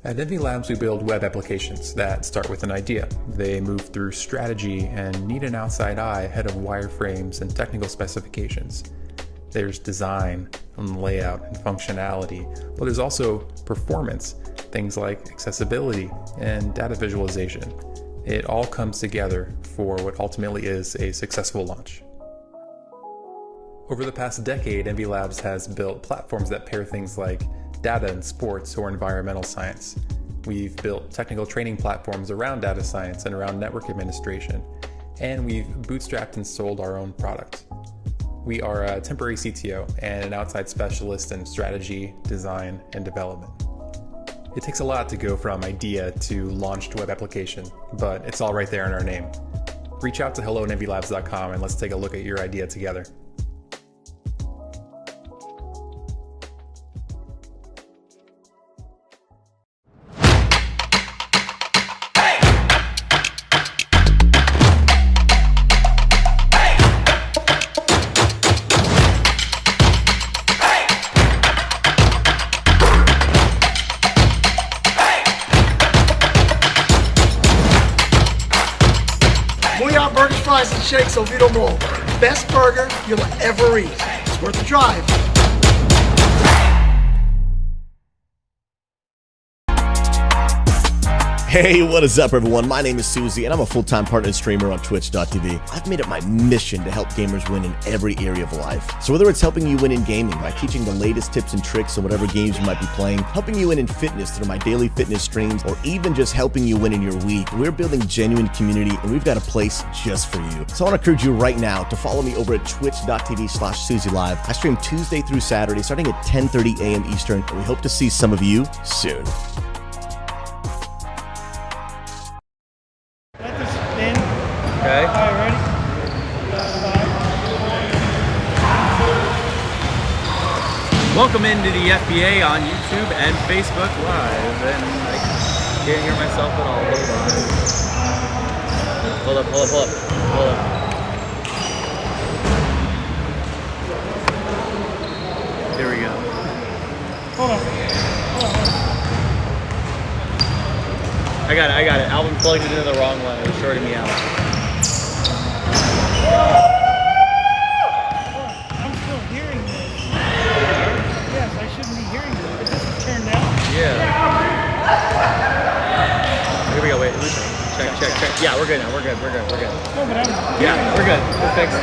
At Envy Labs, we build web applications that start with an idea. They move through strategy and need an outside eye ahead of wireframes and technical specifications. There's design and layout and functionality, but there's also performance, things like accessibility and data visualization. It all comes together for what ultimately is a successful launch. Over the past decade, Envy Labs has built platforms that pair things like data and sports or environmental science. We've built technical training platforms around data science and around network administration, and we've bootstrapped and sold our own product. We are a temporary CTO and an outside specialist in strategy, design, and development. It takes a lot to go from idea to launched web application, but it's all right there in our name. Reach out to hello@envylabs.com and let's take a look at your idea together. Booyah Burgers, Fries, and Shakes Oviedo Mall. Best burger you'll ever eat. It's worth the drive. Hey, what is up, everyone? My name is Susie, and I'm a full-time partner streamer on Twitch.tv. I've made it my mission to help gamers win in every area of life. So whether it's helping you win in gaming by teaching the latest tips and tricks on whatever games you might be playing, helping you win in fitness through my daily fitness streams, or even just helping you win in your week, we're building genuine community, and we've got a place just for you. So I want to encourage you right now to follow me over at twitch.tv/SusieLive. I stream Tuesday through Saturday, starting at 10:30 a.m. Eastern, and we hope to see some of you soon. Okay. All right, ready? Welcome into the FBA on YouTube and Facebook Live. And I can't hear myself at all. Hold on. Hold up. There we go. Hold on. I got it. Alvin plugged it into the wrong one. It was shorting me out. I'm still hearing this. Yes, I shouldn't be hearing this. But this is turned down. Yeah. Here we go. Wait. Check. Yeah, we're good now. We're good. No, but I'm Yeah, we're good. We're fixed.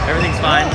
Everything's fine.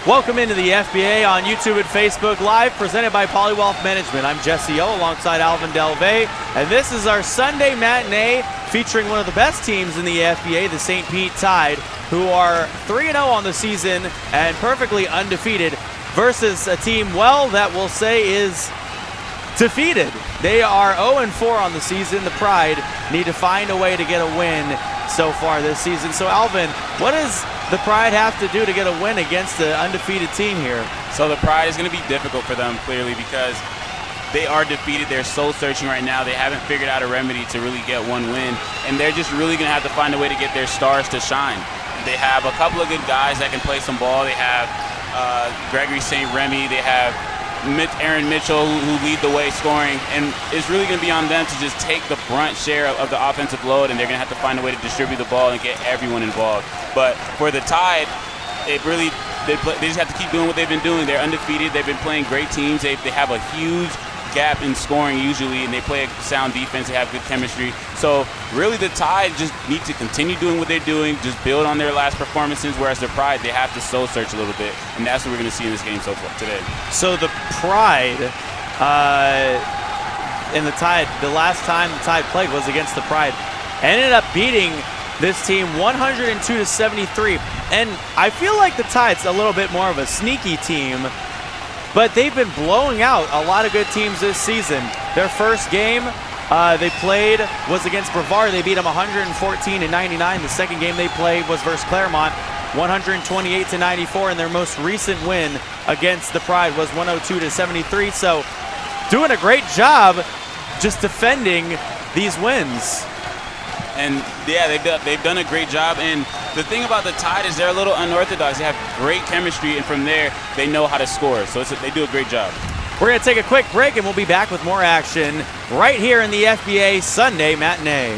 Welcome into the FBA on YouTube and Facebook Live, presented by Polywealth Management. I'm Jesse O alongside Alvin Delvey, and this is our Sunday matinee featuring one of the best teams in the FBA, the St. Pete Tide, who are 3-0 on the season and perfectly undefeated, versus a team, well, that we'll say is defeated. They are 0-4 on the season. The Pride need to find a way to get a win so far this season. So Alvin, what does the Pride have to do to get a win against the undefeated team here? So the Pride is going to be difficult for them, clearly, because they are defeated. They're soul searching right now. They haven't figured out a remedy to really get one win, and they're just really going to have to find a way to get their stars to shine. They have a couple of good guys that can play some ball. They have Gregory St. Remy. They have Aaron Mitchell, who lead the way scoring, and it's really going to be on them to just take the brunt share of the offensive load, and they're going to have to find a way to distribute the ball and get everyone involved. But for the Tide, they just have to keep doing what they've been doing. They're undefeated. They've been playing great teams. They have a huge gap in scoring usually, and they play a sound defense. They have good chemistry. So really the Tide just need to continue doing what they're doing, just build on their last performances, whereas the Pride, they have to soul search a little bit, and that's what we're going to see in this game so far today. So the Pride and the Tide, the last time the Tide played was against the Pride, ended up beating this team 102-73. And I feel like the Tide's a little bit more of a sneaky team, but they've been blowing out a lot of good teams this season. Their first game they played was against Brevard. They beat them 114-99. The second game they played was versus Claremont, 128-94. And their most recent win against the Pride was 102-73. So doing a great job just defending these wins. And yeah, they've done a great job. And the thing about the Tide is they're a little unorthodox. They have great chemistry, and from there, they know how to score. So they do a great job. We're going to take a quick break, and we'll be back with more action right here in the FBA Sunday Matinee.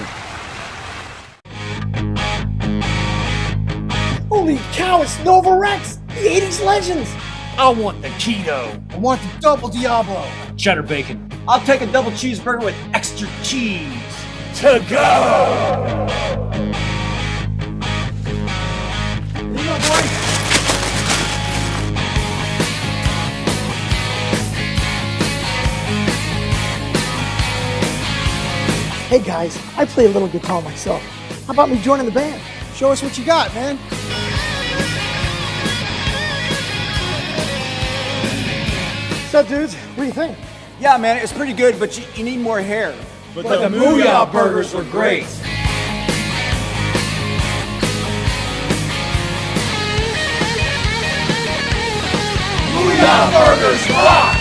Holy cow, it's Nova Rex, the 80s legends. I want the keto. I want the double Diablo. Cheddar bacon. I'll take a double cheeseburger with extra cheese. To go! Here you go, boy. Hey guys, I play a little guitar myself. How about me joining the band? Show us what you got, man. What's up, dudes? What do you think? Yeah, man, it's pretty good, but you need more hair. But the Booyah burgers were great. Booyah burgers rock!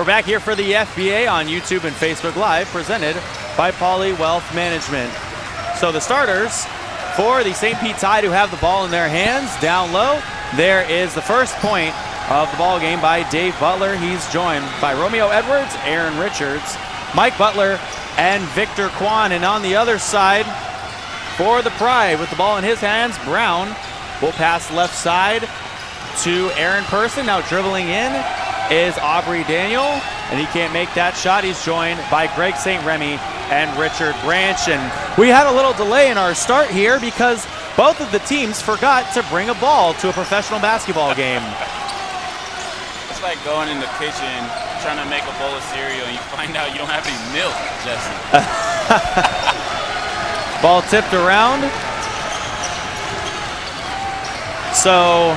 We're back here for the FBA on YouTube and Facebook Live, presented by Poly Wealth Management. So the starters for the St. Pete Tide, who have the ball in their hands, down low. There is the first point of the ball game by Dave Butler. He's joined by Romeo Edwards, Aaron Richards, Mike Butler, and Victor Kwan. And on the other side, for the Pride, with the ball in his hands, Brown will pass left side to Aaron Person. Now dribbling in is Aubrey Daniel, and he can't make that shot. He's joined by Greg St. Remy and Richard Branch. And we had a little delay in our start here because both of the teams forgot to bring a ball to a professional basketball game. It's like going in the kitchen, trying to make a bowl of cereal, and you find out you don't have any milk, Jesse. Ball tipped around. So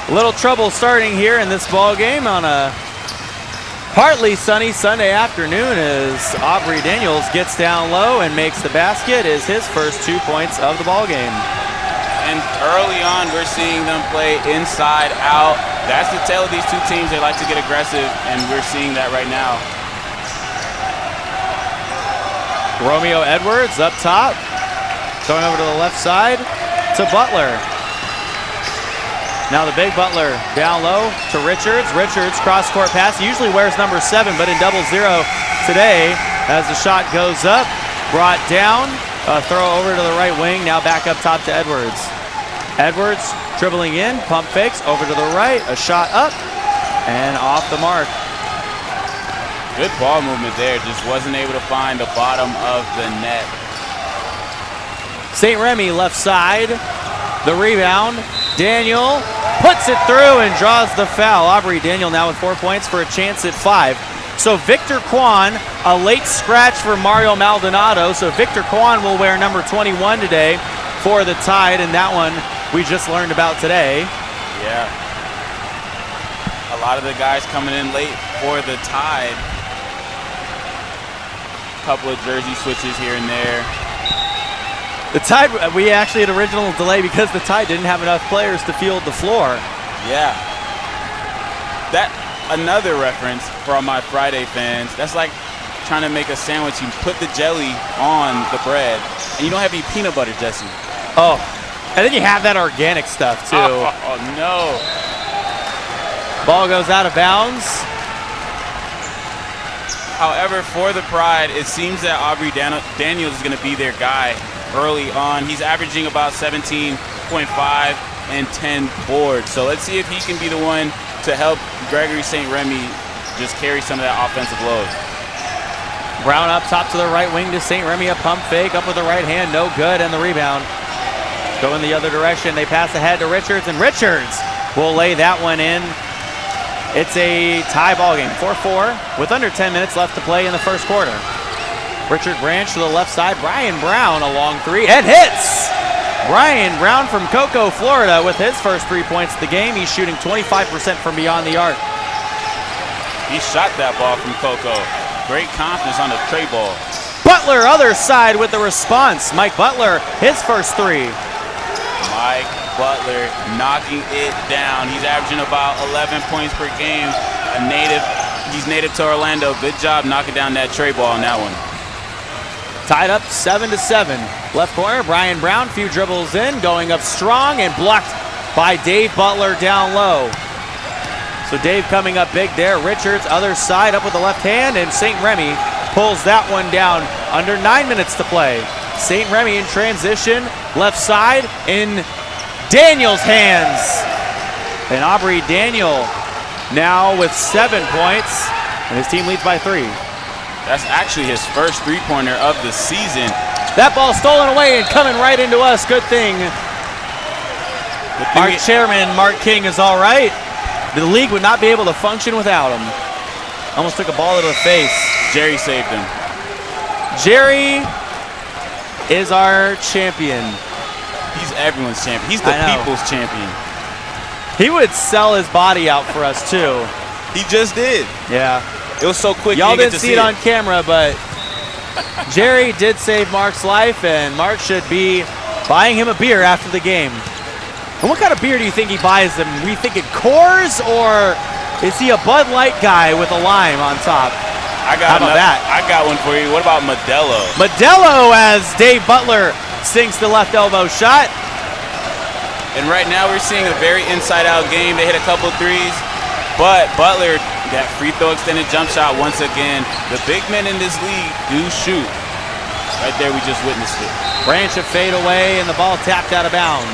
a little trouble starting here in this ball game on a partly sunny Sunday afternoon as Aubrey Daniels gets down low and makes the basket. Is his first 2 points of the ball game. And early on, we're seeing them play inside out. That's the tale of these two teams. They like to get aggressive, and we're seeing that right now. Romeo Edwards up top, going over to the left side to Butler. Now the big Butler down low to Richards. Richards cross-court pass. He usually wears number 7, but in 0-0 today as the shot goes up, brought down, a throw over to the right wing, now back up top to Edwards. Edwards dribbling in, pump fakes, over to the right, a shot up, and off the mark. Good ball movement there, just wasn't able to find the bottom of the net. St. Remy left side, the rebound. Daniel puts it through and draws the foul. Aubrey Daniel now with 4 points for a chance at 5. So Victor Kwan, a late scratch for Mario Maldonado. So Victor Kwan will wear number 21 today for the Tide, and that one we just learned about today. Yeah. A lot of the guys coming in late for the Tide. Couple of jersey switches here and there. The Tide, we actually had original delay because the Tide didn't have enough players to field the floor. Yeah. That, another reference for all my Friday fans, that's like trying to make a sandwich. You put the jelly on the bread, and you don't have any peanut butter, Jesse. Oh, and then you have that organic stuff, too. Oh no. Ball goes out of bounds. However, for the Pride, it seems that Aubrey Daniels is going to be their guy early on. He's averaging about 17.5 and 10 boards. So let's see if he can be the one to help Gregory St. Remy just carry some of that offensive load. Brown up top to the right wing to St. Remy, a pump fake up with the right hand, no good, and the rebound. Going the other direction, they pass ahead to Richards, and Richards will lay that one in. It's a tie ball game, 4-4, with under 10 minutes left to play in the first quarter. Richard Branch to the left side, Brian Brown a long three, and hits! Brian Brown from Cocoa, Florida with his first 3 points of the game. He's shooting 25% from beyond the arc. He shot that ball from Cocoa. Great confidence on the tray ball. Butler, other side with the response. Mike Butler, his first 3. Mike Butler knocking it down. He's averaging about 11 points per game. He's native to Orlando. Good job knocking down that tray ball on that one. Tied up 7-7. Left corner, Brian Brown, few dribbles in, going up strong and blocked by Dave Butler down low. So Dave coming up big there. Richards, other side, up with the left hand, and St. Remy pulls that one down. Under 9 minutes to play. St. Remy in transition, left side, in Daniel's hands. And Aubrey Daniel now with 7 points, and his team leads by 3. That's actually his first three-pointer of the season. That ball stolen away and coming right into us. Good thing our chairman, Mark King, is all right. The league would not be able to function without him. Almost took a ball to the face. Jerry saved him. Jerry is our champion. He's everyone's champion. He's the people's champion. He would sell his body out for us, too. He just did. Yeah. It was so quick. Y'all didn't see it on camera, but Jerry did save Mark's life, and Mark should be buying him a beer after the game. And what kind of beer do you think he buys them? Are we thinking Coors or Is he a Bud Light guy with a lime on top? How about that? I got one for you. What about Modelo? Modelo as Dave Butler sinks the left elbow shot. And right now we're seeing a very inside-out game. They hit a couple threes, but Butler, that free throw extended jump shot once again. The big men in this league do shoot. Right there, we just witnessed it. Branch a fade away, and the ball tapped out of bounds.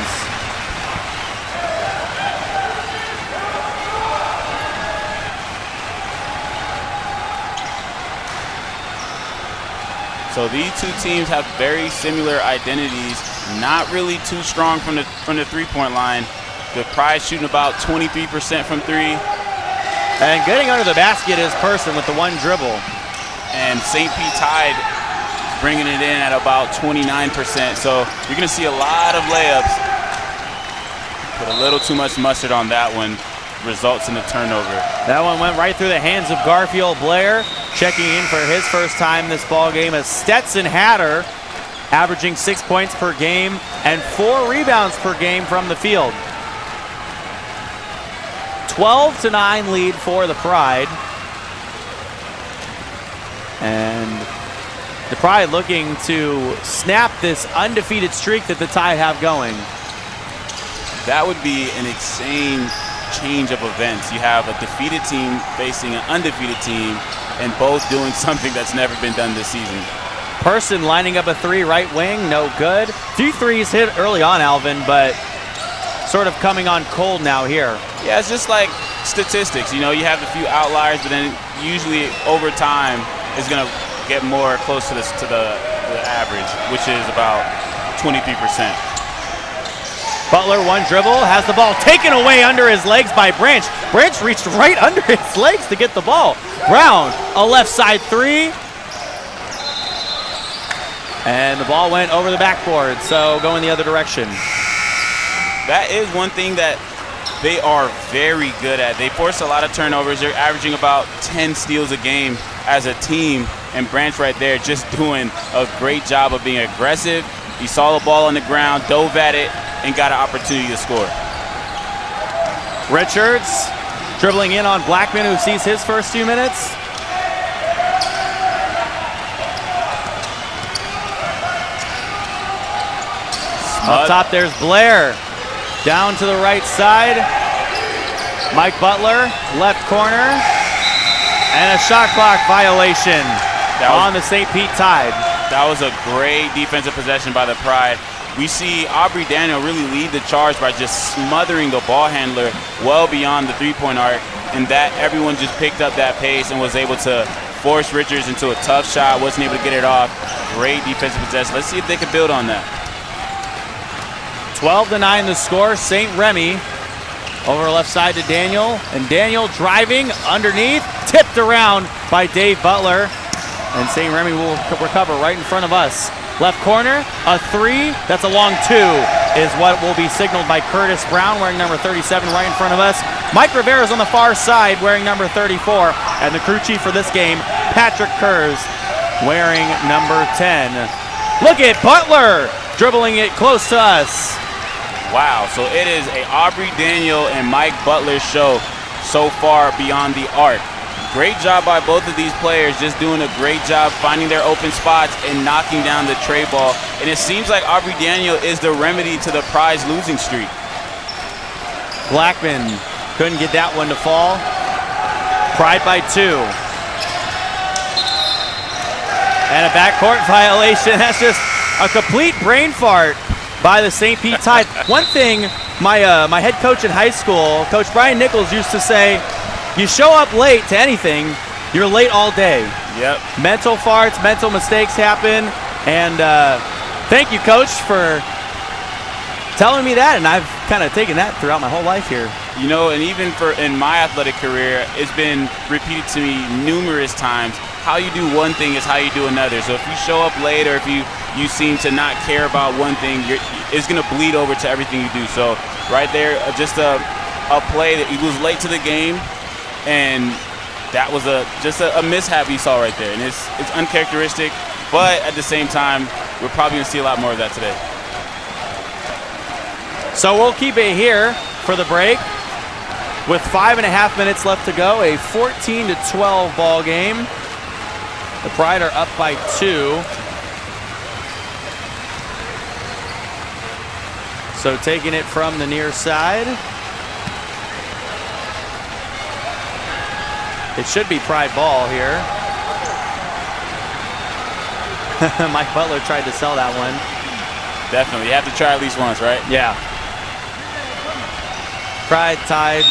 So these two teams have very similar identities. Not really too strong from the three-point line. The Pride shooting about 23% from three. And getting under the basket is Person with the one dribble. And St. Pete Tide bringing it in at about 29%. So you're going to see a lot of layups. Put a little too much mustard on that one. Results in a turnover. That one went right through the hands of Garfield Blair. Checking in for his first time this ball game as Stetson Hatter, averaging 6 points per game and 4 rebounds per game from the field. 12-9 lead for the Pride. And the Pride looking to snap this undefeated streak that the Tide have going. That would be an insane change of events. You have a defeated team facing an undefeated team and both doing something that's never been done this season. Person lining up a three right wing, no good. Few threes hit early on, Alvin, but sort of coming on cold now here. Yeah, it's just like statistics. You know, you have a few outliers, but then usually over time it's going to get more close to the average, which is about 23%. Butler, one dribble, has the ball taken away under his legs by Branch. Branch reached right under his legs to get the ball. Brown, a left side three. And the ball went over the backboard, so going the other direction. That is one thing that they are very good at. They force a lot of turnovers. They're averaging about 10 steals a game as a team. And Branch right there just doing a great job of being aggressive. He saw the ball on the ground, dove at it, and got an opportunity to score. Richards dribbling in on Blackman, who sees his first few minutes. Up top, there's Blair. Down to the right side. Mike Butler, left corner. And a shot clock violation on the St. Pete Tide. That was a great defensive possession by the Pride. We see Aubrey Daniel really lead the charge by just smothering the ball handler well beyond the three-point arc, and that everyone just picked up that pace and was able to force Richards into a tough shot, wasn't able to get it off. Great defensive possession. Let's see if they can build on that. 12-9 the score. St. Remy over left side to Daniel, and Daniel driving underneath, tipped around by Dave Butler, and St. Remy will recover right in front of us. Left corner, a three, that's a long two, is what will be signaled by Curtis Brown, wearing number 37 right in front of us. Mike Rivera's on the far side, wearing number 34, and the crew chief for this game, Patrick Kurz, wearing number 10. Look at Butler dribbling it close to us. Wow, so it is a Aubrey Daniel and Mike Butler show so far beyond the arc. Great job by both of these players, just doing a great job finding their open spots and knocking down the tray ball. And it seems like Aubrey Daniel is the remedy to the Pride's losing streak. Blackman couldn't get that one to fall. Pride by 2. And a backcourt violation. That's just a complete brain fart by the St. Pete Tide. One thing my head coach in high school, Coach Brian Nichols, used to say, you show up late to anything, you're late all day. Yep. Mental farts, mental mistakes happen, and thank you, Coach, for telling me that, and I've kind of taken that throughout my whole life here. You know, and even in my athletic career, it's been repeated to me numerous times. How you do one thing is how you do another. So if you show up late, or if you seem to not care about one thing, it's going to bleed over to everything you do. So right there, just a play that he was late to the game, and that was just a mishap you saw right there. And it's uncharacteristic, but at the same time, we're probably going to see a lot more of that today. So we'll keep it here for the break. with 5.5 minutes left to go, a 14-12 ball game. The Pride are up by 2. So taking it from the near side. It should be Pride ball here. Mike Butler tried to sell that one. Definitely. You have to try at least once, right? Yeah. Pride tied.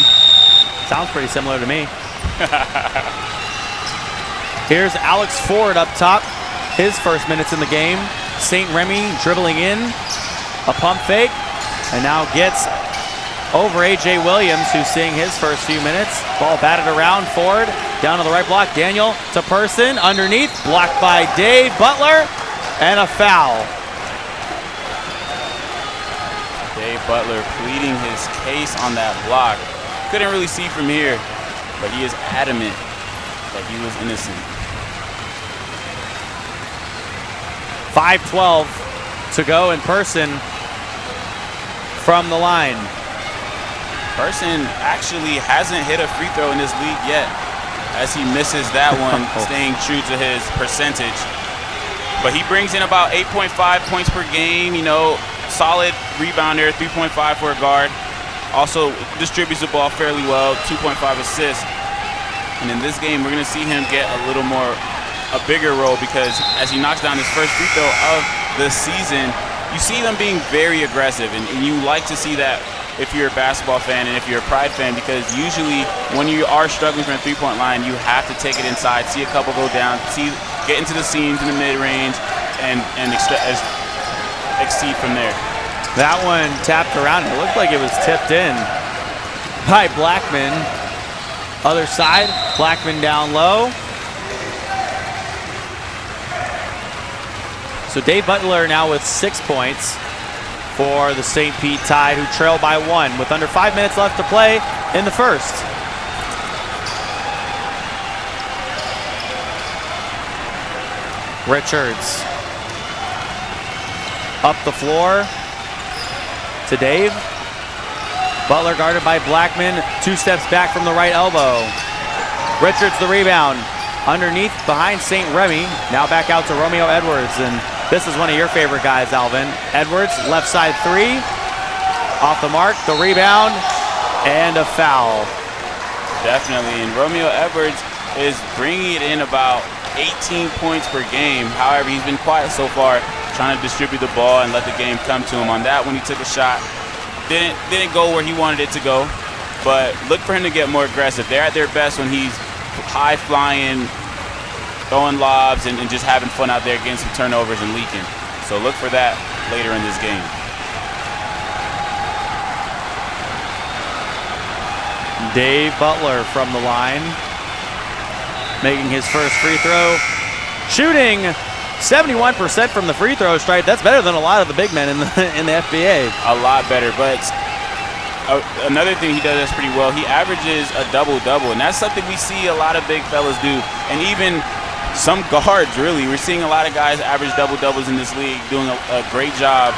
Sounds pretty similar to me. Here's Alex Ford up top. His first minutes in the game. St. Remy dribbling in. A pump fake. And now gets over A.J. Williams, who's seeing his first few minutes. Ball batted around. Ford down to the right block. Daniel to Person. Underneath. Blocked by Dave Butler. And a foul. Dave Butler pleading his case on that block. Couldn't really see from here, but he is adamant that he was innocent. 5:12 to go, in Person from the line. Person actually hasn't hit a free throw in this league yet, as he misses that one, staying true to his percentage. But he brings in about 8.5 points per game, you know, solid rebounder, 3.5 for a guard. Also distributes the ball fairly well, 2.5 assists. And in this game, we're going to see him get a bigger role, because as he knocks down his first free throw of the season, you see them being very aggressive. And you like to see that if you're a basketball fan and if you're a Pride fan, because usually when you are struggling from a three-point line, you have to take it inside, see a couple go down, get into the seams in the mid-range, and exceed from there. That one tapped around. It looked like it was tipped in by Blackman. Other side, Blackman down low. So Dave Butler now with 6 points for the St. Pete Tide, who trail by 1 with under 5 minutes left to play in the first. Richards up the floor to Dave. Butler guarded by Blackman, 2 steps back from the right elbow. Richards the rebound. Underneath behind St. Remy. Now back out to Romeo Edwards. And this is one of your favorite guys, Alvin. Edwards, left side 3. Off the mark, the rebound, and a foul. Definitely, and Romeo Edwards is bringing it in about 18 points per game. However, he's been quiet so far, trying to distribute the ball and let the game come to him. On that, when he took a shot, didn't go where he wanted it to go, but look for him to get more aggressive. They're at their best when he's high flying, throwing lobs, and just having fun out there, getting some turnovers and leaking. So look for that later in this game. Dave Butler from the line, making his first free throw, shooting 71% from the free throw stripe. That's better than a lot of the big men in the FBA. A lot better, but another thing he does that's pretty well, he averages a double-double, and that's something we see a lot of big fellas do, and even some guards, really. We're seeing a lot of guys average double-doubles in this league, doing a great job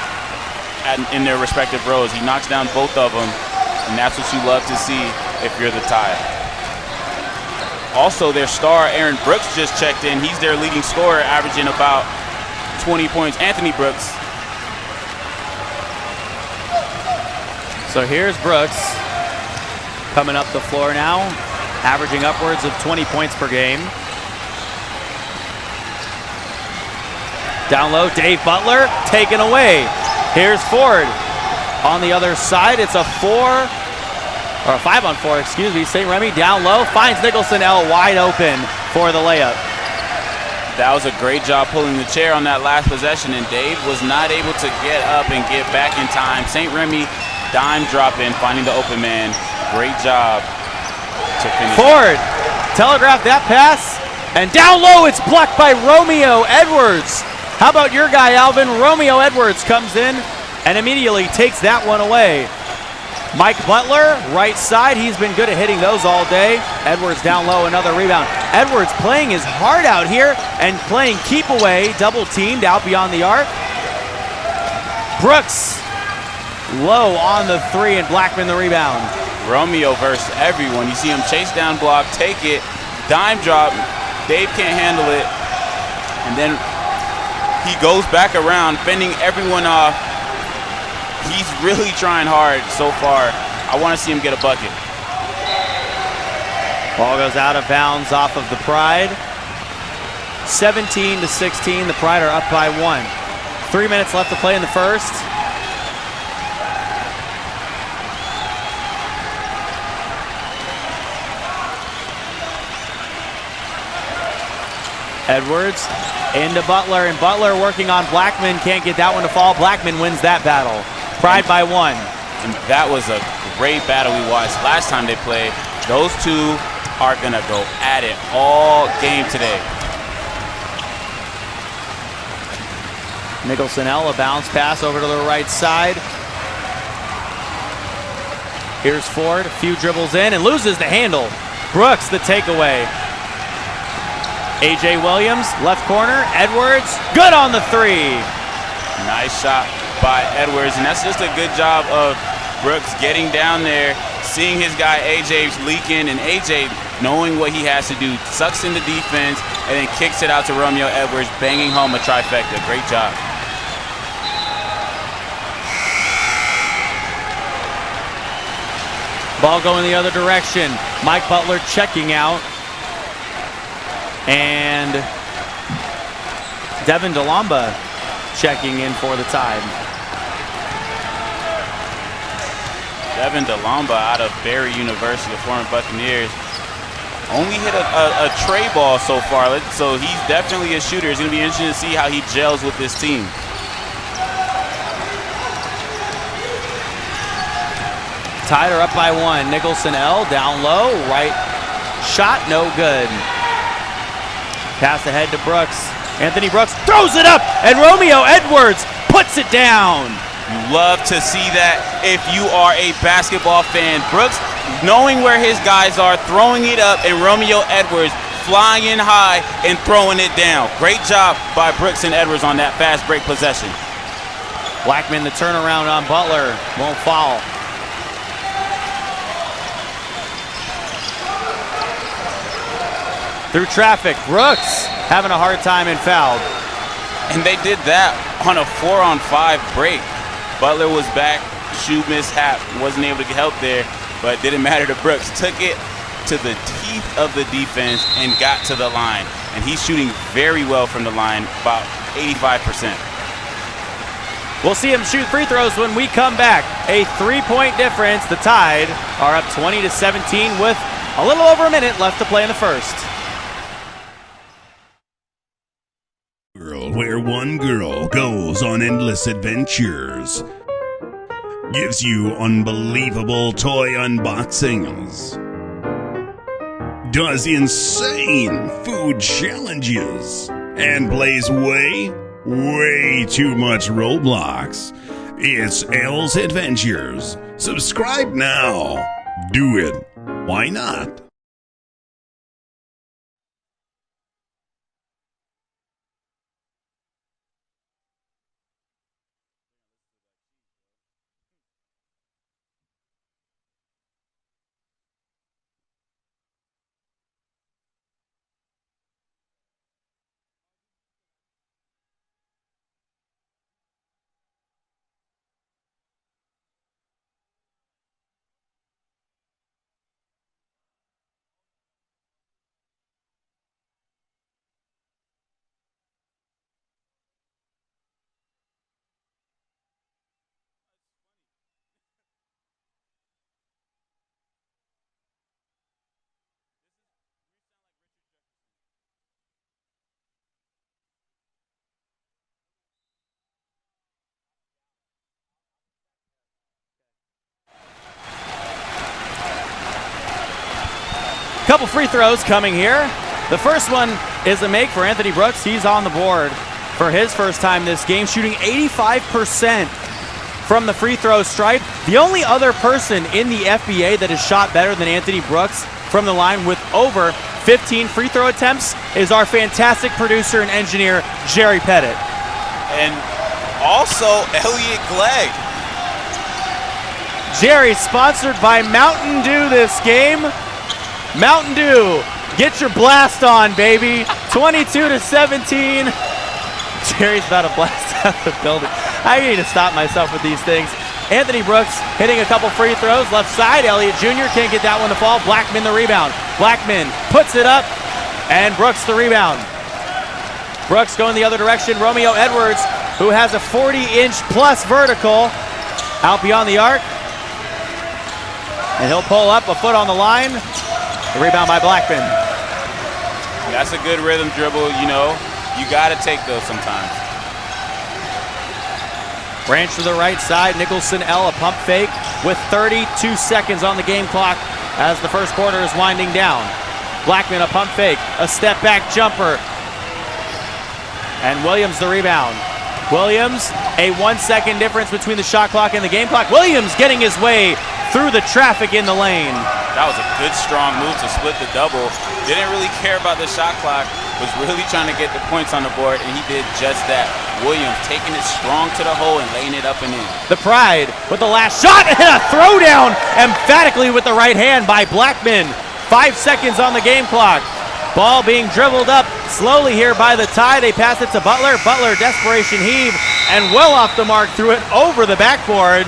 in their respective roles. He knocks down both of them, and that's what you love to see if you're the Tide. Also, their star, Aaron Brooks, just checked in. He's their leading scorer, averaging about 20 points. Anthony Brooks. So here's Brooks coming up the floor now, averaging upwards of 20 points per game. Down low, Dave Butler taken away. Here's Ford. On the other side, it's a 5-on-4, excuse me. St. Remy down low, finds Nicholson L wide open for the layup. That was a great job pulling the chair on that last possession, and Dave was not able to get up and get back in time. St. Remy dime drop in, finding the open man. Great job to finish. Ford telegraphed that pass, and down low it's blocked by Romeo Edwards. How about your guy, Alvin? Romeo Edwards comes in and immediately takes that one away. Mike Butler, right side. He's been good at hitting those all day. Edwards down low, another rebound. Edwards playing his heart out here and playing keep away, double teamed out beyond the arc. Brooks low on the 3, and Blackman the rebound. Romeo versus everyone. You see him chase down block, take it, dime drop. Dave can't handle it. And then he goes back around, fending everyone off. He's really trying hard so far. I want to see him get a bucket. Ball goes out of bounds off of the Pride. 17-16, the Pride are up by 1. 3 minutes left to play in the first. Edwards into Butler, and Butler working on Blackman, can't get that one to fall. Blackman wins that battle. Pride by 1. And that was a great battle we watched last time they played. Those two are gonna go at it all game today. Nicholson-El, a bounce pass over to the right side. Here's Ford, a few dribbles in and loses the handle. Brooks, the takeaway. A.J. Williams, left corner, Edwards, good on the 3. Nice shot by Edwards, and that's just a good job of Brooks getting down there, seeing his guy A.J. leaking, and A.J. knowing what he has to do, sucks in the defense, and then kicks it out to Romeo Edwards, banging home a trifecta. Great job. Ball going the other direction. Mike Butler checking out. And Devin DeLamba checking in for the Tide. Devin DeLamba out of Barry University, the former Buccaneers. Only hit a tray ball so far, so he's definitely a shooter. It's going to be interesting to see how he gels with this team. Tide are up by 1. Nicholson-El down low, right shot, no good. Pass ahead to Brooks. Anthony Brooks throws it up, and Romeo Edwards puts it down. You love to see that if you are a basketball fan. Brooks, knowing where his guys are, throwing it up, and Romeo Edwards flying high and throwing it down. Great job by Brooks and Edwards on that fast break possession. Blackman, the turnaround on Butler, won't foul. Through traffic, Brooks having a hard time and fouled. And they did that on a 4-on-5 break. Butler was back, shoe mishap, wasn't able to get help there, but it didn't matter to Brooks. Took it to the teeth of the defense and got to the line. And he's shooting very well from the line, about 85%. We'll see him shoot free throws when we come back. A 3-point difference. The Tide are up 20-17 with a little over a minute left to play in the first. Where one girl goes on endless adventures, gives you unbelievable toy unboxings, does insane food challenges, and plays way too much Roblox. It's Elle's Adventures. Subscribe now. Do it. Why not? Couple free throws coming here. The first one is a make for Anthony Brooks. He's on the board for his first time this game, shooting 85% from the free throw stripe. The only other person in the FBA that has shot better than Anthony Brooks from the line with over 15 free throw attempts is our fantastic producer and engineer, Jerry Pettit. And also Elliot Glegg. Jerry, sponsored by Mountain Dew this game. Mountain Dew, get your blast on, baby. 22-17. Jerry's about to blast out the building. I need to stop myself with these things. Anthony Brooks hitting a couple free throws. Left side, Elliott Jr. can't get that one to fall. Blackman the rebound. Blackman puts it up, and Brooks the rebound. Brooks going the other direction. Romeo Edwards, who has a 40-inch plus vertical, out beyond the arc. And he'll pull up a foot on the line. The rebound by Blackman. That's a good rhythm dribble, you know. You got to take those sometimes. Branch to the right side. Nicholson L, a pump fake with 32 seconds on the game clock as the first quarter is winding down. Blackman, a pump fake, a step back jumper. And Williams the rebound. Williams, a 1 second difference between the shot clock and the game clock. Williams getting his way through the traffic in the lane. That was a good, strong move to split the double. Didn't really care about the shot clock. Was really trying to get the points on the board, and he did just that. Williams taking it strong to the hole and laying it up and in. The Pride with the last shot and a throwdown emphatically with the right hand by Blackman. 5 seconds on the game clock. Ball being dribbled up slowly here by the Tide. They pass it to Butler. Butler, desperation heave, and well off the mark, threw it over the backboard.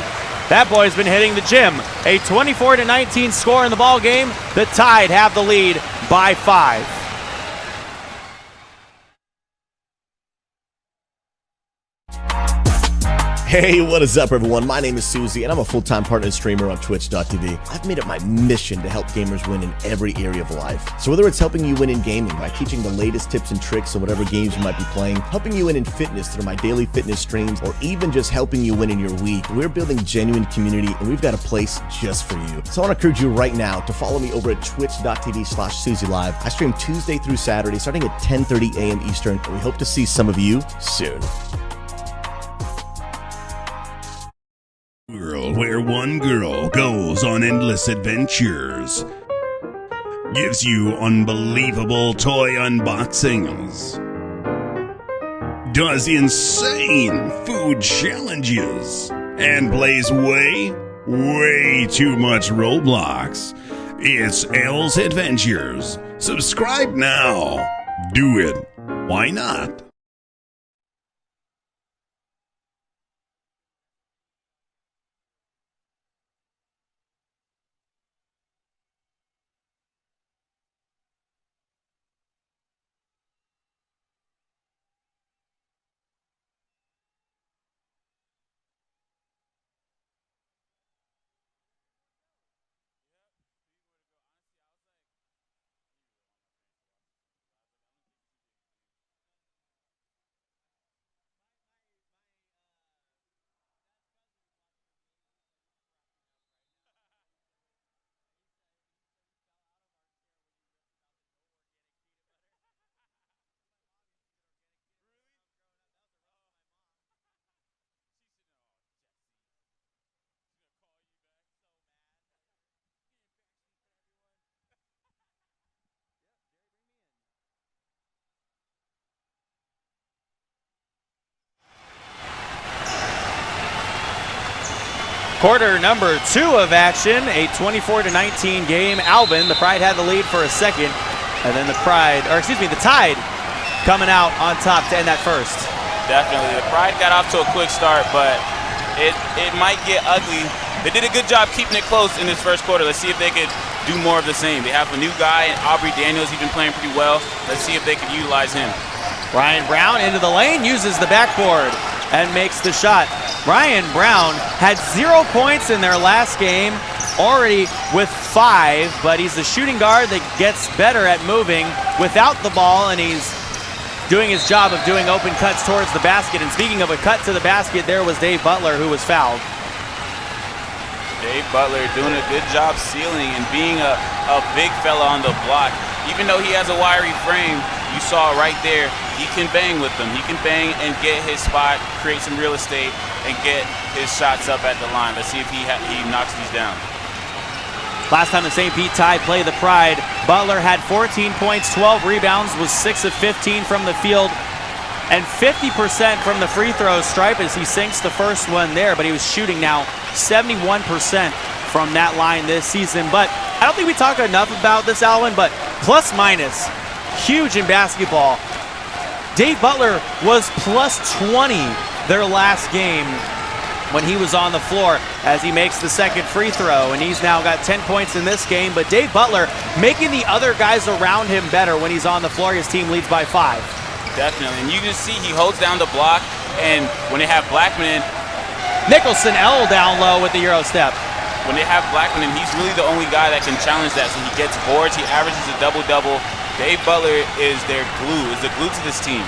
That boy's been hitting the gym. A 24-19 score in the ball game. The Tide have the lead by 5. Hey, what is up, everyone? My name is Susie, and I'm a full-time partner streamer on Twitch.tv. I've made it my mission to help gamers win in every area of life. So whether it's helping you win in gaming by teaching the latest tips and tricks on whatever games you might be playing, helping you win in fitness through my daily fitness streams, or even just helping you win in your week, we're building genuine community, and we've got a place just for you. So I want to encourage you right now to follow me over at twitch.tv/SusieLive. I stream Tuesday through Saturday, starting at 10:30 a.m. Eastern, and we hope to see some of you soon. World where one girl goes on endless adventures, gives you unbelievable toy unboxings, does insane food challenges, and plays way too much Roblox. It's Elle's Adventures. Subscribe now. Do it. Why not? Quarter number 2 of action, a 24-19 game. Alvin, the Pride had the lead for a second, and then the Tide coming out on top to end that first. Definitely. The Pride got off to a quick start, but it might get ugly. They did a good job keeping it close in this first quarter. Let's see if they could do more of the same. They have a new guy, Aubrey Daniels. He's been playing pretty well. Let's see if they can utilize him. Ryan Brown into the lane, uses the backboard, and makes the shot. Ryan Brown had 0 points in their last game, already with 5, but he's the shooting guard that gets better at moving without the ball, and he's doing his job of doing open cuts towards the basket. And speaking of a cut to the basket, there was Dave Butler, who was fouled. Dave Butler doing a good job sealing and being a big fella on the block. Even though he has a wiry frame, you saw right there, he can bang with them. He can bang and get his spot, create some real estate, and get his shots up at the line. Let's see if he knocks these down. Last time the St. Pete Tide played the Pride, Butler had 14 points, 12 rebounds, was 6 of 15 from the field. and 50% from the free throw stripe as he sinks the first one there, but he was shooting now 71% from that line this season. But I don't think we talk enough about this, Alvin, but plus minus, huge in basketball. Dave Butler was plus 20 their last game when he was on the floor as he makes the second free throw, and he's now got 10 points in this game. But Dave Butler making the other guys around him better when he's on the floor. His team leads by 5. Definitely, and you can see he holds down the block, and when they have Blackman in, Nicholson L down low with the Euro step. When they have Blackman in, he's really the only guy that can challenge that, so he gets boards, he averages a double-double. Dave Butler is their glue, is the glue to this team.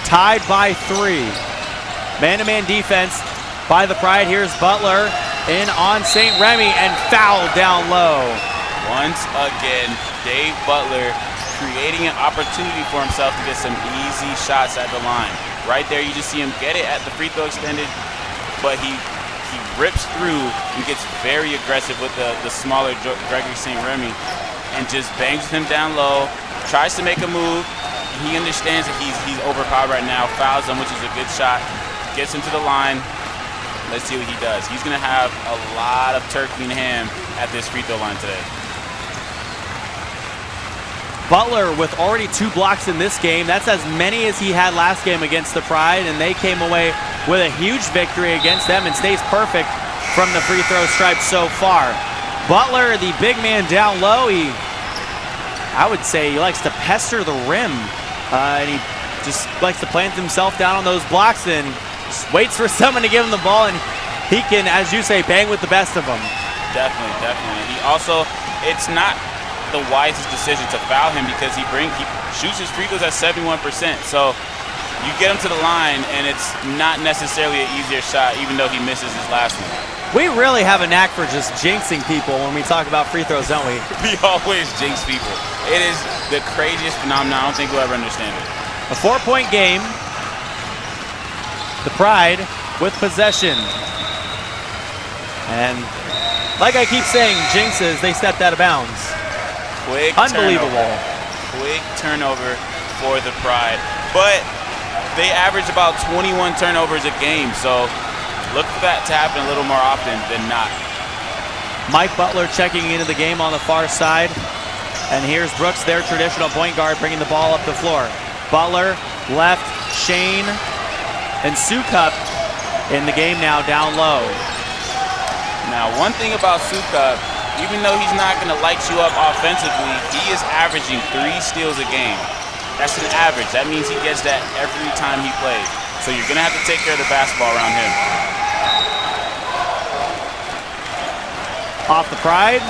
Tied by 3. Man-to-man defense by the Pride. Here's Butler in on St. Remy and fouled down low. Once again, Dave Butler creating an opportunity for himself to get some easy shots at the line. Right there, you just see him get it at the free throw extended, but he rips through and gets very aggressive with the smaller Gregory St. Remy and just bangs him down low, tries to make a move. He understands that he's overpowered right now, fouls him, which is a good shot, gets him to the line. Let's see what he does. He's going to have a lot of turkey and ham at this free throw line today. Butler with already 2 blocks in this game. That's as many as he had last game against the Pride, and they came away with a huge victory against them and stays perfect from the free throw stripe so far. Butler, the big man down low, I would say he likes to pester the rim, and he just likes to plant himself down on those blocks and just waits for someone to give him the ball, and he can, as you say, bang with the best of them. Definitely, definitely. He also, it's not the wisest decision to foul him because he shoots his free throws at 71%. So you get him to the line and it's not necessarily an easier shot, even though he misses his last one. We really have a knack for just jinxing people when we talk about free throws, don't we? We always jinx people. It is the craziest phenomenon. I don't think we'll ever understand it. A 4-point game. The Pride with possession. And like I keep saying, jinxes, they stepped out of bounds. Quick Unbelievable. Turnover. Quick turnover for the Pride. But they average about 21 turnovers a game, so look for that to happen a little more often than not. Mike Butler checking into the game on the far side. And here's Brooks, their traditional point guard, bringing the ball up the floor. Butler, left, Shane, and Sukup in the game now down low. Now, one thing about Sukup, even though he's not going to light you up offensively, he is averaging 3 steals a game. That's an average. That means he gets that every time he plays. So you're going to have to take care of the basketball around him. Off the Pride.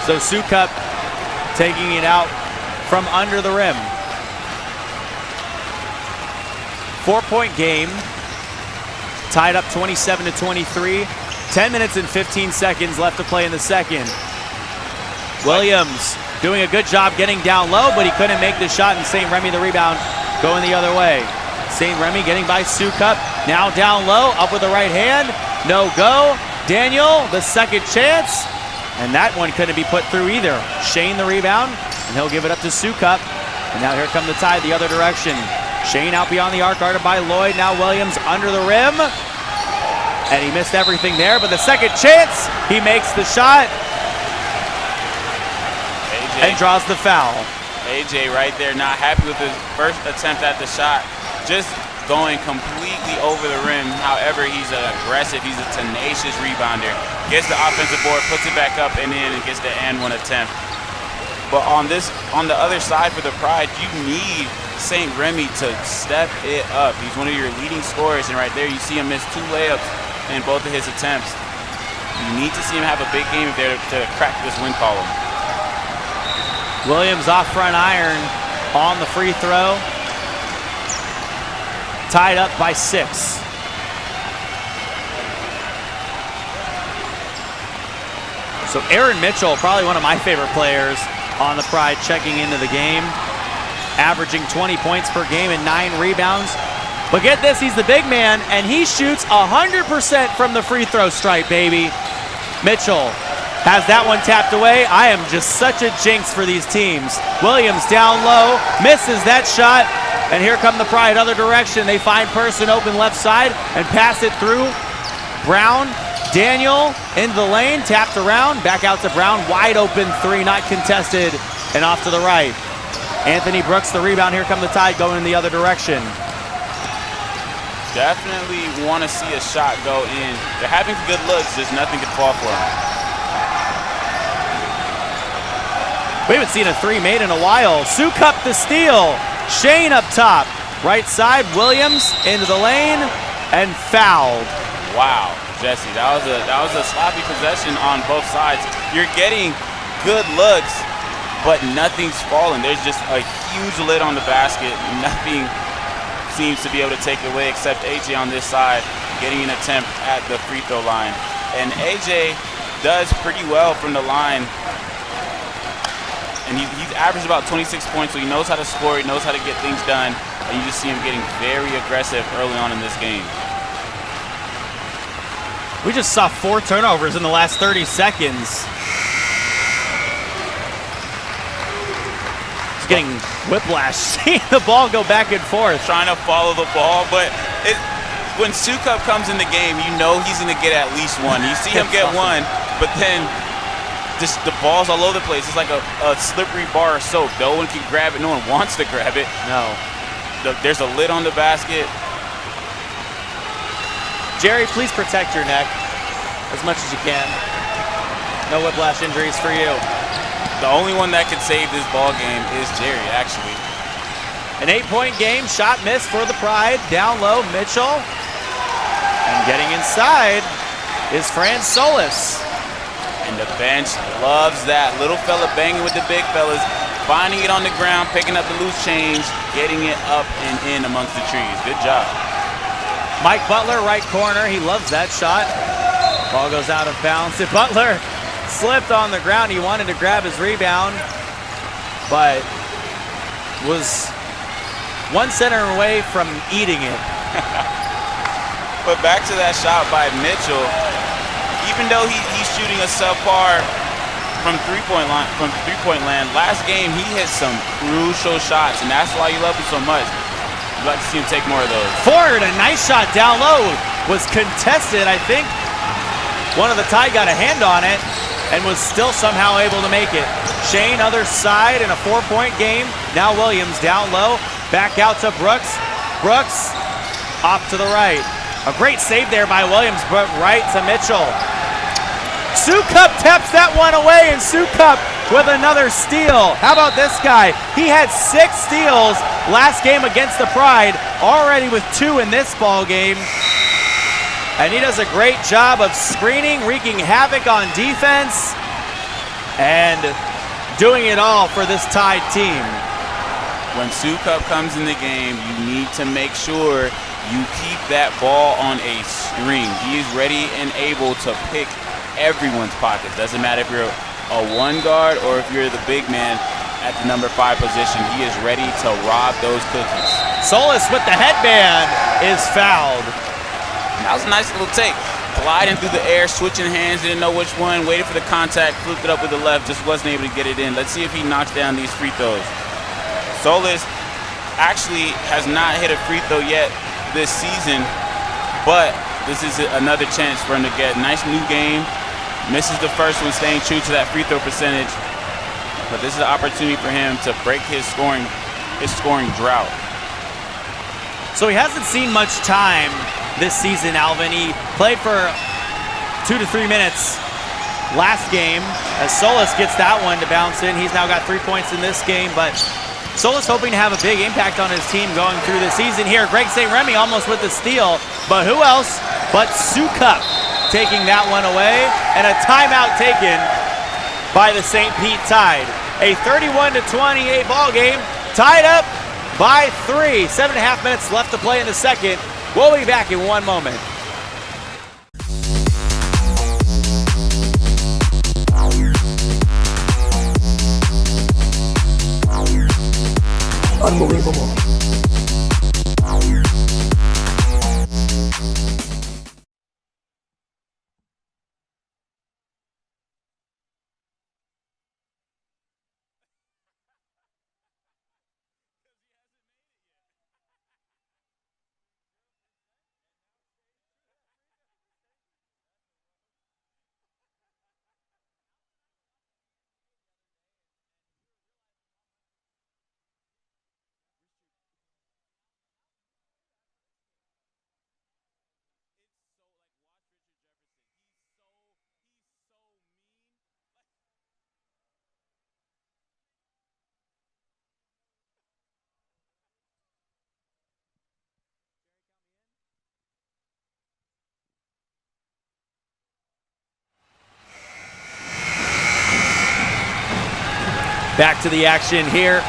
So Sukup taking it out from under the rim. 4-point game. Tied up 27-23. 10 minutes and 15 seconds left to play in the second. Williams doing a good job getting down low, but he couldn't make the shot, and St. Remy the rebound going the other way. St. Remy getting by Sukup, now down low, up with the right hand, no go. Daniel, the second chance, and that one couldn't be put through either. Shane the rebound, and he'll give it up to Sukup, and now here come the Tide the other direction. Shane out beyond the arc, guarded by Lloyd, now Williams under the rim, and he missed everything there, but the second chance, he makes the shot, and draws the foul. AJ right there, not happy with his first attempt at the shot. Just going completely over the rim. However, he's aggressive. He's a tenacious rebounder. Gets the offensive board, puts it back up and in, and gets the and one attempt. But on the other side for the Pride, you need St. Remy to step it up. He's one of your leading scorers, and right there you see him miss 2 layups in both of his attempts. You need to see him have a big game there to crack this win column. Williams off front iron on the free throw. Tied up by 6. So Aaron Mitchell, probably one of my favorite players on the Pride, checking into the game. Averaging 20 points per game and 9 rebounds. But get this, he's the big man, and he shoots 100% from the free throw stripe, baby. Mitchell has that one tapped away. I am just such a jinx for these teams. Williams down low, misses that shot, And here come the Pride, other direction. They find Person open left side and pass it through. Brown, Daniel into the lane, tapped around, back out to Brown. Wide open three, not contested, and off to the right. Anthony Brooks, the rebound. Here come the Tide going in the other direction. Definitely want to see a shot go in. They're having good looks, just nothing can fall for them. We haven't seen a three made in a while. Sukup the steal. Shane up top. Right side, Williams into the lane and fouled. Wow, Jesse, that was a sloppy possession on both sides. You're getting good looks, but nothing's falling. There's just a huge lid on the basket. Nothing seems to be able to take it away except AJ on this side getting an attempt at the free throw line. And AJ does pretty well from the line. And he's averaged about 26 points, so he knows how to score, he knows how to get things done, and you just see him getting very aggressive early on in this game. We just saw 4 turnovers in the last 30 seconds. He's getting whiplash, seeing the ball go back and forth. Trying to follow the ball, but when Sukup comes in the game, you know he's going to get at least one. You see him get one, but then just the ball's all over the place. It's like a slippery bar of soap. No one can grab it. No one wants to grab it. No. There's a lid on the basket. Jerry, please protect your neck as much as you can. No whiplash injuries for you. The only one that can save this ball game is Jerry, actually. An 8-point game. Shot missed for the Pride. Down low, Mitchell. And getting inside is Fran Solis. And the bench loves that. Little fella banging with the big fellas, finding it on the ground, picking up the loose change, getting it up and in amongst the trees. Good job. Mike Butler, right corner. He loves that shot. Ball goes out of bounds. Butler slipped on the ground. He wanted to grab his rebound, but was one center away from eating it. But back to that shot by Mitchell. Even though he's shooting a subpar from three-point land, last game he hit some crucial shots, and that's why you love him so much. You'd like to see him take more of those. Ford, a nice shot down low, was contested. I think one of the Tide got a hand on it and was still somehow able to make it. Shane, other side in a 4-point game. Now Williams down low, back out to Brooks. Brooks off to the right. A great save there by Williams, but right to Mitchell. Sukup taps that one away, and Sukup with another steal. How about this guy? He had 6 steals last game against the Pride, already with 2 in this ball game. And he does a great job of screening, wreaking havoc on defense, and doing it all for this Tide team. When Sukup comes in the game, you need to make sure you keep that ball on a string. He is ready and able to pick everyone's pockets. Doesn't matter if you're a 1 guard or if you're the big man at the number 5 position. He is ready to rob those cookies. Solis with the headband is fouled. That was a nice little take. Gliding through the air, switching hands, didn't know which one, waited for the contact, flipped it up with the left, just wasn't able to get it in. Let's see if he knocks down these free throws. Solis actually has not hit a free throw yet this season, but this is another chance for him to get a nice new game. Misses the first one, staying true to that free throw percentage, but this is an opportunity for him to break his scoring drought. So he hasn't seen much time this season, Alvin. He played for 2 to 3 minutes last game as Solis gets that one to bounce in. He's now got 3 points in this game, but Solis hoping to have a big impact on his team going through the season here. Greg St. Remy almost with the steal, but who else but Sukup taking that one away, and a timeout taken by the St. Pete Tide. A 31-28 ball game, tied up by 3. 7.5 minutes left to play in the second. We'll be back in 1 moment. Unbelievable. Back to the action here.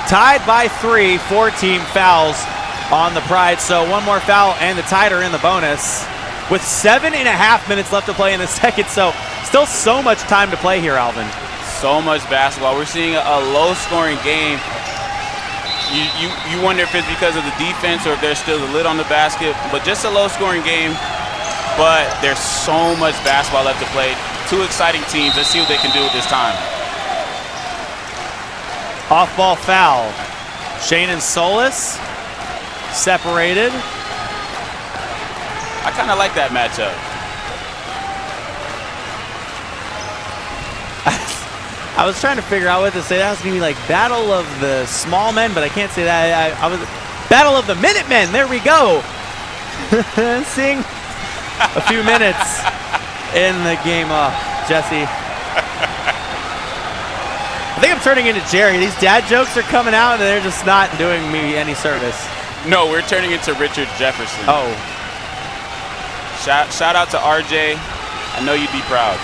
Tied by 3, 4-team fouls on the Pride. So one more foul and the Tide are in the bonus with 7.5 minutes left to play in the second. So still so much time to play here, Alvin. So much basketball. We're seeing a low-scoring game. You wonder if it's because of the defense or if there's still a lid on the basket, but just a low-scoring game. But there's so much basketball left to play. 2 exciting teams. Let's see what they can do at this time. Off-ball foul. Shane and Solis separated. I kind of like that matchup. I was trying to figure out what to say. That was going to be like Battle of the Small Men, but I can't say that. I was Battle of the Minutemen. There we go. Seeing a few minutes in the game. Jesse. I think I'm turning into Jerry. These dad jokes are coming out, and they're just not doing me any service. No, we're turning into Richard Jefferson. Oh. Shout out to RJ. I know you'd be proud.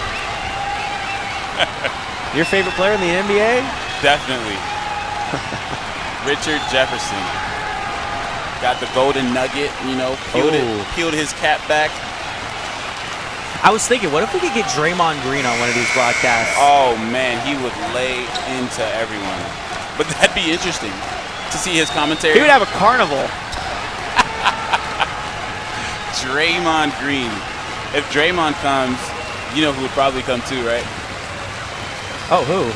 Your favorite player in the NBA? Definitely. Richard Jefferson. Got the golden nugget, you know, peeled his cap back. I was thinking, what if we could get Draymond Green on one of these broadcasts? Oh, man, he would lay into everyone. But that'd be interesting to see his commentary. He would have a carnival. Draymond Green. If Draymond comes, you know who would probably come too, right? Oh, who?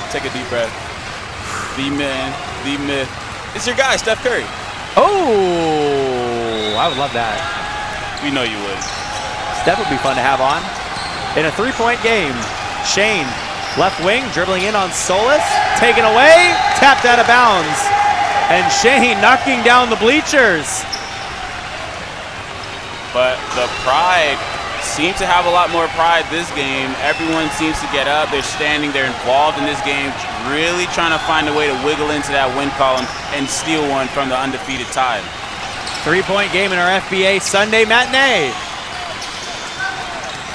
Take a deep breath. The man, the myth. It's your guy, Steph Curry. Oh, I would love that. We know you would. Steph would be fun to have on. In a 3-point game, Shane, left wing, dribbling in on Solis, taken away, tapped out of bounds. And Shane knocking down the bleachers. But the Pride seem to have a lot more pride this game. Everyone seems to get up. They're standing. They're involved in this game, really trying to find a way to wiggle into that win column and steal one from the undefeated Tide. 3-point game in our FBA Sunday matinee.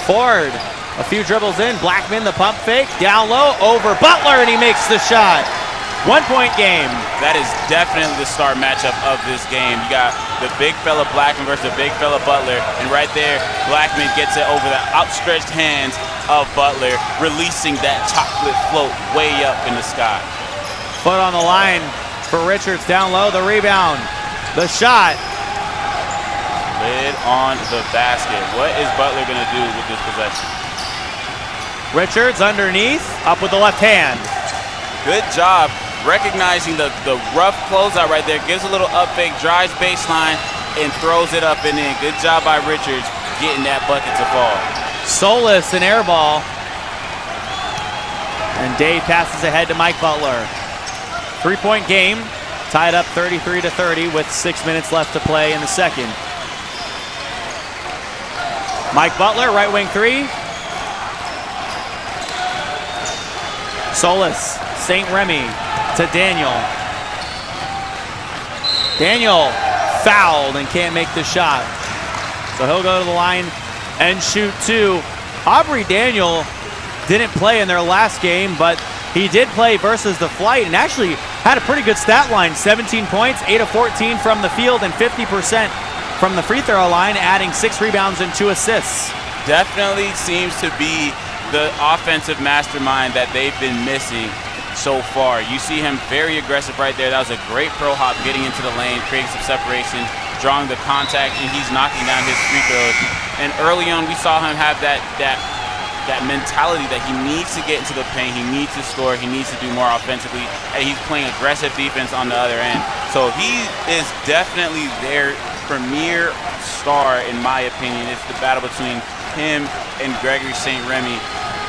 Ford, a few dribbles in. Blackman, the pump fake. Down low, over Butler, and he makes the shot. 1-point game. That is definitely the star matchup of this game. You got the big fella Blackman versus the big fella Butler. And right there, Blackman gets it over the outstretched hands of Butler, releasing that chocolate float way up in the sky. Foot on the line for Richards. Down low, the rebound. The shot. Lid on the basket. What is Butler going to do with this possession? Richards underneath, up with the left hand. Good job recognizing the rough closeout right there. Gives a little up fake, drives baseline, and throws it up and in. Good job by Richards getting that bucket to fall. Solis, an air ball. And Dave passes ahead to Mike Butler. 3-point game, tied up 33-30 with 6 minutes left to play in the second. Mike Butler, right wing 3. Solis, St. Remy to Daniel. Daniel fouled and can't make the shot. So he'll go to the line and shoot 2. Aubrey Daniel didn't play in their last game, but he did play versus the Flight and actually had a pretty good stat line. 17 points, 8 of 14 from the field, and 50% from the free throw line, adding 6 rebounds and 2 assists. Definitely seems to be the offensive mastermind that they've been missing so far. You see him very aggressive right there. That was a great pro hop, getting into the lane, creating some separation, drawing the contact, and he's knocking down his free throws. And early on, we saw him have that mentality that he needs to get into the paint, he needs to score, he needs to do more offensively, and he's playing aggressive defense on the other end. So he is definitely their premier star, in my opinion. It's the battle between him and Gregory St. Remy.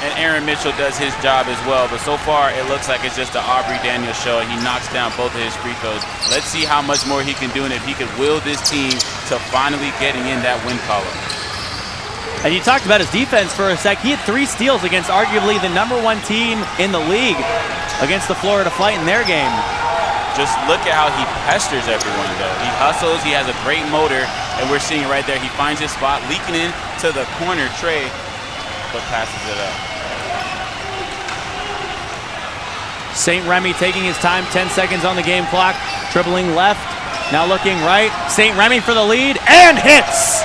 And Aaron Mitchell does his job as well. But so far, it looks like it's just the Aubrey Daniel show, and he knocks down both of his free throws. Let's see how much more he can do, and if he can will this team to finally getting in that win column. And you talked about his defense for a sec. He had 3 steals against arguably the #1 team in the league against the Florida Flight in their game. Just look at how he pesters everyone, though. He hustles, he has a great motor, and we're seeing right there, he finds his spot, leaking in to the corner tray, but passes it up. St. Remy taking his time, 10 seconds on the game clock, dribbling left, now looking right. St. Remy for the lead, and hits!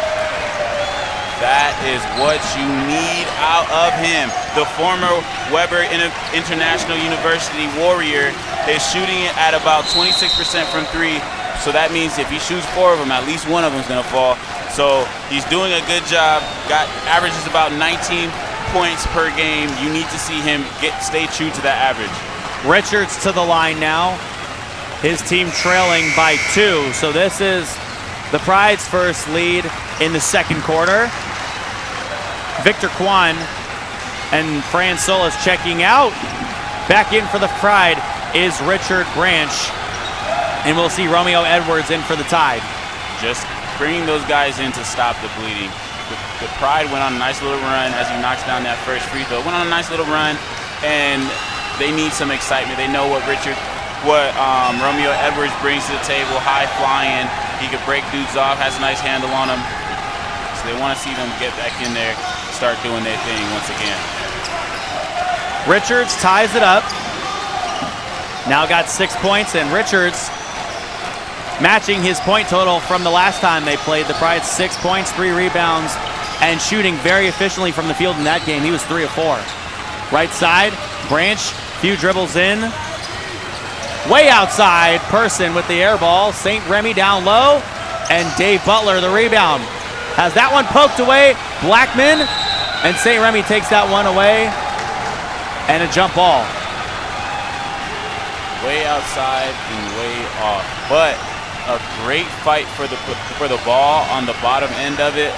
That is what you need out of him. The former Weber International University Warrior is shooting it at about 26% from three. So that means if he shoots 4 of them, at least one of them is going to fall. So he's doing a good job. Averages about 19 points per game. You need to see him stay true to that average. Richards to the line now. His team trailing by 2. So this is the Pride's first lead in the second quarter. Victor Kwan and Fran Solis checking out. Back in for the Pride is Richard Branch. And we'll see Romeo Edwards in for the Tide. Just bringing those guys in to stop the bleeding. The Pride went on a nice little run as he knocks down that first free throw. Went on a nice little run, and they need some excitement. They know what Romeo Edwards brings to the table. High flying, he could break dudes off, has a nice handle on them. So they want to see them get back in there, start doing their thing once again. Richards ties it up. Now got 6 points, and Richards matching his point total from the last time they played. The Pride, 6 points, 3 rebounds, and shooting very efficiently from the field in that game. He was 3 of 4. Right side, Branch, few dribbles in. Way outside, Person with the air ball. St. Remy down low, and Dave Butler the rebound. Has that one poked away. Blackman, and St. Remy takes that one away, and a jump ball. Way outside and way off, but a great fight for the ball on the bottom end of it.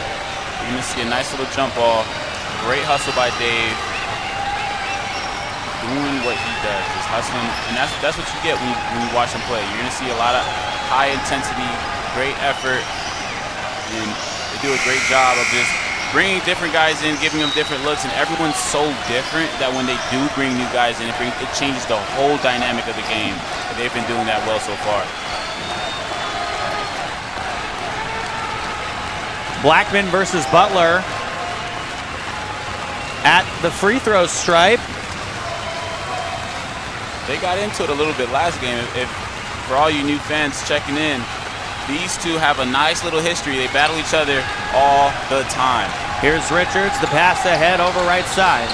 You're gonna see a nice little jump ball. Great hustle by Dave, doing what he does, just hustling, and that's what you get when you watch him play. You're gonna see a lot of high intensity, great effort, and they do a great job of just bringing different guys in, giving them different looks, and everyone's so different that when they do bring new guys in, it changes the whole dynamic of the game. And they've been doing that well so far. Blackman versus Butler at the free throw stripe. They got into it a little bit last game. If for all you new fans checking in, these two have a nice little history. They battle each other all the time. Here's Richards, the pass ahead over right side.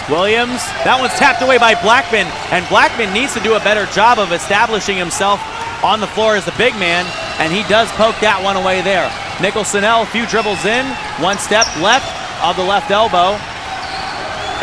Williams, that one's tapped away by Blackman, and Blackman needs to do a better job of establishing himself on the floor as the big man, and he does poke that one away there. Nicholson-El, a few dribbles in, one step left of the left elbow,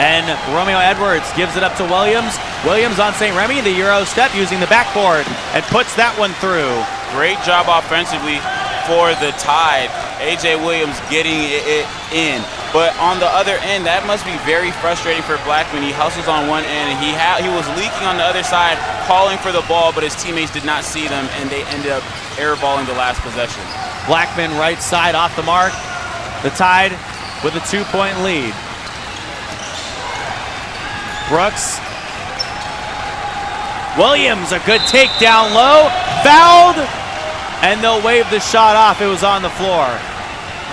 and Romeo Edwards gives it up to Williams. Williams on St. Remy, the Euro step using the backboard, and puts that one through. Great job offensively for the Tide. A.J. Williams getting it in. But on the other end, that must be very frustrating for Blackman. He hustles on one end, and he was leaking on the other side, calling for the ball, but his teammates did not see them, and they ended up airballing the last possession. Blackman right side off the mark. The Tide with a 2-point lead. Brooks. Williams, a good takedown low. Fouled, and they'll wave the shot off. It was on the floor.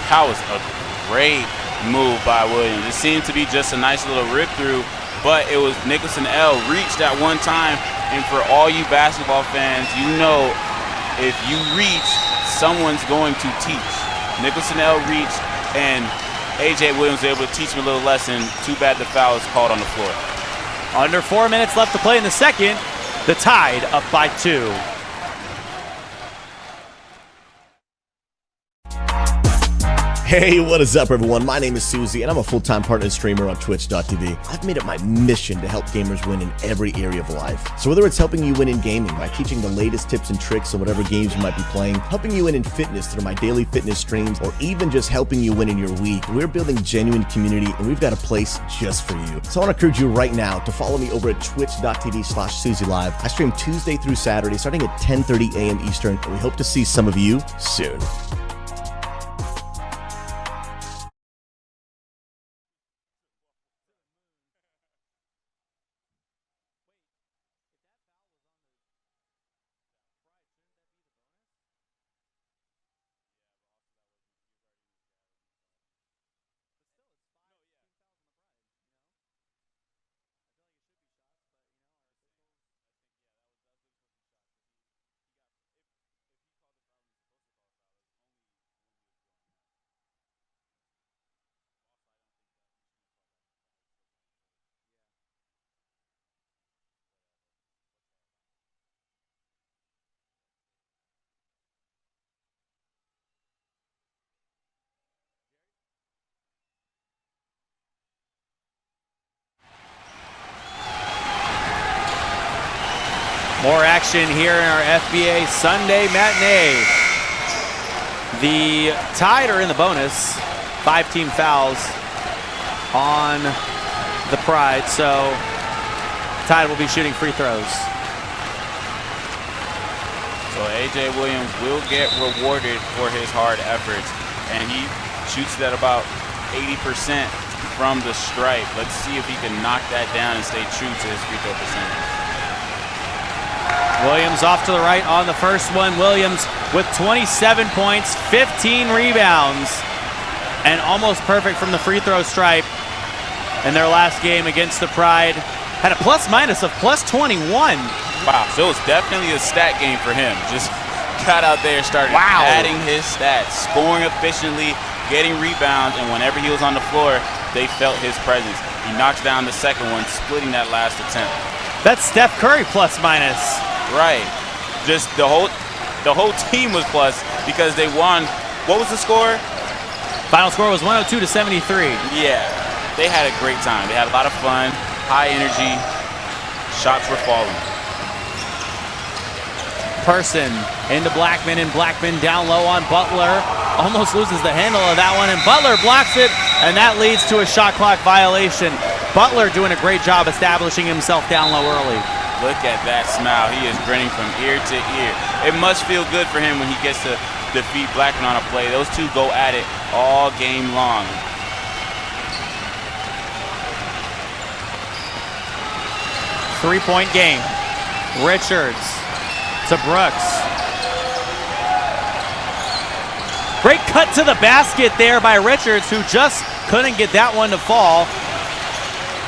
That was a great move by Williams. It seemed to be just a nice little rip through, but it was Nicholson-El reached at one time, and for all you basketball fans, you know if you reach, someone's going to teach. Nicholson-El reached, and A.J. Williams was able to teach him a little lesson. Too bad the foul is called on the floor. Under 4 minutes left to play in the second. The Tide up by 2. Hey, what is up, everyone? My name is Susie, and I'm a full-time partner streamer on Twitch.tv. I've made it my mission to help gamers win in every area of life. So whether it's helping you win in gaming by teaching the latest tips and tricks on whatever games you might be playing, helping you win in fitness through my daily fitness streams, or even just helping you win in your week, we're building genuine community, and we've got a place just for you. So I want to encourage you right now to follow me over at twitch.tv/SusieLive. I stream Tuesday through Saturday starting at 10:30 a.m. Eastern, and we hope to see some of you soon. More action here in our FBA Sunday matinee. The Tide are in the bonus. 5 team fouls on the Pride, so Tide will be shooting free throws. So A.J. Williams will get rewarded for his hard efforts, and he shoots at about 80% from the stripe. Let's see if he can knock that down and stay true to his free throw percentage. Williams off to the right on the first one. Williams with 27 points, 15 rebounds, and almost perfect from the free throw stripe in their last game against the Pride. Had a plus-minus of plus 21. Wow, so it was definitely a stat game for him. Just got out there, started adding his stats, scoring efficiently, getting rebounds, and whenever he was on the floor, they felt his presence. He knocks down the second one, splitting that last attempt. That's Steph Curry plus-minus. Right. Just the whole team was plus because they won. What was the score? Final score was 102-73. Yeah, they had a great time. They had a lot of fun, high energy. Shots were falling. Person into Blackman, and Blackman down low on Butler. Almost loses the handle of that one, and Butler blocks it, and that leads to a shot clock violation. Butler doing a great job establishing himself down low early. Look at that smile. He is grinning from ear to ear. It must feel good for him when he gets to defeat Blackman on a play. Those two go at it all game long. Three-point game. Richards to Brooks. Great cut to the basket there by Richards, who just couldn't get that one to fall.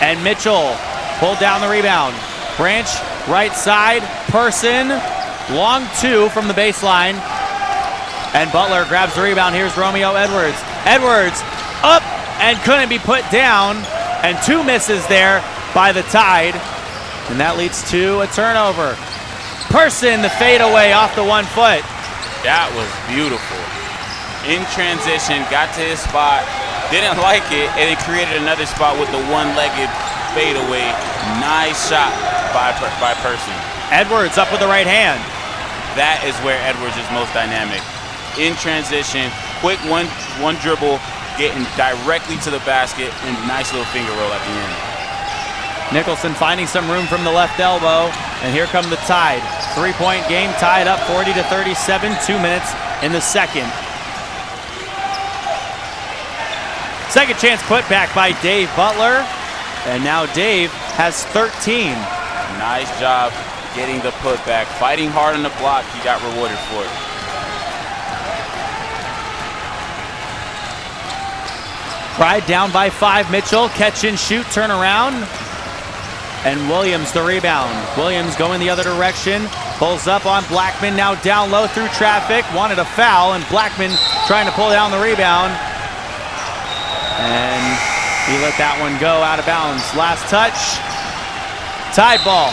And Mitchell pulled down the rebound. Branch, right side, Person, long two from the baseline. And Butler grabs the rebound. Here's Romeo Edwards. Edwards up and couldn't be put down. And two misses there by the Tide. And that leads to a turnover. Person, the fadeaway off the 1 foot. That was beautiful. In transition, got to his spot, didn't like it, and it created another spot with the one-legged fadeaway. Nice shot by Person. Edwards up with the right hand. That is where Edwards is most dynamic. In transition, quick one dribble, getting directly to the basket, and nice little finger roll at the end. Nicholson finding some room from the left elbow, and here come the Tide. 3-point game, tied up 40-37, 2 minutes in the second. Second chance put back by Dave Butler, and now Dave has 13. Nice job getting the putback, fighting hard on the block. He got rewarded for it. Pride down by 5. Mitchell, catch and shoot, turn around. And Williams the rebound. Williams going the other direction. Pulls up on Blackman, now down low through traffic. Wanted a foul, and Blackman trying to pull down the rebound. And he let that one go out of bounds. Last touch. Tide ball.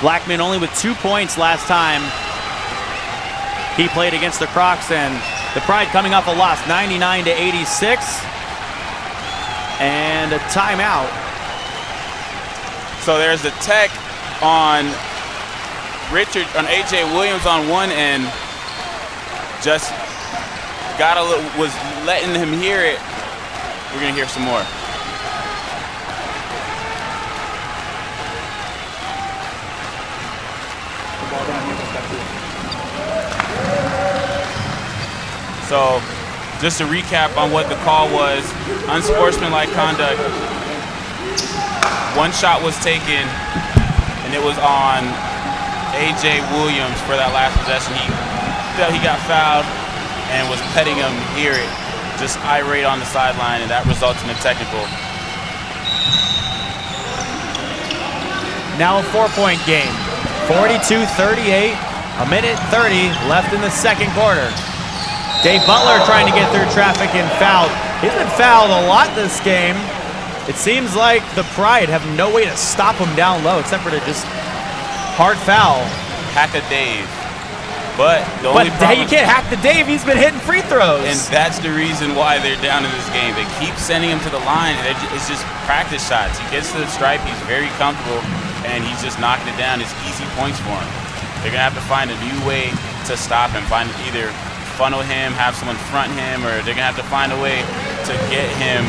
Blackman only with 2 points last time he played against the Crocs, and the Pride coming off a loss, 99-86, and a timeout. So there's the tech on Richard, on A.J. Williams on one end, just was letting him hear it. We're gonna hear some more. So, just to recap on what the call was, unsportsmanlike conduct. One shot was taken, and it was on A.J. Williams for that last possession. He felt he got fouled and was petting him, hear it, just irate on the sideline, and that results in a technical. Now a 4-point game, 42-38, a minute 30 left in the second quarter. Dave Butler trying to get through traffic and fouled. He's been fouled a lot this game. It seems like the Pride have no way to stop him down low except for to just hard foul. Hack a Dave. But the only problem, you can't hack the Dave. He's been hitting free throws. and that's the reason why they're down in this game. They keep sending him to the line, and it's just practice shots. He gets to the stripe, he's very comfortable, and he's just knocking it down. It's easy points for him. They're gonna have to find a new way to stop him. Either funnel him, have someone front him, or they're gonna have to find a way to get him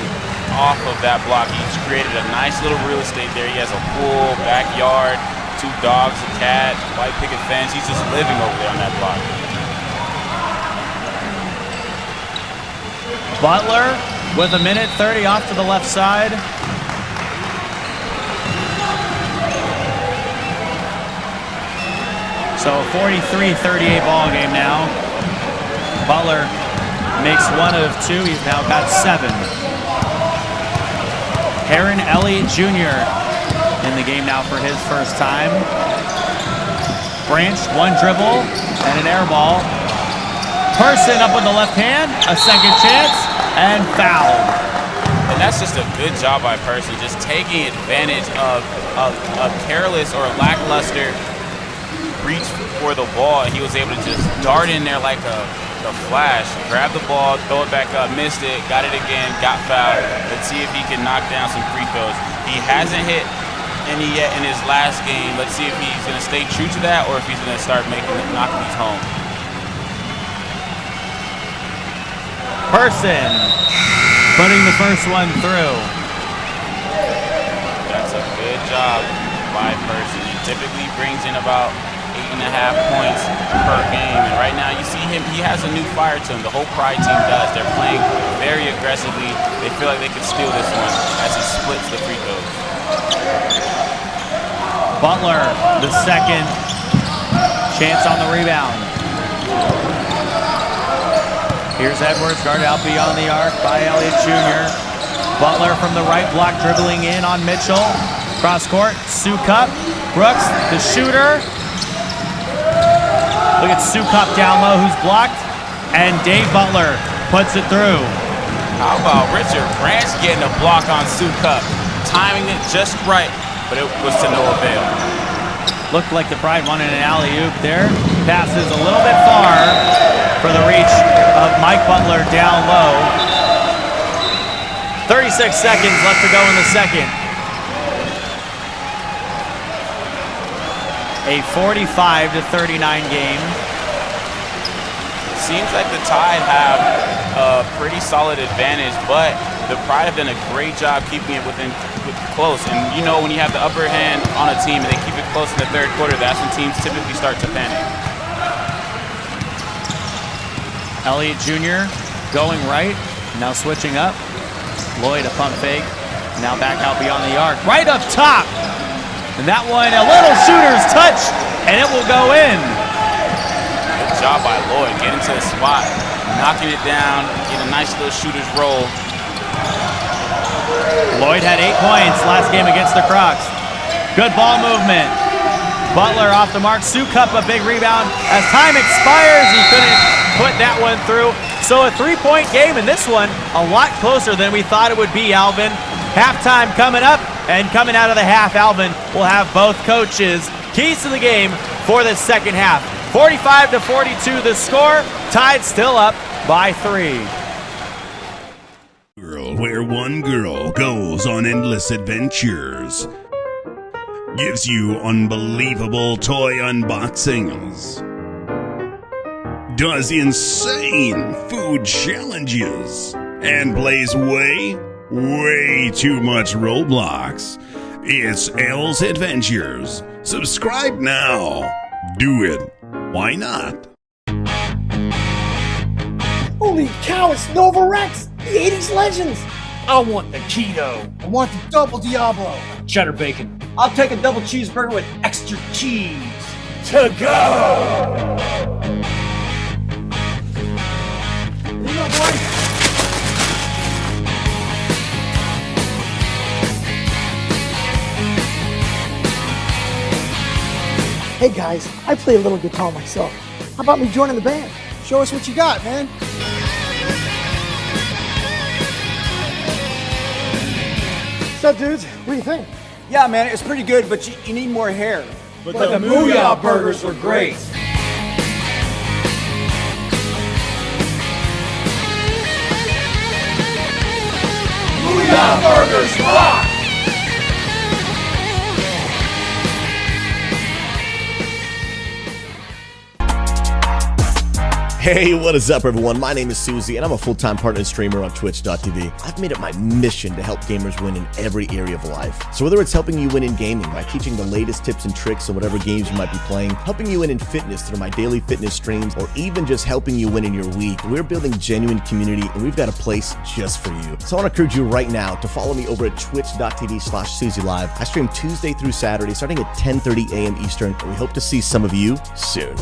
off of that block. He's created a nice little real estate there. He has a pool, backyard, 2 dogs, a cat, white picket fence. He's just living over there on that block. Butler with 1:30 off to the left side. So a 43-38 ball game now. Butler makes 1 of 2. He's now got 7. Aaron Elliott Jr. in the game now for his first time. Branch, 1 dribble and an air ball. Person up with the left hand, a second chance, and fouled. And that's just a good job by Person, just taking advantage of a careless or lackluster reach for the ball. He was able to just dart in there like a flash, grab the ball, throw it back up, missed it, got it again, got fouled. Let's see if he can knock down some free throws. He hasn't hit any yet in his last game. Let's see if he's going to stay true to that or if he's going to start knocking these home. Person putting the first one through. That's a good job by Person. He typically brings in about 8.5 points per game, and right now you see him, he has a new fire to him. The whole Pride team does. They're playing very aggressively. They feel like they could steal this one as he splits the free throws. Butler, the second chance on the rebound. Here's Edwards, guarded out beyond the arc by Elliott Jr. Butler from the right block, dribbling in on Mitchell. Cross court, Sukup. Brooks, the shooter. Look at Sukup down low, who's blocked. And Dave Butler puts it through. How about Richard Branch getting a block on Sukup? Timing it just right, but it was to no avail. Looked like the Pride wanted an alley-oop there. Passes a little bit far for the reach of Mike Butler down low. 36 seconds left to go in the second. A 45-39 game. Seems like the Tide have a pretty solid advantage, but the Pride have done a great job keeping it close. And you know, when you have the upper hand on a team and they keep it close in the third quarter, that's when teams typically start to panic. Elliott Jr. going right, now switching up. Lloyd a pump fake, now back out beyond the arc. Right up top! And that one, a little shooter's touch, and it will go in. Good job by Lloyd, getting to the spot, knocking it down, getting a nice little shooter's roll. Lloyd had 8 points last game against the Crocs. Good ball movement. Butler off the mark. Sukup a big rebound. As time expires, he couldn't put that one through. So a 3-point game in this one, a lot closer than we thought it would be, Alvin. Halftime coming up, and coming out of the half, Alvin will have both coaches. Keys to the game for the second half. 45-42 the score. Tide still up by 3. Where one girl goes on endless adventures, gives you unbelievable toy unboxings, does insane food challenges, and plays way too much Roblox. It's Elle's Adventures. Subscribe now. Do it. Why not? Holy cow, it's Nova Rex, the 80s legends. I want the keto. I want the double Diablo. Cheddar bacon. I'll take a double cheeseburger with extra cheese. To go! Here you go, boy. Hey guys, I play a little guitar myself. How about me joining the band? Show us what you got, man. What's up, dudes? What do you think? Yeah, man, it's pretty good, but you need more hair. But the Mooyah burgers were great. Cheetah Burgers rock! Hey, what is up, everyone? My name is Susie, and I'm a full-time partner and streamer on Twitch.tv. I've made it my mission to help gamers win in every area of life. So whether it's helping you win in gaming by teaching the latest tips and tricks on whatever games you might be playing, helping you win in fitness through my daily fitness streams, or even just helping you win in your week, we're building genuine community, and we've got a place just for you. So I want to encourage you right now to follow me over at twitch.tv/SusieLive. I stream Tuesday through Saturday, starting at 10:30 a.m. Eastern, and we hope to see some of you soon.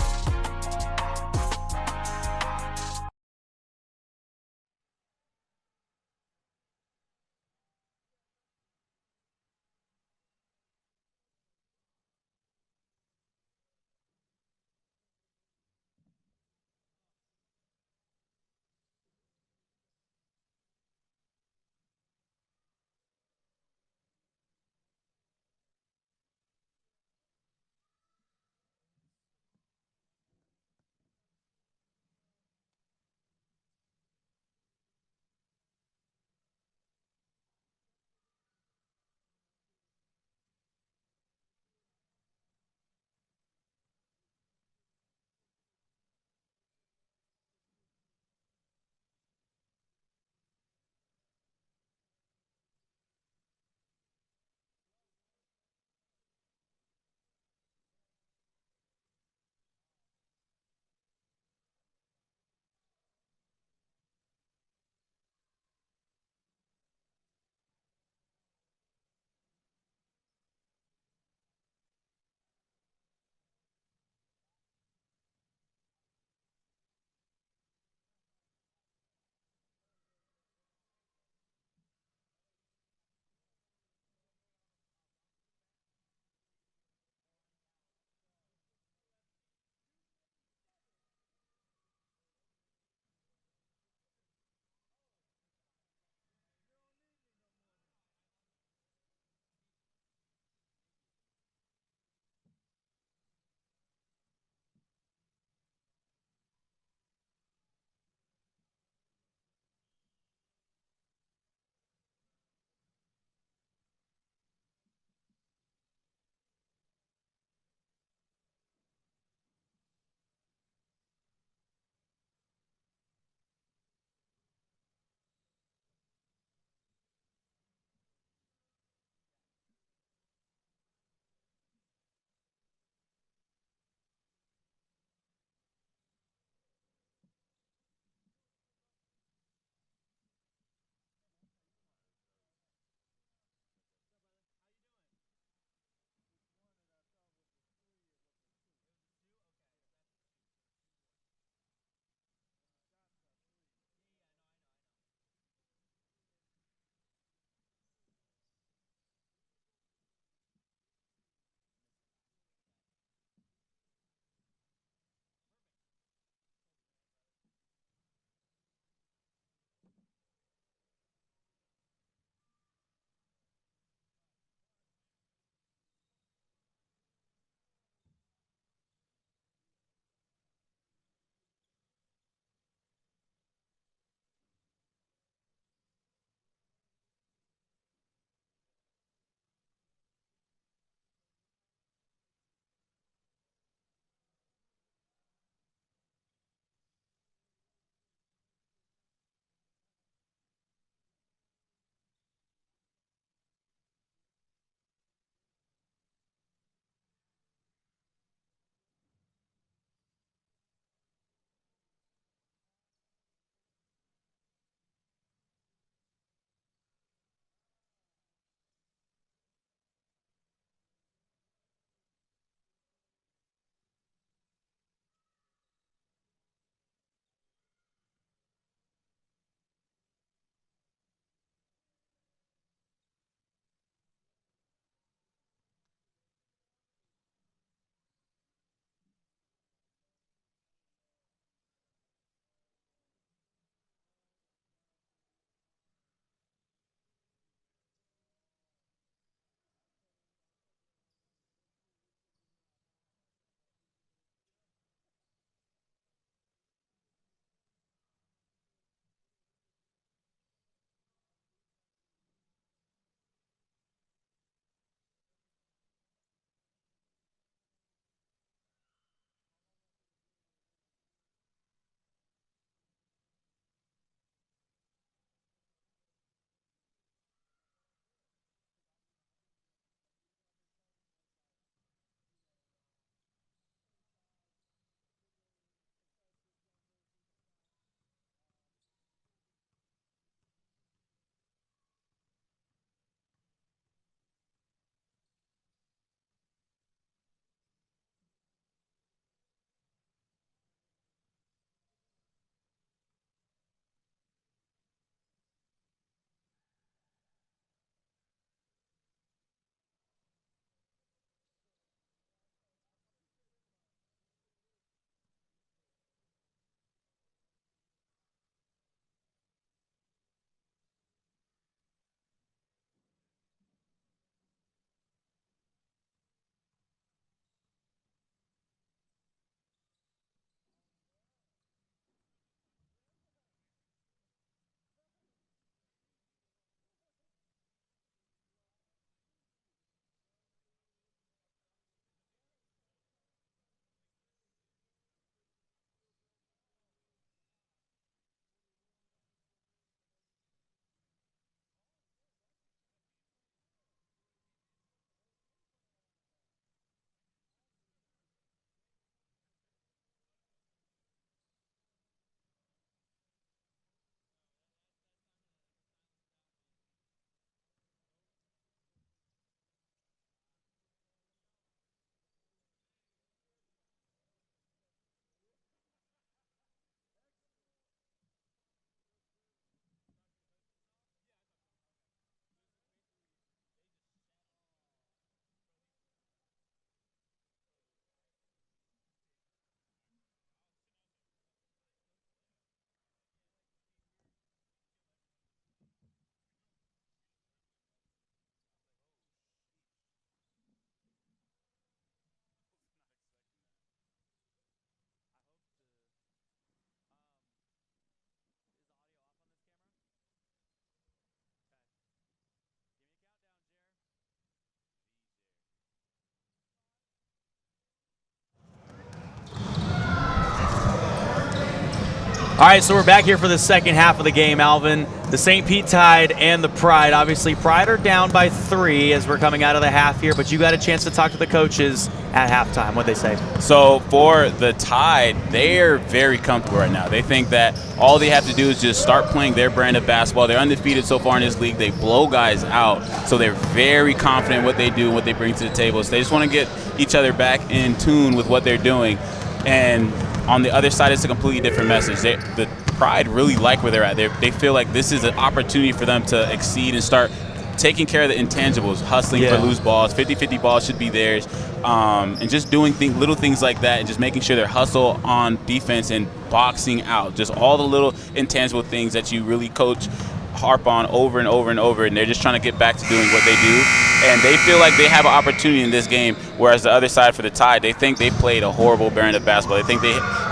All right, so we're back here for the second half of the game, Alvin. The St. Pete Tide and the Pride. Obviously, Pride are down by 3 as we're coming out of the half here, but you got a chance to talk to the coaches at halftime. What'd they say? So for the Tide, they're very comfortable right now. They think that all they have to do is just start playing their brand of basketball. They're undefeated so far in this league. They blow guys out, so they're very confident in what they do and what they bring to the table. So they just want to get each other back in tune with what they're doing. And on the other side, it's a completely different message. The Pride really like where they're at. They feel like this is an opportunity for them to exceed and start taking care of the intangibles, hustling for loose balls. 50-50 balls should be theirs. And just doing little things like that and just making sure they're hustle on defense and boxing out. Just all the little intangible things that you really coach harp on over and over and over, and they're just trying to get back to doing what they do. And they feel like they have an opportunity in this game, whereas the other side for the Tide, they think they played a horrible brand of basketball. They think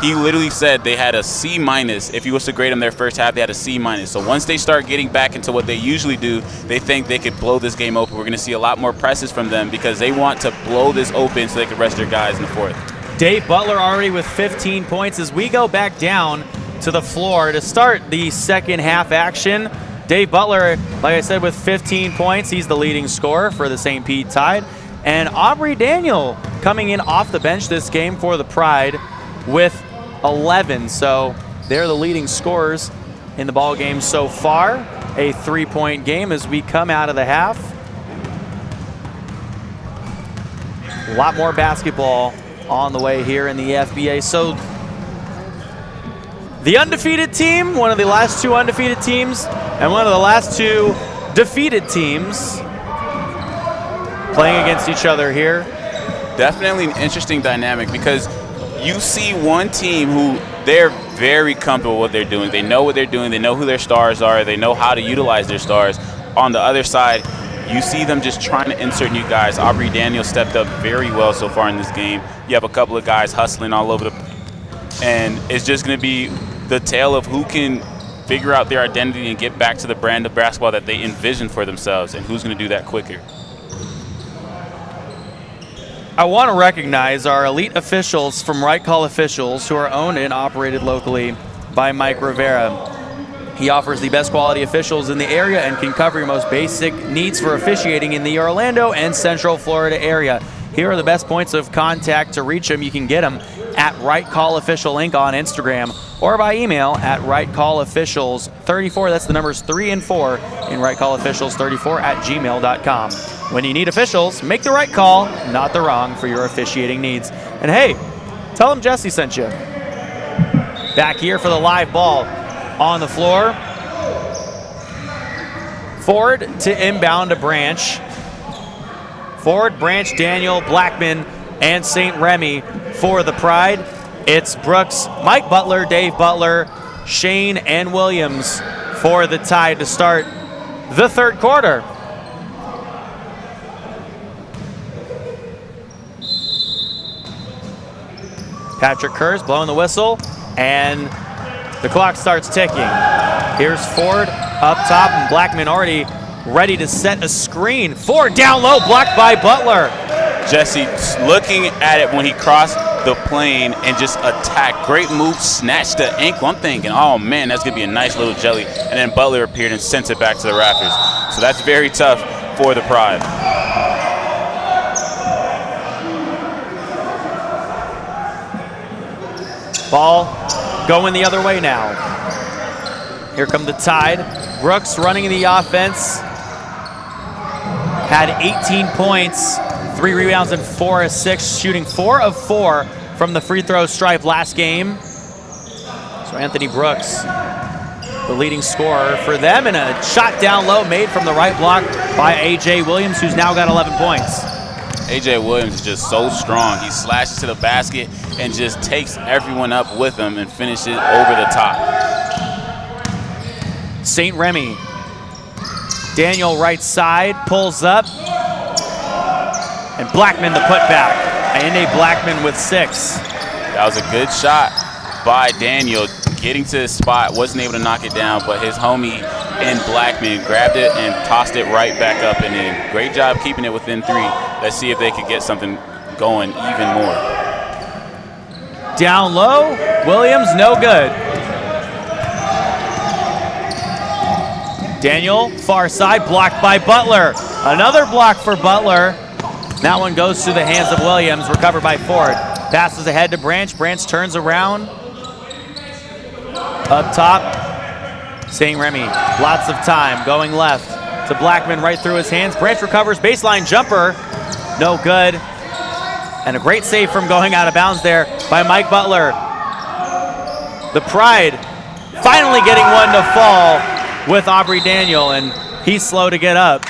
he literally said they had a C-. If you was to grade them their first half, they had a C-. So once they start getting back into what they usually do, they think they could blow this game open. We're going to see a lot more presses from them because they want to blow this open so they can rest their guys in the fourth. Dave Butler already with 15 points as we go back down to the floor to start the second half action. Dave Butler, like I said, with 15 points. He's the leading scorer for the St. Pete Tide. And Aubrey Daniel coming in off the bench this game for the Pride with 11. So they're the leading scorers in the ball game so far. A 3-point game as we come out of the half. A lot more basketball on the way here in the FBA. So the undefeated team, one of the last 2 undefeated teams, and one of the last 2 defeated teams playing against each other here. Definitely an interesting dynamic because you see one team who they're very comfortable with what they're doing. They know what they're doing. They know who their stars are. They know how to utilize their stars. On the other side, you see them just trying to insert new guys. Aubrey Daniel stepped up very well so far in this game. You have a couple of guys hustling all over and it's just going to be the tale of who can figure out their identity and get back to the brand of basketball that they envision for themselves, and who's going to do that quicker. I want to recognize our elite officials from Right Call Officials, who are owned and operated locally by Mike Rivera. He offers the best quality officials in the area and can cover your most basic needs for officiating in the Orlando and Central Florida area. Here are the best points of contact to reach him. You can get them at Right Call Official Inc. on Instagram or by email at rightcallofficials34. That's the numbers 3 and 4 in rightcallofficials34 at gmail.com. When you need officials, make the right call, not the wrong, for your officiating needs. And hey, tell them Jesse sent you. Back here for the live ball on the floor. Ford to inbound to Branch. Ford, Branch, Daniel, Blackman, and St. Remy for the Pride. It's Brooks, Mike Butler, Dave Butler, Shane, and Williams for the Tide to start the third quarter. Patrick Kerr's blowing the whistle, and the clock starts ticking. Here's Ford up top, and Blackman already ready to set a screen. Ford down low, blocked by Butler. Jesse looking at it when he crossed the plane and just attacked. Great move, snatched the ankle. I'm thinking, oh man, that's going to be a nice little jelly. And then Butler appeared and sent it back to the Raptors. So that's very tough for the Pride. Ball going the other way now. Here come the Tide. Brooks running the offense. Had 18 points, 3 rebounds, and 4 assists, shooting 4 of 4 from the free throw stripe last game. So Anthony Brooks, the leading scorer for them, and a shot down low made from the right block by A.J. Williams, who's now got 11 points. A.J. Williams is just so strong. He slashes to the basket and just takes everyone up with him and finishes over the top. St. Remy. Daniel right side, pulls up. And Blackman the putback. A.J. Blackman with 6. That was a good shot by Daniel. Getting to his spot, wasn't able to knock it down, but his homie in Blackman grabbed it and tossed it right back up and in. Great job keeping it within 3. Let's see if they could get something going even more. Down low, Williams, no good. Daniel, far side, blocked by Butler. Another block for Butler. That one goes through the hands of Williams, recovered by Ford. Passes ahead to Branch. Branch turns around. Up top, St. Remy, lots of time, going left to Blackman, right through his hands. Branch recovers, baseline jumper, no good. And a great save from going out of bounds there by Mike Butler. The Pride finally getting one to fall with Aubrey Daniel, and he's slow to get up.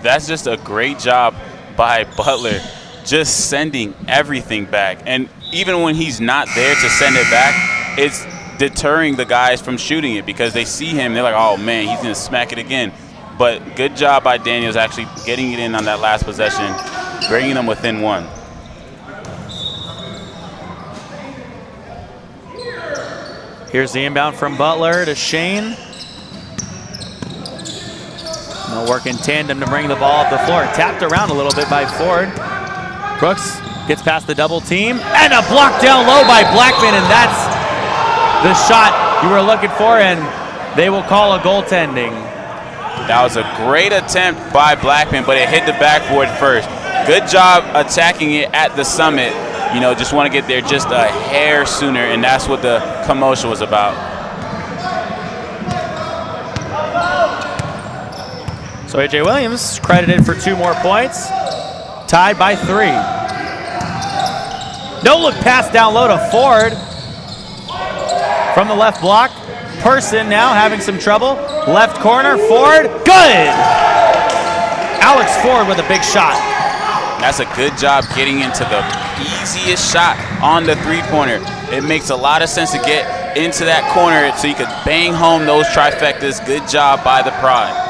That's just a great job by Butler, just sending everything back. And even when he's not there to send it back, it's deterring the guys from shooting it because they see him, they're like, oh man, he's gonna smack it again. But good job by Daniels actually getting it in on that last possession, bringing them within one. Here's the inbound from Butler to Shane. They'll work in tandem to bring the ball up the floor. Tapped around a little bit by Ford. Brooks gets past the double team, and a block down low by Blackman, and that's the shot you were looking for, and they will call a goaltending. That was a great attempt by Blackman, but it hit the backboard first. Good job attacking it at the summit. You know, just want to get there just a hair sooner, and that's what the commotion was about. So A.J. Williams credited for 2 more points, tied by 3. No look pass down low to Ford. From the left block, Person now having some trouble. Left corner, Ford, good! Alex Ford with a big shot. That's a good job getting into the easiest shot on the three-pointer. It makes a lot of sense to get into that corner so you could bang home those trifectas. Good job by the Pride.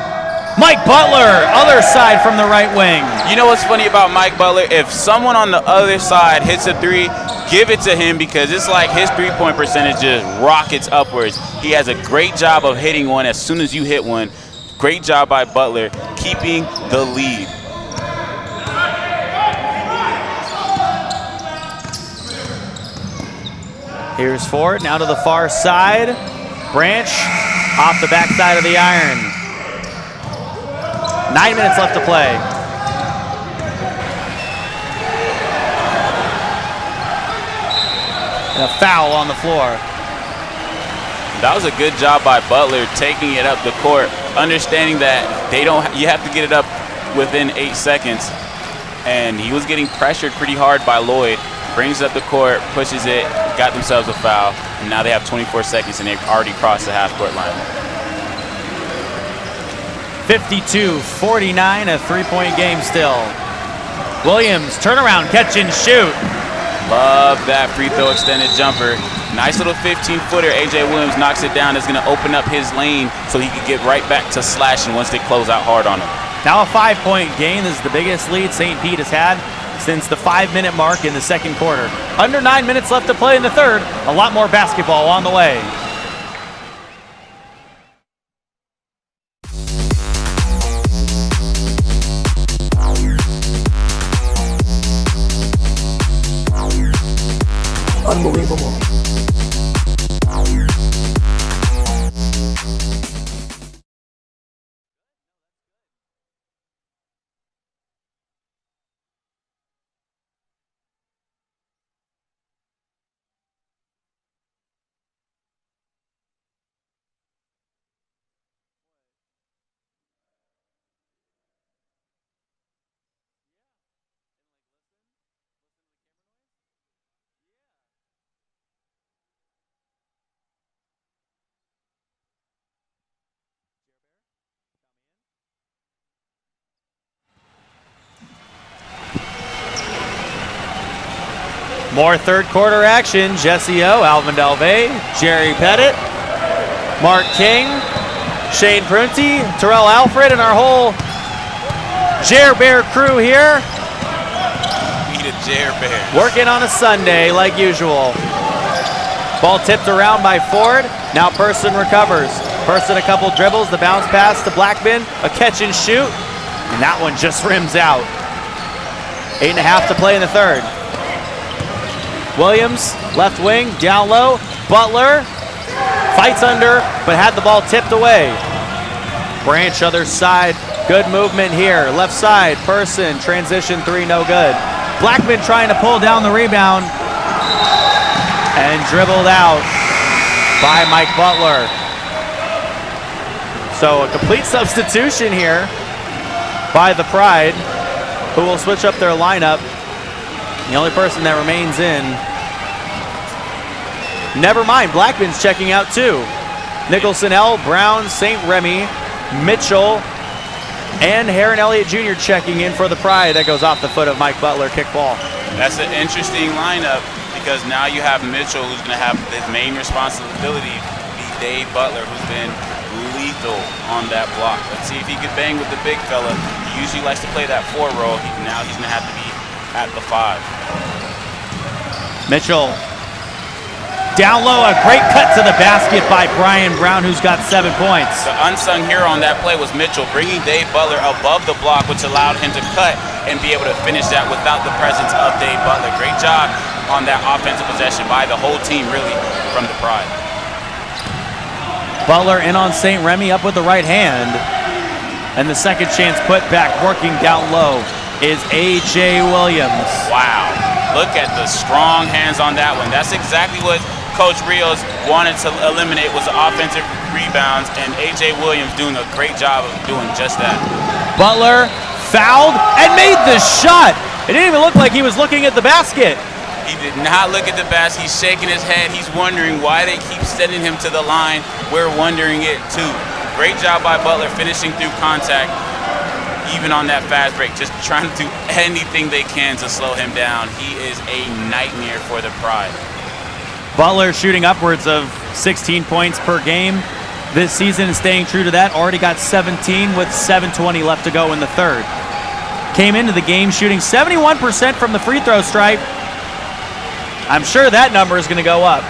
Mike Butler, other side from the right wing. You know what's funny about Mike Butler? If someone on the other side hits a three, give it to him because it's like his three-point percentage just rockets upwards. He has a great job of hitting one as soon as you hit one. Great job by Butler keeping the lead. Here's Ford, now to the far side. Branch off the backside of the iron. 9 minutes left to play. And a foul on the floor. That was a good job by Butler taking it up the court, understanding that you have to get it up within 8 seconds. And he was getting pressured pretty hard by Lloyd. Brings it up the court, pushes it, got themselves a foul, and now they have 24 seconds and they've already crossed the half-court line. 52-49, a three-point game still. Williams, turnaround, catch and shoot. Love that free throw extended jumper. Nice little 15-footer. A.J. Williams knocks it down. It's going to open up his lane so he can get right back to slashing once they close out hard on him. Now a 5-point game. This is the biggest lead St. Pete has had since the 5-minute mark in the second quarter. Under 9 minutes left to play in the third. A lot more basketball on the way. Unbelievable. More third quarter action. Jesse O, Alvin Delvey, Jerry Pettit, Mark King, Shane Prunty, Terrell Alfred, and our whole Jer Bear crew here. Beat a Jer Bear. Working on a Sunday like usual. Ball tipped around by Ford. Now Person recovers. Person a couple dribbles, the bounce pass to Blackman, a catch and shoot, and that one just rims out. 8.5 to play in the third. Williams, left wing, down low. Butler fights under, but had the ball tipped away. Branch, other side, good movement here. Left side, Person, transition three, no good. Blackman trying to pull down the rebound and dribbled out by Mike Butler. So a complete substitution here by the Pride, who will switch up their lineup. The only person that remains in. Never mind, Blackman's checking out too. Nicholson L, Brown, St. Remy, Mitchell, and Heron Elliott Jr. checking in for the Pride. That goes off the foot of Mike Butler, kick ball. That's an interesting lineup because now you have Mitchell, who's going to have his main responsibility be Dave Butler, who's been lethal on that block. Let's see if he can bang with the big fella. He usually likes to play that 4 role. Now he's going to have to be at the 5. Mitchell down low, a great cut to the basket by Brian Brown, who's got 7 points. The unsung hero on that play was Mitchell, bringing Dave Butler above the block, which allowed him to cut and be able to finish that without the presence of Dave Butler. Great job on that offensive possession by the whole team, really, from the Pride. Butler in on St. Remy, up with the right hand. And the second chance put back, working down low, is A.J. Williams. Wow. Look at the strong hands on that one. That's exactly what Coach Rios wanted to eliminate, was the offensive rebounds, and A.J. Williams doing a great job of doing just that. Butler fouled and made the shot. It didn't even look like he was looking at the basket. He did not look at the basket. He's shaking his head. He's wondering why they keep sending him to the line. We're wondering it too. Great job by Butler finishing through contact, even on that fast break, just trying to do anything they can to slow him down. He is a nightmare for the Pride. Butler shooting upwards of 16 points per game this season and staying true to that. Already got 17 with 7:20 left to go in the third. Came into the game shooting 71% from the free throw stripe. I'm sure that number is going to go up.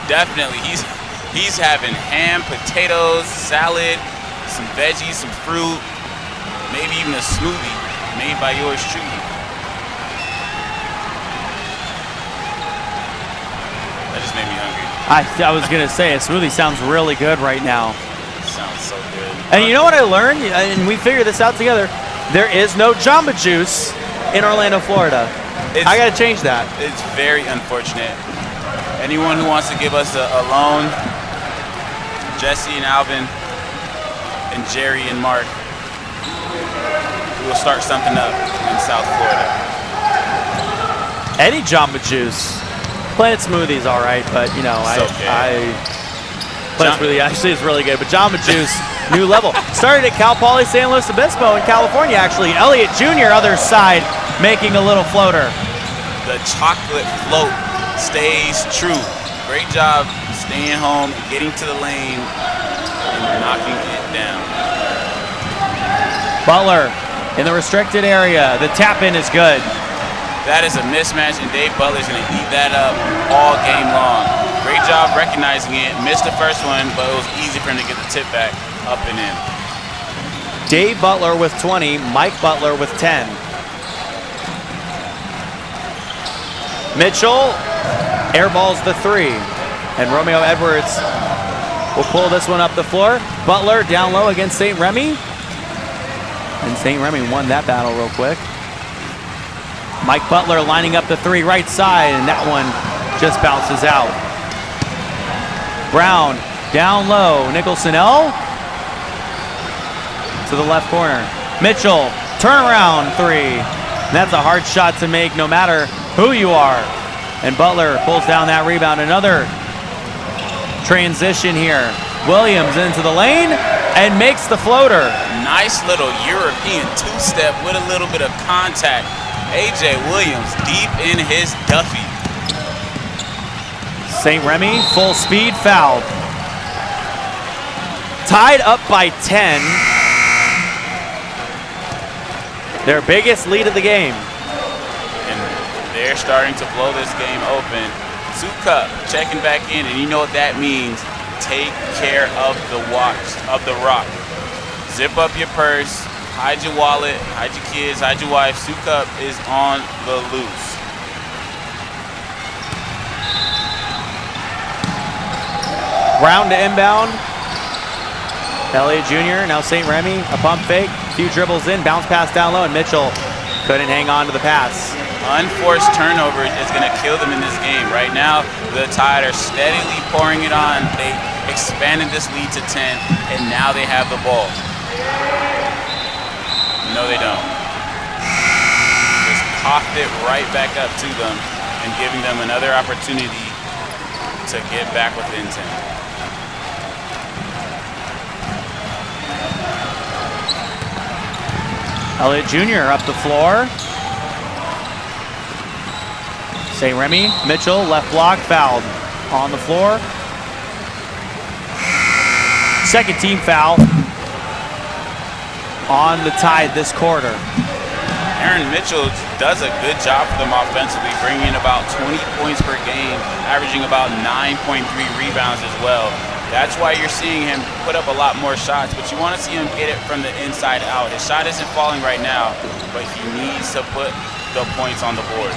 Definitely. He's having ham, potatoes, salad, some veggies, some fruit, maybe even a smoothie made by yours truly. That just made me hungry. I was going to say, a smoothie sounds really good right now. Sounds so good. And you know what I learned? And we figured this out together. There is no Jamba Juice in Orlando, Florida. I got to change that. It's very unfortunate. Anyone who wants to give us a loan, Jesse and Alvin and Jerry and Mark, we will start something up in South Florida. Any Jamba Juice. Planet Smoothie's all right, but you know, Planet Smoothie actually is really good. But Jamba Juice, new level. Started at Cal Poly San Luis Obispo in California, actually. Elliott Jr., other side, making a little floater. The chocolate float stays true. Great job staying home, getting to the lane, and knocking it down. Butler in the restricted area. The tap-in is good. That is a mismatch, and Dave Butler's going to eat that up all game long. Great job recognizing it. Missed the first one, but it was easy for him to get the tip back up and in. Dave Butler with 20, Mike Butler with 10. Mitchell airballs the 3, and Romeo Edwards will pull this one up the floor. Butler down low against St. Remy, and St. Remy won that battle real quick. Mike Butler lining up the 3 right side, and that one just bounces out. Brown down low, Nicholson L to the left corner. Mitchell, turnaround 3. And that's a hard shot to make no matter who you are. And Butler pulls down that rebound. Another transition here. Williams into the lane and makes the floater. Nice little European two-step with a little bit of contact. A.J. Williams deep in his Duffy. St. Remy, full speed, fouled. Tied up by 10. Their biggest lead of the game. And they're starting to blow this game open. Sukup checking back in, and you know what that means. Take care of the rock. Zip up your purse, hide your wallet, hide your kids, hide your wife. Sukup is on the loose. Brown to inbound. Elliott Jr., now St. Remy, a pump fake, few dribbles in, bounce pass down low, and Mitchell couldn't hang on to the pass. Unforced turnover is going to kill them in this game. Right now, the Tide are steadily pouring it on. They expanded this lead to 10, and now they have the ball. No, they don't. Just popped it right back up to them and giving them another opportunity to get back within 10. Elliott Jr. up the floor. St. Remy, Mitchell, left block, fouled. On the floor. Second team foul on the Tide this quarter. Aaron Mitchell does a good job for them offensively, bringing in about 20 points per game, averaging about 9.3 rebounds as well. That's why you're seeing him put up a lot more shots, but you want to see him get it from the inside out. His shot isn't falling right now, but he needs to put the points on the board.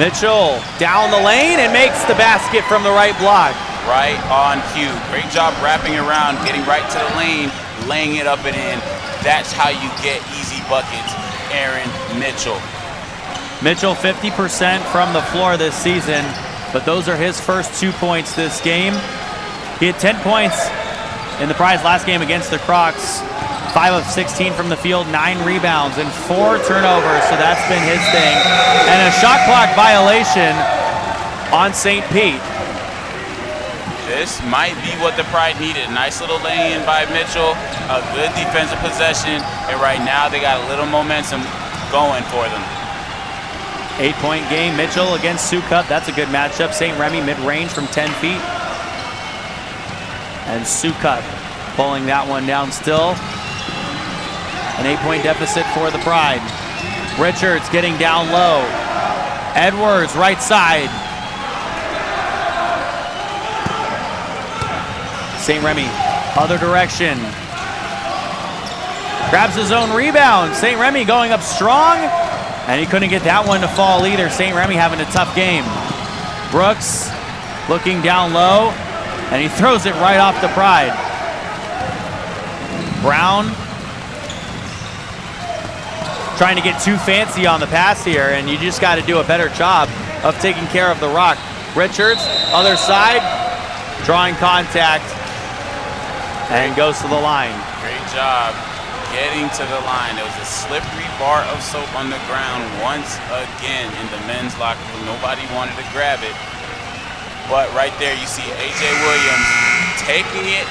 Mitchell down the lane and makes the basket from the right block. Right on cue. Great job wrapping around, getting right to the lane, laying it up and in. That's how you get easy buckets. Aaron Mitchell. Mitchell 50% from the floor this season, but those are his first 2 points this game. He had 10 points in the Pride's last game against the Crocs. 5 of 16 from the field, 9 rebounds, and 4 turnovers, so that's been his thing. And a shot clock violation on St. Pete. This might be what the Pride needed. A nice little lay-in by Mitchell, a good defensive possession, and right now they got a little momentum going for them. 8-point game, Mitchell against Sukup. That's a good matchup. St. Remy mid-range from 10 feet. And Sukup pulling that one down still. An 8-point deficit for the Pride. Richards getting down low. Edwards, right side. St. Remy, other direction. Grabs his own rebound. St. Remy going up strong, and he couldn't get that one to fall either. St. Remy having a tough game. Brooks looking down low, and he throws it right off the Pride. Brown trying to get too fancy on the pass here, and you just got to do a better job of taking care of the rock. Richards, other side, drawing contact, and goes to the line. Great job getting to the line. There was a slippery bar of soap on the ground once again in the men's locker room. Nobody wanted to grab it. But right there you see A.J. Williams taking it,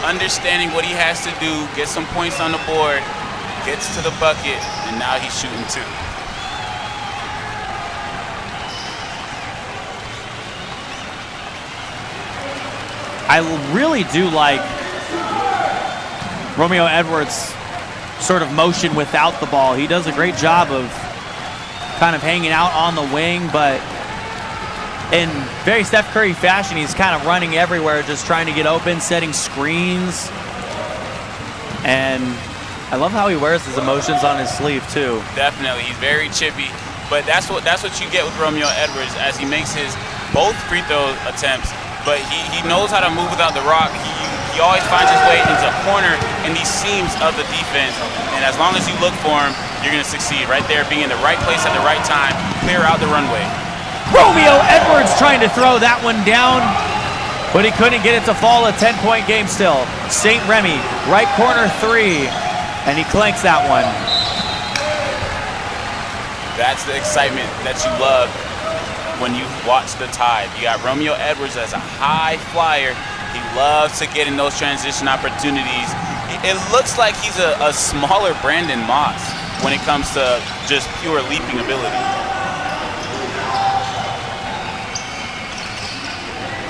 understanding what he has to do, get some points on the board, gets to the bucket, and now he's shooting 2. I really do like Romeo Edwards' sort of motion without the ball. He does a great job of kind of hanging out on the wing, but in very Steph Curry fashion, he's kind of running everywhere, just trying to get open, setting screens. And I love how he wears his emotions on his sleeve too. Definitely, he's very chippy, but that's what you get with Romeo Edwards as he makes his both free throw attempts, but he knows how to move without the rock. He always finds his way into a corner in these seams of the defense, and as long as you look for him, you're going to succeed. Right there, being in the right place at the right time, clear out the runway. Romeo Edwards trying to throw that one down, but he couldn't get it to fall. A 10-point game still. St. Remy, right corner 3, and he clanks that one. That's the excitement that you love when you watch the Tide. You got Romeo Edwards as a high flyer. He loves to get in those transition opportunities. It looks like he's a smaller Brandon Moss when it comes to just pure leaping ability.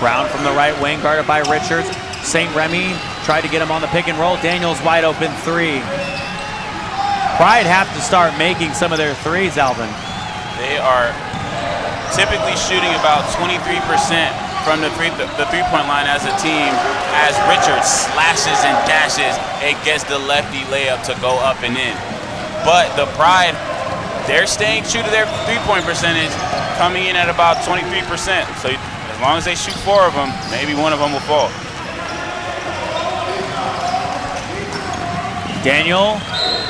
Brown from the right wing, guarded by Richards. St. Remy tried to get him on the pick and roll. Daniels wide open 3. Pride have to start making some of their threes, Alvin. They are typically shooting about 23% from the three-point line as a team, as Richards slashes and dashes and gets the lefty layup to go up and in. But the Pride, they're staying true to their three-point percentage, coming in at about 23%. So as As long as they shoot 4 of them, maybe one of them will fall. Daniel,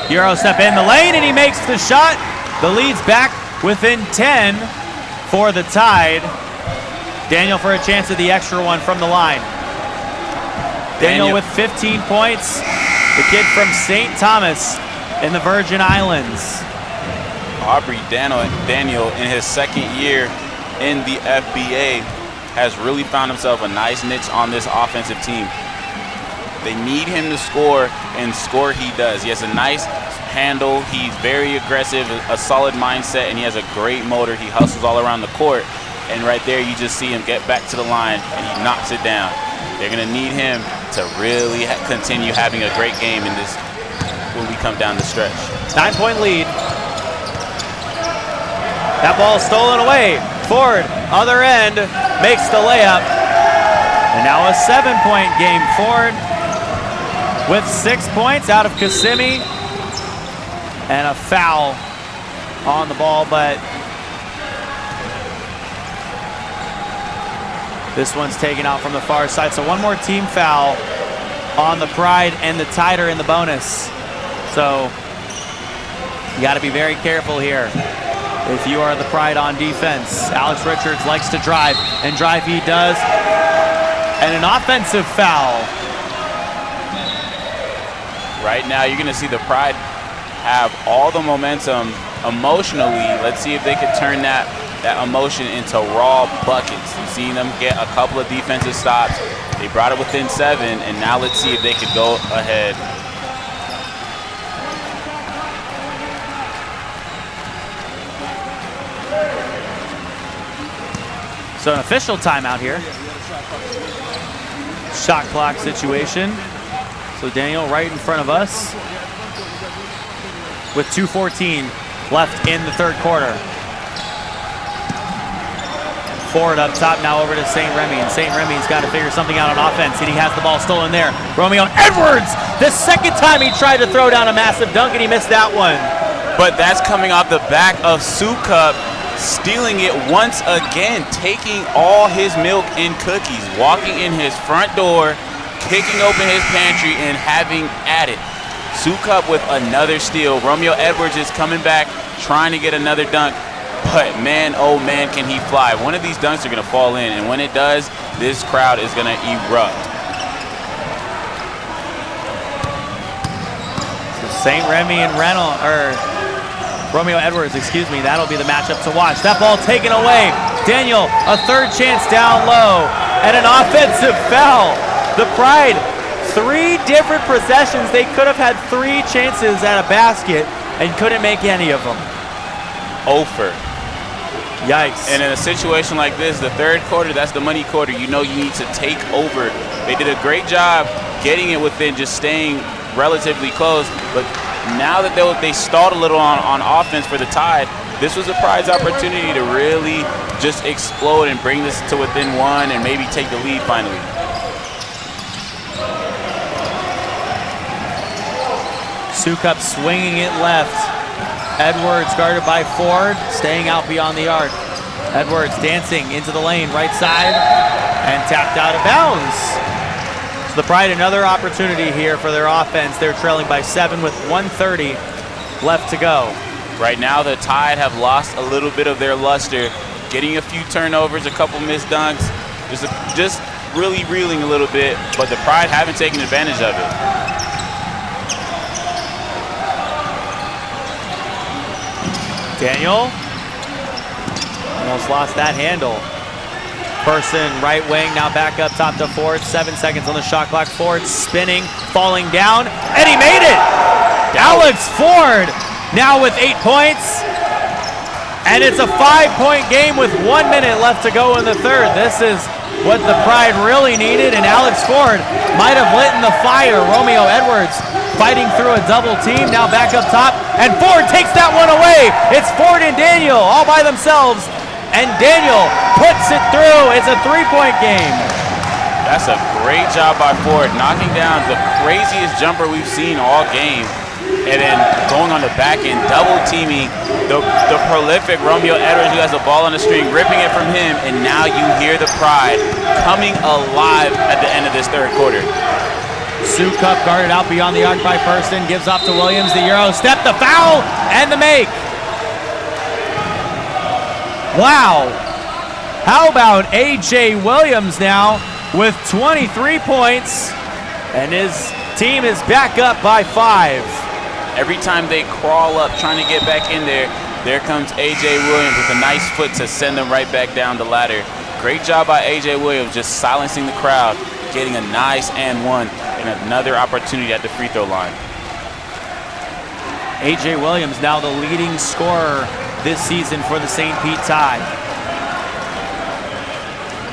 Euro step in the lane, and he makes the shot. The lead's back within 10 for the Tide. Daniel for a chance at the extra one from the line. Daniel with 15 points. The kid from St. Thomas in the Virgin Islands. Aubrey Daniel in his second year in the FBA has really found himself a nice niche on this offensive team. They need him to score, and score he does. He has a nice handle. He's very aggressive, a solid mindset, and he has a great motor. He hustles all around the court, and right there you just see him get back to the line, and he knocks it down. They're going to need him to really continue having a great game in this when we come down the stretch. 9-point lead. That ball stolen away. Ford, other end, makes the layup. And now a 7-point game. Ford with 6 points out of Kissimmee. And a foul on the ball, but this one's taken out from the far side. So one more team foul on the Pride, and the Tide are in the bonus. So you got to be very careful here if you are the Pride on defense. Alex Richards likes to drive, and drive he does. And an offensive foul. Right now you're going to see the Pride have all the momentum emotionally. Let's see if they can turn that emotion into raw buckets. You've seen them get a couple of defensive stops. They brought it within 7, and now let's see if they could go ahead. So an official timeout here. Shot clock situation. So Daniel right in front of us with 2:14 left in the third quarter. Ford up top, now over to St. Remy, and St. Remy's got to figure something out on offense, and he has the ball stolen there. Romeo Edwards, the second time he tried to throw down a massive dunk, and he missed that one. But that's coming off the back of Sukup, stealing it once again, taking all his milk and cookies, walking in his front door, kicking open his pantry, and having at it. Sukup with another steal. Romeo Edwards is coming back, trying to get another dunk. But man, oh man, can he fly. One of these dunks are going to fall in, and when it does, this crowd is going to erupt. So St. Remy and Romeo Edwards, excuse me, that'll be the matchup to watch. That ball taken away. Daniel, a third chance down low, and an offensive foul. The Pride, 3 different possessions. They could have had 3 chances at a basket and couldn't make any of them. Over. Yikes. And in a situation like this, the third quarter, that's the money quarter. You know you need to take over. They did a great job getting it within, just staying relatively close. But now that they stalled a little on offense for the Tide, this was a Pride's opportunity to really just explode and bring this to within 1 and maybe take the lead finally. Sukup swinging it left. Edwards guarded by Ford, staying out beyond the arc. Edwards dancing into the lane, right side, and tapped out of bounds. So the Pride, another opportunity here for their offense. They're trailing by 7 with 1:30 left to go. Right now, the Tide have lost a little bit of their luster, getting a few turnovers, a couple missed dunks, just really reeling a little bit, but the Pride haven't taken advantage of it. Daniel almost lost that handle. Person right wing, now back up top to Ford. 7 seconds on the shot clock. Ford spinning, falling down, and he made it! Alex Ford now with 8 points. And it's a 5-point game with 1 minute left to go in the third. This is what the Pride really needed, and Alex Ford might have lit in the fire. Romeo Edwards fighting through a double team, now back up top, and Ford takes that one away. It's Ford and Daniel all by themselves, and Daniel puts it through. It's a 3-point game. That's a great job by Ford, knocking down the craziest jumper we've seen all game. and then going on the back end, double teaming the prolific Romeo Edwards, who has the ball on the string, ripping it from him, and now you hear the Pride coming alive at the end of this third quarter. Sukup guarded out beyond the arc by Person, gives off to Williams, the Euro step, the foul, and the make. Wow. How about A.J. Williams now with 23 points, and his team is back up by 5. Every time they crawl up trying to get back in there comes A.J. Williams with a nice foot to send them right back down the ladder. Great job by A.J. Williams, just silencing the crowd, getting a nice and one, and another opportunity at the free throw line. A.J. Williams now the leading scorer this season for the St. Pete Tide.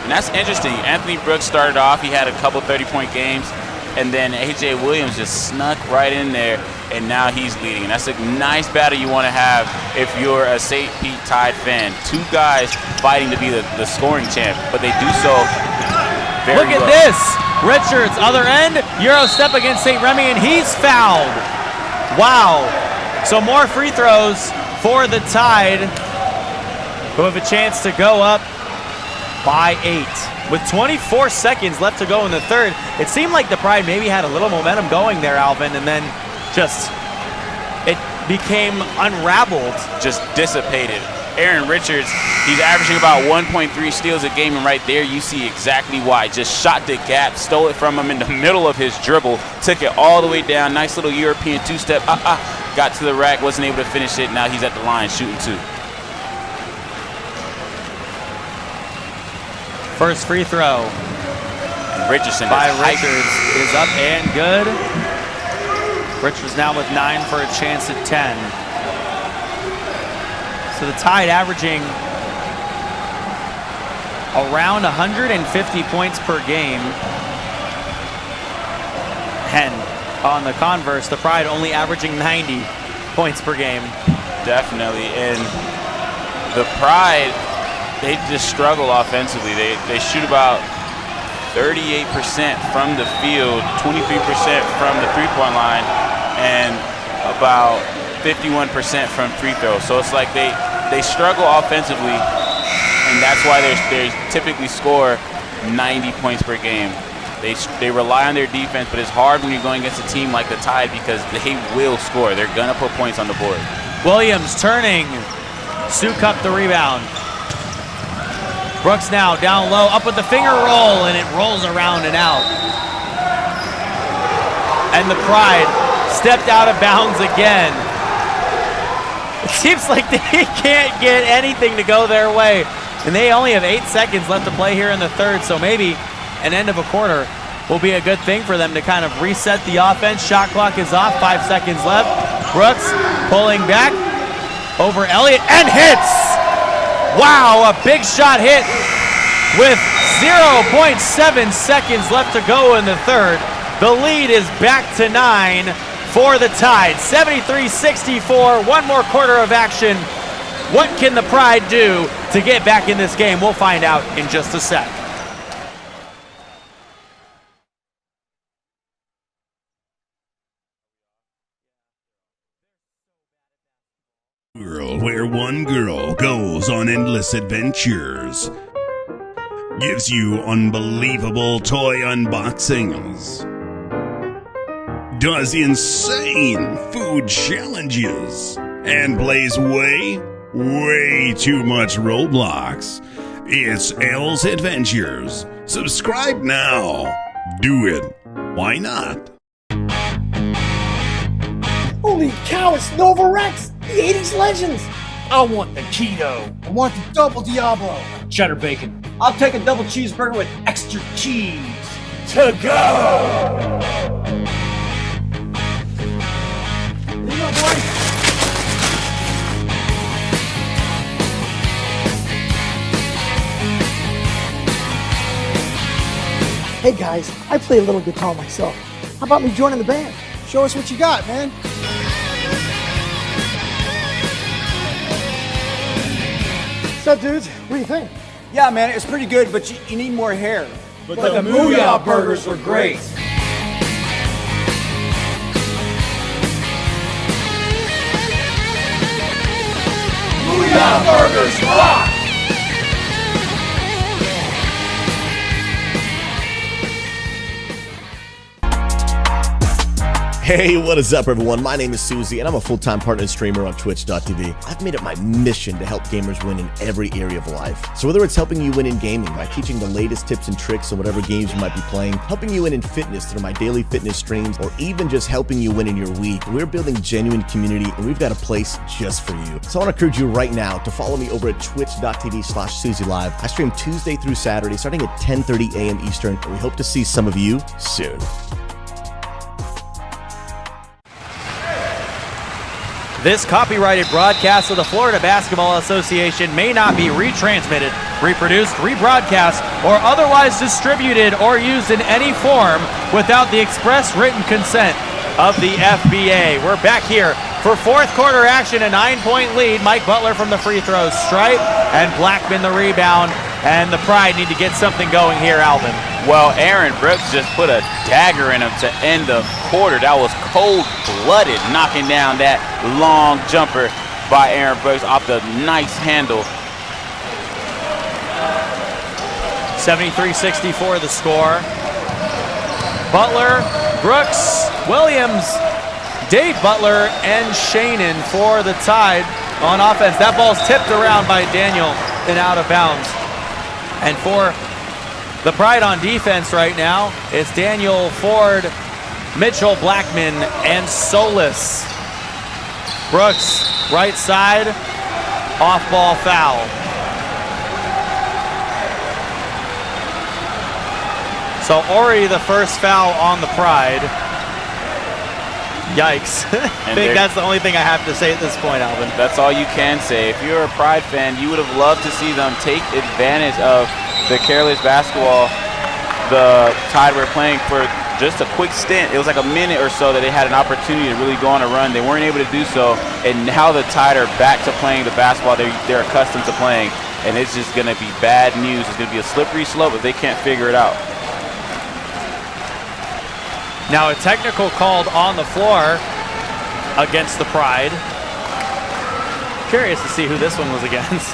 And that's interesting. Anthony Brooks started off, he had a couple 30-point games, and then A.J. Williams just snuck right in there, and now he's leading. And that's a nice battle you want to have if you're a St. Pete Tide fan. Two guys fighting to be the scoring champ, but they do so very Look at well. this. Richards, other end, Euro step against St. Remy, and he's fouled. Wow. So more free throws for the Tide, who have a chance to go up by 8. With 24 seconds left to go in the third, it seemed like the Pride maybe had a little momentum going there, Alvin, and then just it became unraveled. Just dissipated. Aaron Richards, he's averaging about 1.3 steals a game, and right there you see exactly why. Just shot the gap, stole it from him in the middle of his dribble, took it all the way down, nice little European two-step, got to the rack, wasn't able to finish it, now he's at the line shooting 2. First free throw and Richardson by Richards is up and good. Richards now with 9 for a chance at 10. So the Tide averaging around 150 points per game. And on the converse, the Pride only averaging 90 points per game. Definitely, and the Pride, they just struggle offensively. They shoot about 38% from the field, 23% from the three-point line, and about 51% from free throws. So it's like they struggle offensively, and that's why they typically score 90 points per game. They rely on their defense, but it's hard when you're going against a team like the Tide because they will score. They're going to put points on the board. Williams turning. Sukup the rebound. Brooks now down low, up with the finger roll, and it rolls around and out. And the Pride stepped out of bounds again. It seems like they can't get anything to go their way. And they only have 8 seconds left to play here in the third, so maybe an end of a quarter will be a good thing for them to kind of reset the offense. Shot clock is off, 5 seconds left. Brooks pulling back over Elliott and hits. Wow, a big shot hit with 0.7 seconds left to go in the third. The lead is back to 9 for the Tide. 73-64, one more quarter of action. What can the Pride do to get back in this game? We'll find out in just a sec. World where one girl goes on endless adventures, gives you unbelievable toy unboxings, does insane food challenges, and plays way too much Roblox. It's Elle's Adventures. Subscribe now. Do it. Why not? Holy cow, it's Nova Rex, the 80s Legends. I want the keto. I want the double Diablo. Cheddar bacon. I'll take a double cheeseburger with extra cheese. To go! Here you go, boy. Hey guys, I play a little guitar myself. How about me joining the band? Show us what you got, man. What's up, dudes? What do you think? Yeah, man, it's pretty good, but you need more hair. But the Mooyah burgers were great. Booyah Burgers rock! Hey, what is up, everyone? My name is Susie, and I'm a full-time partner and streamer on Twitch.tv. I've made it my mission to help gamers win in every area of life. So whether it's helping you win in gaming by teaching the latest tips and tricks on whatever games you might be playing, helping you win in fitness through my daily fitness streams, or even just helping you win in your week, we're building genuine community, and we've got a place just for you. So I want to encourage you right now to follow me over at twitch.tv/SusieLive. I stream Tuesday through Saturday, starting at 10:30 a.m. Eastern, and we hope to see some of you soon. This copyrighted broadcast of the Florida Basketball Association may not be retransmitted, reproduced, rebroadcast, or otherwise distributed or used in any form without the express written consent of the FBA. We're back here for fourth quarter action, a 9-point lead. Mike Butler from the free throw stripe and Blackman the rebound. And the Pride need to get something going here, Alvin. Well, Aaron Brooks just put a dagger in him to end the quarter. That was cold-blooded, knocking down that long jumper by Aaron Brooks off the nice handle. 73-64 the score. Butler, Brooks, Williams, Dave Butler, and Shannon for the Tide on offense. That ball's tipped around by Daniel and out of bounds. And for the Pride on defense right now, it's Daniel, Ford, Mitchell, Blackman, and Solis. Brooks, right side, off-ball foul. So Ori, the first foul on the Pride. Yikes. I think that's the only thing I have to say at this point, Alvin. That's all you can say. If you're a Pride fan, you would have loved to see them take advantage of the careless basketball the Tide were playing for just a quick stint. It was like a minute or so that they had an opportunity to really go on a run. They weren't able to do so, and now the Tide are back to playing the basketball they're accustomed to playing, and it's just going to be bad news. It's going to be a slippery slope if they can't figure it out. Now a technical called on the floor against the Pride. Curious to see who this one was against.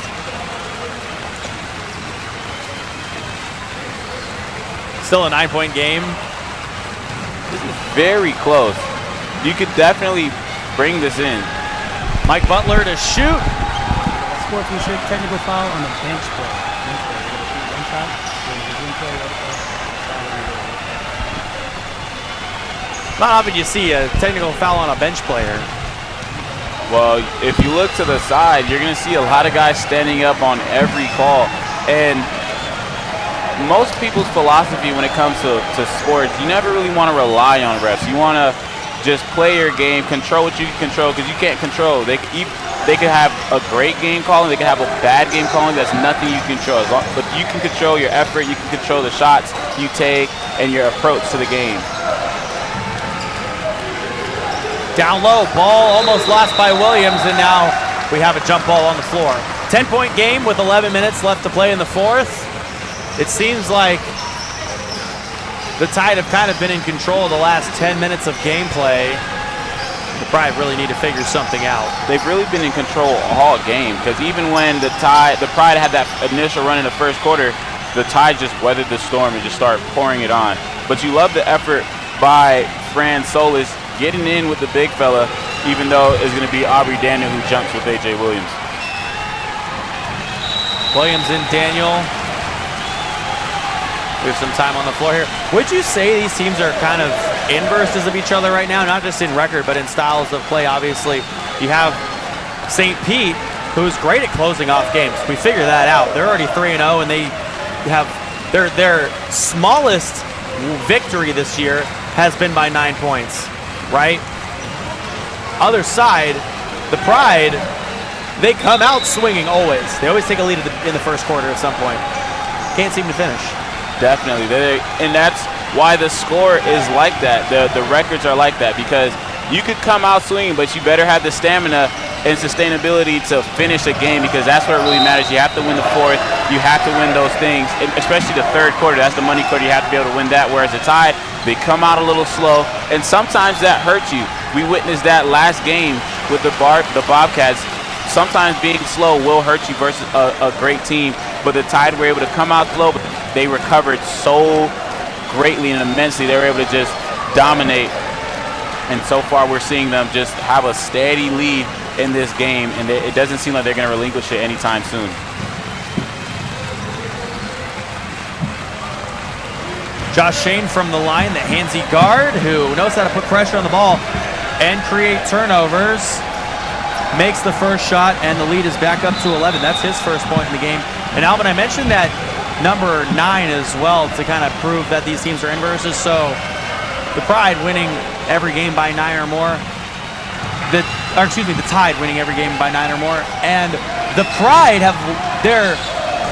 Still a 9-point game. This is very close. You could definitely bring this in. Mike Butler to shoot. Sportsmanship, technical foul on the bench play. Not often you see a technical foul on a bench player. Well, if you look to the side, you're going to see a lot of guys standing up on every call. And most people's philosophy when it comes to sports, you never really want to rely on refs. You want to just play your game, control what you can control, because you can't control. They could have a great game calling, they could have a bad game calling. That's nothing you can control. But you can control your effort, you can control the shots you take, and your approach to the game. Down low, ball almost lost by Williams, and now we have a jump ball on the floor. 10-point game with 11 minutes left to play in the fourth. It seems like the Tide have kind of been in control of the last 10 minutes of gameplay. The Pride really need to figure something out. They've really been in control all game, because even when the Pride had that initial run in the first quarter, the Tide just weathered the storm and just started pouring it on. But you love the effort by Fran Solis getting in with the big fella, even though it's going to be Aubrey Daniel who jumps with A.J. Williams. Williams and Daniel. We have some time on the floor here. Would you say these teams are kind of inverses of each other right now? Not just in record, but in styles of play, obviously. You have St. Pete, who's great at closing off games. We figured that out. They're already 3-0, and they have their smallest victory this year has been by 9 points, right? Other side, the Pride, they come out swinging always. They always take a lead in the first quarter at some point. Can't seem to finish. Definitely, and that's why the score is like that. The records are like that, because you could come out swinging, but you better have the stamina and sustainability to finish a game, because that's what really matters. You have to win the fourth. You have to win those things, especially the third quarter. That's the money quarter. You have to be able to win that, whereas the Tide, they come out a little slow, and sometimes that hurts you. We witnessed that last game with the Bobcats. sometimes being slow will hurt you versus a great team, but the Tide were able to come out slow, but they recovered so greatly and immensely. They were able to just dominate, and so far we're seeing them just have a steady lead in this game, and it doesn't seem like they're going to relinquish it anytime soon. Josh Shane from the line, the handsy guard who knows how to put pressure on the ball and create turnovers, makes the first shot, and the lead is back up to 11. That's his first point in the game. And Alvin, I mentioned that number 9 as well to kind of prove that these teams are inverses. So the Pride winning every game by 9 or more. The Tide winning every game by 9 or more. And the Pride have their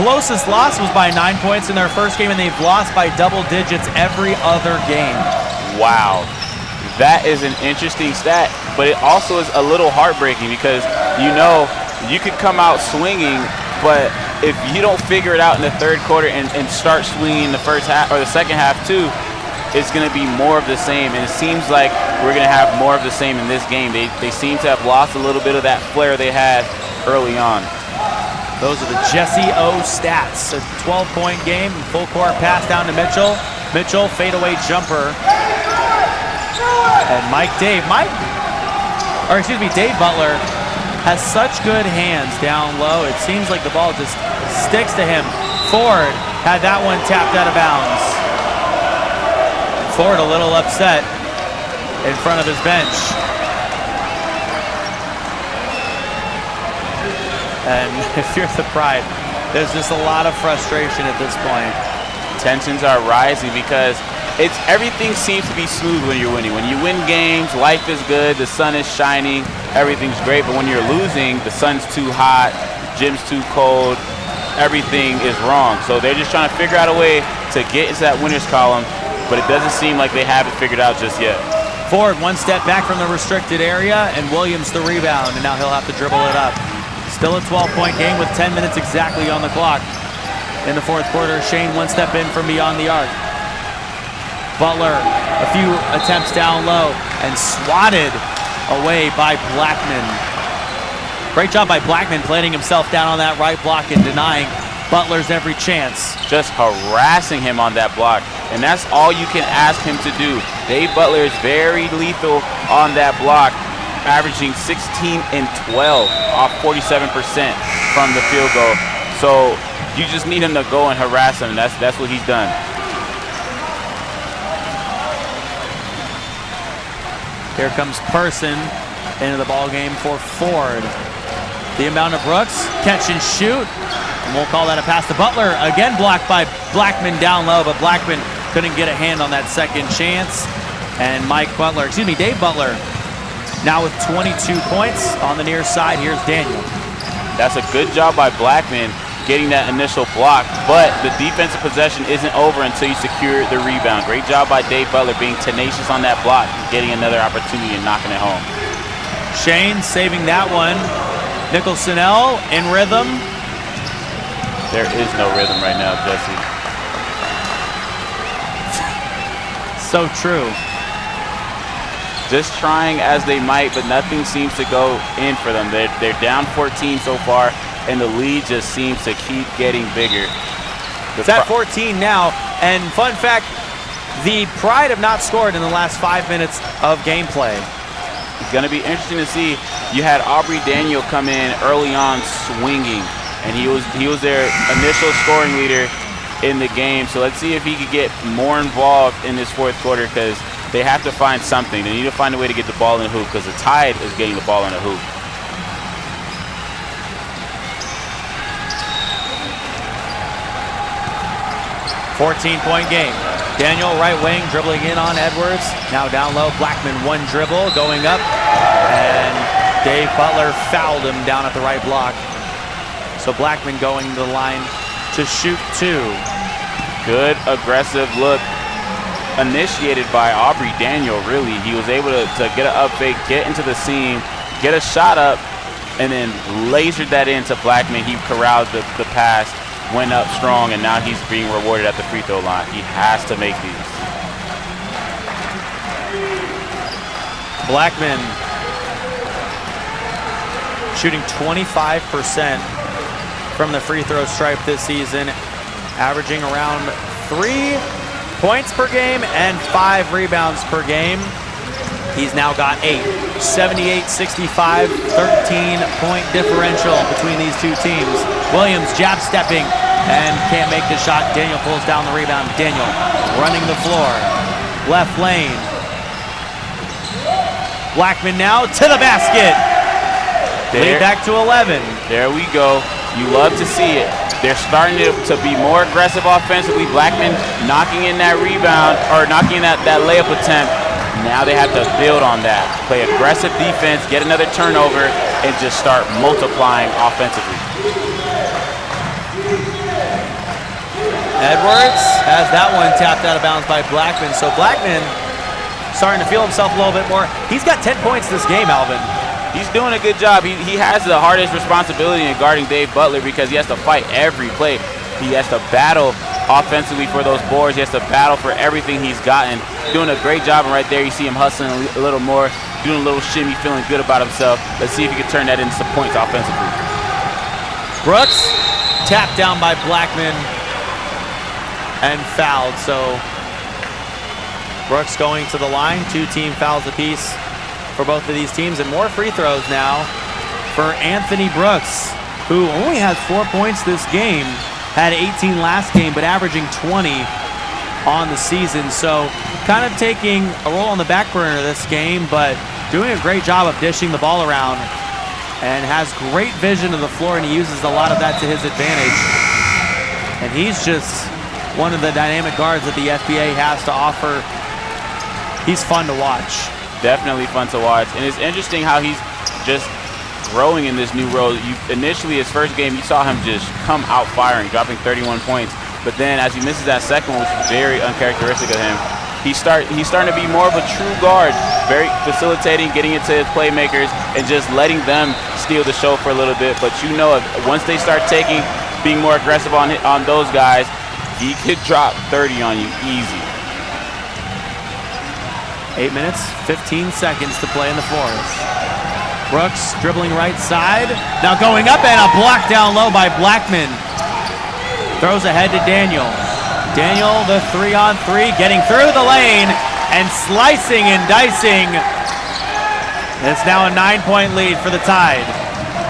closest loss was by 9 points in their first game, and they've lost by double digits every other game. Wow. That is an interesting stat, but it also is a little heartbreaking because you could come out swinging, but if you don't figure it out in the third quarter and start swinging the first half or the second half too, it's going to be more of the same. And it seems like we're going to have more of the same in this game. They seem to have lost a little bit of that flair they had early on. Those are the Jesse O stats. A 12-point game, full court pass down to Mitchell. Mitchell, fadeaway jumper. And Dave Butler has such good hands down low. It seems like the ball just sticks to him. Ford had that one tapped out of bounds. Ford a little upset in front of his bench. And if you're the Pride, there's just a lot of frustration at this point. Tensions are rising because everything seems to be smooth when you're winning. When you win games, life is good, the sun is shining, everything's great. But when you're losing, the sun's too hot, gym's too cold, everything is wrong. So they're just trying to figure out a way to get into that winner's column, but it doesn't seem like they have it figured out just yet. Ford one step back from the restricted area, and Williams the rebound, and now he'll have to dribble it up. Still a 12-point game with 10 minutes exactly on the clock. In the fourth quarter, Shane one step in from beyond the arc. Butler, a few attempts down low, and swatted away by Blackman. Great job by Blackman planting himself down on that right block and denying Butler's every chance. Just harassing him on that block, and that's all you can ask him to do. Dave Butler is very lethal on that block, averaging 16 and 12 off 47% from the field goal. So you just need him to go and harass him, and that's what he's done. Here comes Person into the ball game for Ford. The inbound of Brooks, catch and shoot. And we'll call that a pass to Butler. Again blocked by Blackman down low, but Blackman couldn't get a hand on that second chance. And Dave Butler now with 22 points on the near side. Here's Daniel. That's a good job by Blackman getting that initial block, but the defensive possession isn't over until you secure the rebound. Great job by Dave Butler being tenacious on that block and getting another opportunity and knocking it home. Shane saving that one. Nicholson-El in rhythm. There is no rhythm right now, Jesse. So true. Just trying as they might, but nothing seems to go in for them. They're down 14 so far, and the lead just seems to keep getting bigger. It's at 14 now, and fun fact, the Pride have not scored in the last 5 minutes of gameplay. It's going to be interesting to see. You had Aubrey Daniel come in early on swinging, and he was their initial scoring leader in the game. So let's see if he could get more involved in this fourth quarter, because they have to find something. They need to find a way to get the ball in the hoop, because the Tide is getting the ball in the hoop. $14-point game. Daniel right wing dribbling in on Edwards. Now down low, Blackman one dribble going up, and Dave Butler fouled him down at the right block. So Blackman going to the line to shoot two. Good aggressive look initiated by Aubrey Daniel, really. He was able to get an up fake, get into the seam, get a shot up, and then lasered that into Blackman. He corralled the pass, went up strong, and now he's being rewarded at the free throw line. He has to make these. Blackman shooting 25% from the free throw stripe this season, averaging around 3 points per game and 5 rebounds per game. He's now got 8. 78-65, 13-point differential between these two teams. Williams jab stepping and can't make the shot. Daniel pulls down the rebound. Daniel running the floor. Left lane. Blackman now to the basket. Lead back to 11. There we go. You love to see it. They're starting to be more aggressive offensively. Blackman knocking in that rebound, or knocking in that layup attempt. Now they have to build on that. Play aggressive defense, get another turnover, and just start multiplying offensively. Edwards has that one tapped out of bounds by Blackman. So Blackman starting to feel himself a little bit more. He's got 10 points this game, Alvin. He's doing a good job. He has the hardest responsibility in guarding Dave Butler because he has to fight every play. He has to battle offensively for those boards. He has to battle for everything he's gotten. Doing a great job, and right there you see him hustling a little more, doing a little shimmy, feeling good about himself. Let's see if he can turn that into some points offensively. Brooks tapped down by Blackman and fouled. So Brooks going to the line, 2 team fouls apiece for both of these teams, and more free throws now for Anthony Brooks, who only has 4 points this game, had 18 last game, but averaging 20 on the season. So kind of taking a role on the back burner this game, but doing a great job of dishing the ball around, and has great vision of the floor, and he uses a lot of that to his advantage. And he's just one of the dynamic guards that the FBA has to offer. He's fun to watch. Definitely fun to watch. And it's interesting how he's just growing in this new role. Initially, his first game, you saw him just come out firing, dropping 31 points. But then as he misses that second one, which is very uncharacteristic of him, he's starting to be more of a true guard, very facilitating, getting it to his playmakers, and just letting them steal the show for a little bit. But you know, once they start being more aggressive on those guys, he could drop 30 on you easy. 8 minutes, 15 seconds to play in the fourth. Brooks dribbling right side. Now going up, and a block down low by Blackman. Throws ahead to Daniel. Daniel, the 3-on-3, getting through the lane and slicing and dicing. It's now a 9-point lead for the Tide.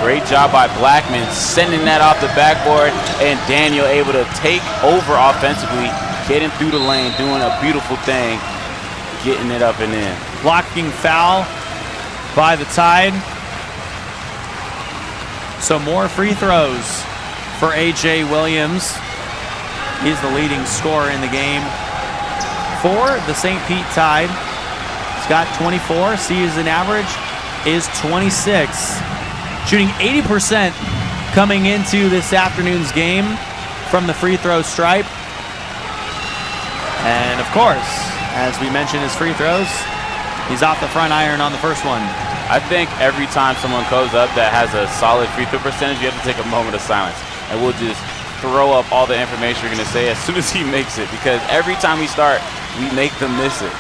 Great job by Blackman sending that off the backboard, and Daniel able to take over offensively, getting through the lane, doing a beautiful thing, getting it up and in. Blocking foul by the Tide. So more free throws for A.J. Williams. He's the leading scorer in the game for the St. Pete Tide. He's got 24. Season average is 26. Shooting 80% coming into this afternoon's game from the free throw stripe. And of course, as we mentioned his free throws, he's off the front iron on the first one. I think every time someone goes up that has a solid free throw percentage, you have to take a moment of silence. And we'll just throw up all the information you're going to say as soon as he makes it, because every time we start, we make them miss it.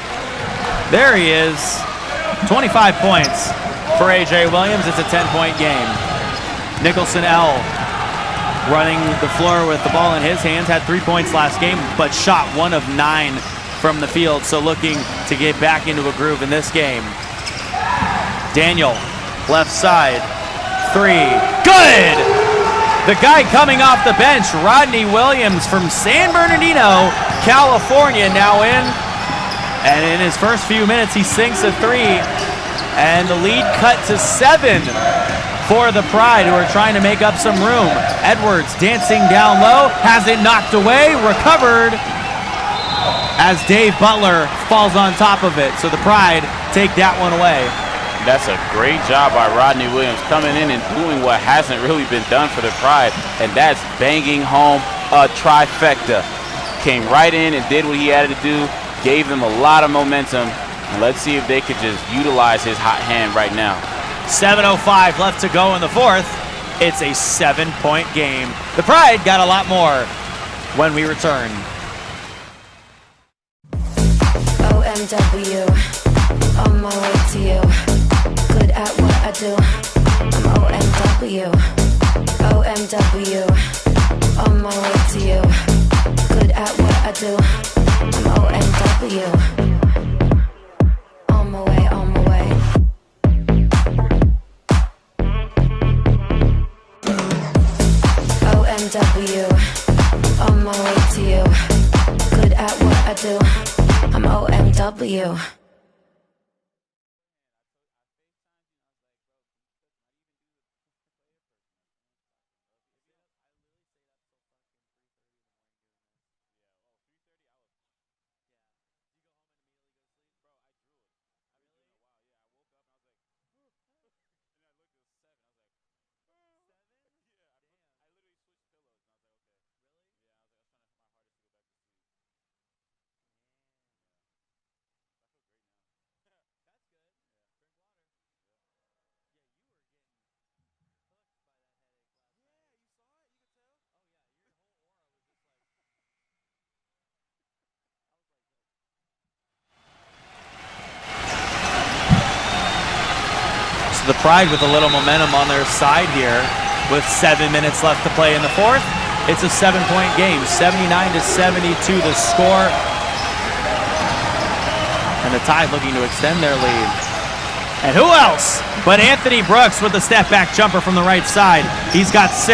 There he is. 25 points for A.J. Williams. It's a 10-point game. Nicholson L. running the floor with the ball in his hands. Had 3 points last game, but shot 1 of 9 from the field. So looking to get back into a groove in this game. Daniel, left side, 3, good! The guy coming off the bench, Rodney Williams from San Bernardino, California, now in. And in his first few minutes, he sinks a 3. And the lead cut to 7 for the Pride, who are trying to make up some room. Edwards dancing down low, has it knocked away, recovered, as Dave Butler falls on top of it. So the Pride take that one away. That's a great job by Rodney Williams, coming in and doing what hasn't really been done for the Pride, and that's banging home a trifecta. Came right in and did what he had to do, gave them a lot of momentum. And let's see if they could just utilize his hot hand right now. 7:05 left to go in the fourth. It's a 7-point game. The Pride got a lot more when we return. OMW, on my way to you. Good at what I do. I'm OMW. OMW, OMW, on my way to you. Good at what I do. I'm OMW, on my way, on my way. OMW, on my way to you. Good at what I do. I'm OMW. The Pride with a little momentum on their side here with 7 minutes left to play in the fourth. It's a 7-point game, 79-72 the score. And the Tide looking to extend their lead. And who else but Anthony Brooks with the step back jumper from the right side. He's got 6.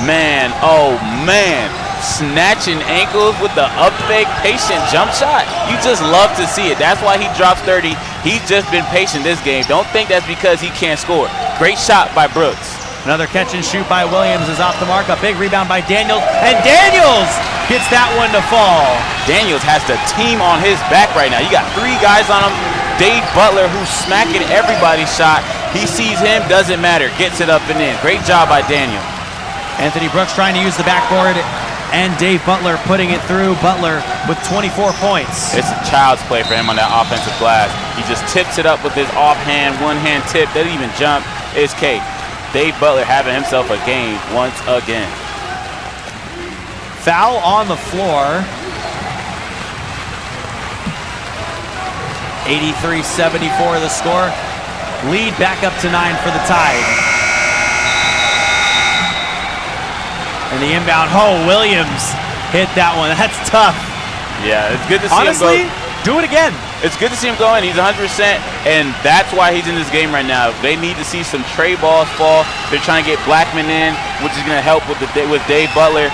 Man, oh man. Snatching ankles with the up fake, patient jump shot. You just love to see it. That's why he drops 30. He's just been patient this game. Don't think that's because he can't score. Great shot by Brooks. Another catch and shoot by Williams is off the mark. A big rebound by Daniels. And Daniels gets that one to fall. Daniels has the team on his back right now. You got 3 guys on him. Dave Butler, who's smacking everybody's shot. He sees him, doesn't matter. Gets it up and in. Great job by Daniel. Anthony Brooks trying to use the backboard. And Dave Butler putting it through. Butler with 24 points. It's a child's play for him on that offensive glass. He just tips it up with his offhand, one-hand tip. Doesn't even jump. It's cake. Dave Butler having himself a game once again. Foul on the floor. 83-74 the score. Lead back up to 9 for the Tide. And the inbound, Williams hit that one. That's tough. Yeah, it's good to see Honestly, him go. do it again. It's good to see him going. He's 100%, and that's why he's in this game right now. They need to see some tray balls fall. They're trying to get Blackman in, which is going to help with Dave Butler.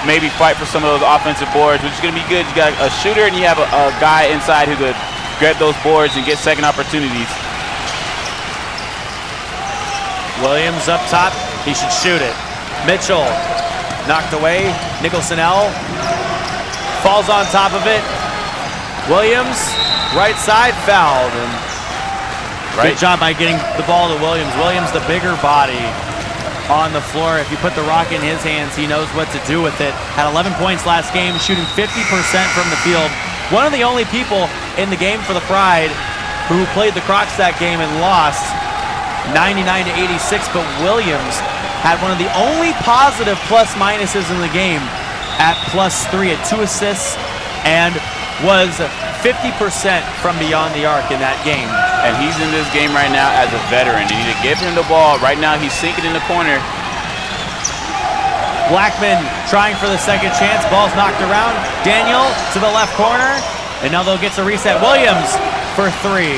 Maybe fight for some of those offensive boards, which is going to be good. You got a shooter, and you have a guy inside who could grab those boards and get second opportunities. Williams up top. He should shoot it. Mitchell knocked away. Nicholson-El falls on top of it. Williams, right side, fouled. And good job by getting the ball to Williams. Williams, the bigger body on the floor. If you put the rock in his hands, he knows what to do with it. Had 11 points last game, shooting 50% from the field. One of the only people in the game for the Pride who played the Crocs that game and lost 99-86, but Williams had one of the only positive plus-minuses in the game at +3 at 2 assists and was 50% from beyond the arc in that game. And he's in this game right now as a veteran. You need to give him the ball. Right now he's sinking in the corner. Blackman trying for the second chance. Ball's knocked around. Daniel to the left corner. And now they'll get to reset. Williams for 3.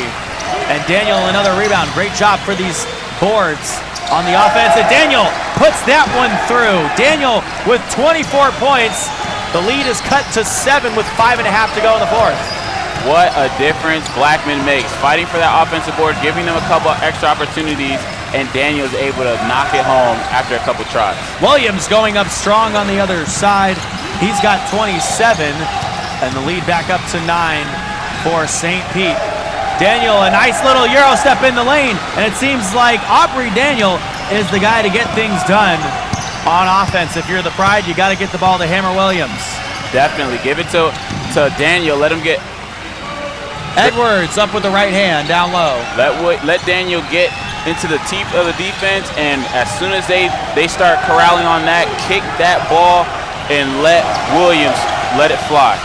And Daniel another rebound. Great job for these boards on the offense, and Daniel puts that one through. Daniel with 24 points. The lead is cut to 7 with 5.5 to go in the fourth. What a difference Blackman makes. Fighting for that offensive board, giving them a couple extra opportunities, and Daniel's able to knock it home after a couple tries. Williams going up strong on the other side. He's got 27, and the lead back up to 9 for St. Pete. Daniel, a nice little Euro step in the lane, and it seems like Aubrey Daniel is the guy to get things done on offense. If you're the Pride, you got to get the ball to Hammer Williams. Definitely. Give it to Daniel. Let him get... Edwards up with the right hand, down low. Let Daniel get into the teeth of the defense, and as soon as they start corralling on that, kick that ball and let Williams let it fly.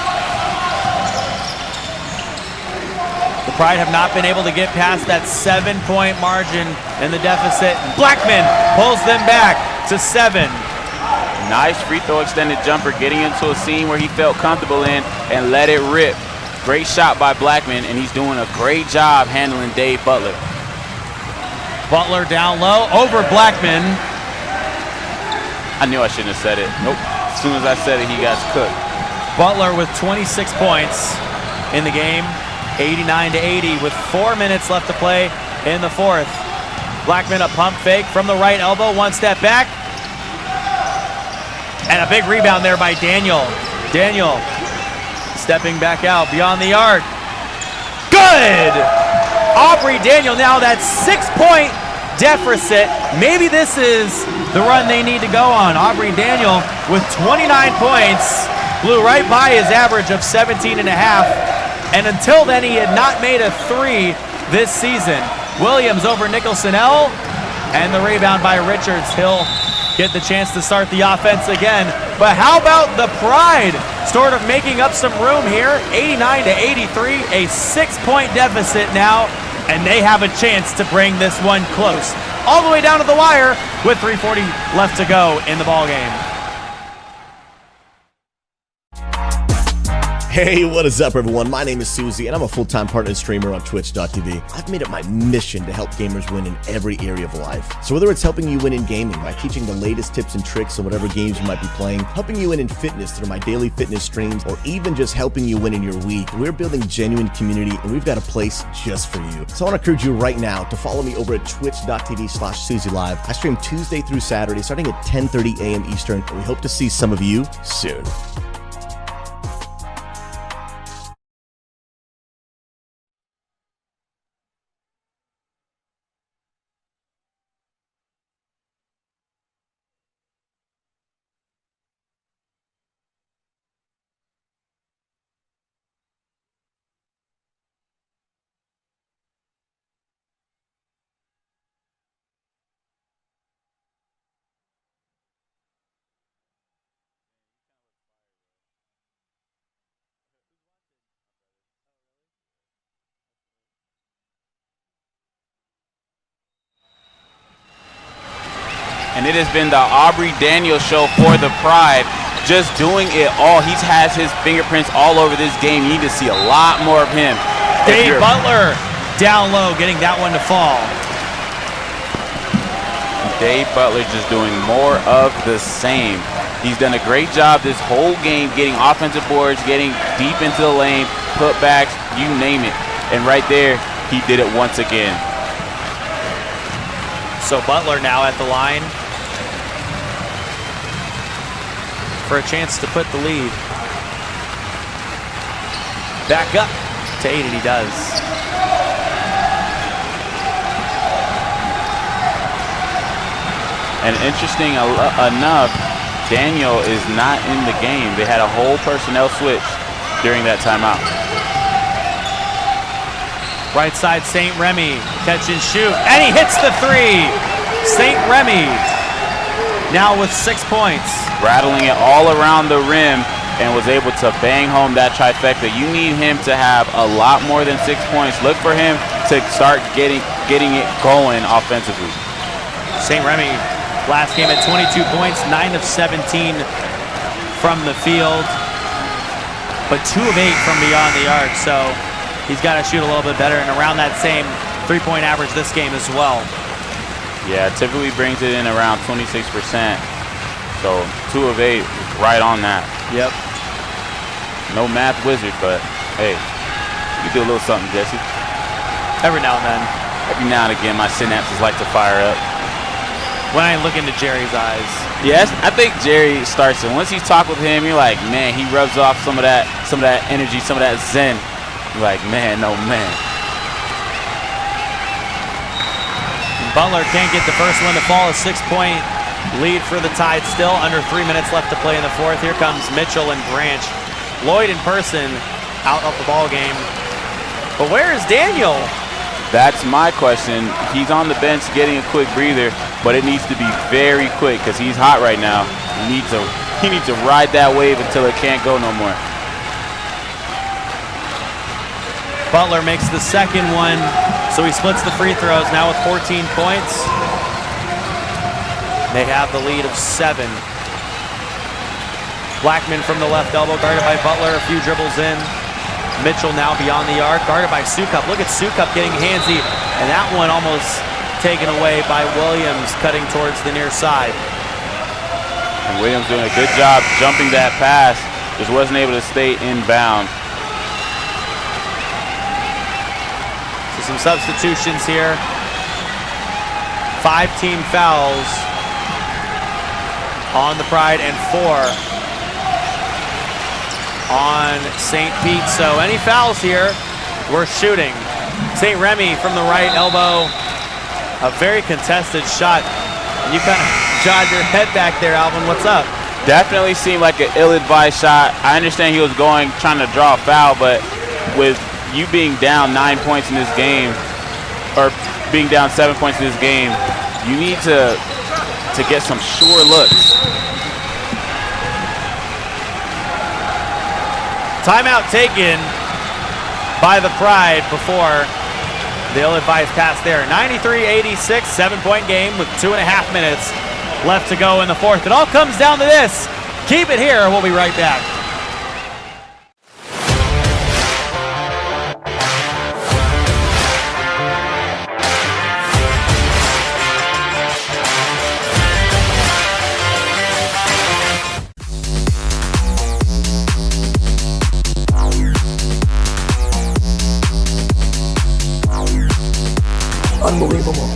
The The Pride have not been able to get past that 7-point margin in the deficit. Blackman pulls them back to 7. Nice free throw extended jumper, getting into a scene where he felt comfortable in and let it rip. Great shot by Blackman, and he's doing a great job handling Dave Butler. Butler down low over Blackman. I knew I shouldn't have said it. Nope. As soon as I said it, he got cooked. Butler with 26 points in the game, 89-80 with 4 minutes left to play in the fourth. Blackman a pump fake from the right elbow, one step back. And a big rebound there by Daniel. Daniel stepping back out beyond the arc. Good! Aubrey Daniel now that 6-point deficit. Maybe this is the run they need to go on. Aubrey Daniel with 29 points. Blew right by his average of 17 and a half. And until then, he had not made a 3 this season. Williams over Nicholson-El. And the rebound by Richards. He'll get the chance to start the offense again. But how about the Pride sort of making up some room here? 89-83, a 6-point deficit now, and they have a chance to bring this one close. All the way down to the wire with 3:40 left to go in the ballgame. Hey, what is up, everyone? My name is Susie, and I'm a full-time partner streamer on Twitch.tv. I've made it my mission to help gamers win in every area of life. So whether it's helping you win in gaming by teaching the latest tips and tricks on whatever games you might be playing, helping you win in fitness through my daily fitness streams, or even just helping you win in your week, we're building genuine community, and we've got a place just for you. So I want to encourage you right now to follow me over at twitch.tv/SusieLive. I stream Tuesday through Saturday, starting at 10:30 a.m. Eastern, and we hope to see some of you soon. And it has been the Aubrey Daniel show for the Pride, just doing it all. He has his fingerprints all over this game. You need to see a lot more of him. Dave Butler down low, getting that one to fall. Dave Butler just doing more of the same. He's done a great job this whole game getting offensive boards, getting deep into the lane, putbacks, you name it. And right there, he did it once again. So Butler now at the line for a chance to put the lead back up to 8, and he does. And interesting enough, Daniel is not in the game. They had a whole personnel switch during that timeout. Right side, St. Remy, catch and shoot, and he hits the 3. St. Remy now with 6 points. Rattling it all around the rim and was able to bang home that trifecta. You need him to have a lot more than 6 points. Look for him to start getting it going offensively. St. Remy last game at 22 points, 9 of 17 from the field, but 2 of 8 from beyond the arc. So he's got to shoot a little bit better and around that same 3-point average this game as well. Yeah, typically brings it in around 26%. So 2 of 8, right on that. Yep. No math wizard, but hey, you do a little something, Jesse. Every now and then. Every now and again, my synapses like to fire up. When I look into Jerry's eyes. Yes, I think Jerry starts it. Once you talk with him, you're like, man, he rubs off some of that energy, some of that zen. You're like, man, oh man. Butler can't get the first one to fall. A 6-point lead for the Tide still. Under 3 minutes left to play in the fourth. Here comes Mitchell and Branch. Lloyd in person out of the ball game. But where is Daniel? That's my question. He's on the bench getting a quick breather, but it needs to be very quick because he's hot right now. He needs to ride that wave until it can't go no more. Butler makes the second one, so he splits the free throws now with 14 points. They have the lead of 7. Blackman from the left elbow, guarded by Butler, a few dribbles in. Mitchell now beyond the arc, guarded by Sukup. Look at Sukup getting handsy, and that one almost taken away by Williams, cutting towards the near side. And Williams doing a good job jumping that pass, just wasn't able to stay inbound. So some substitutions here. 5 team fouls on the Pride and 4 on St. Pete. So any fouls here, we're shooting. St. Remy from the right elbow, a very contested shot. You kind of jog your head back there, Alvin. What's up? Definitely seemed like an ill-advised shot. I understand he was trying to draw a foul, but with you being down 9 points in this game, or being down 7 points in this game, you need to get some sure looks. Timeout taken by the Pride before the ill-advised pass there. 93-86, 7-point game with 2.5 minutes left to go in the fourth. It all comes down to this. Keep it here. We'll be right back. Unbelievable.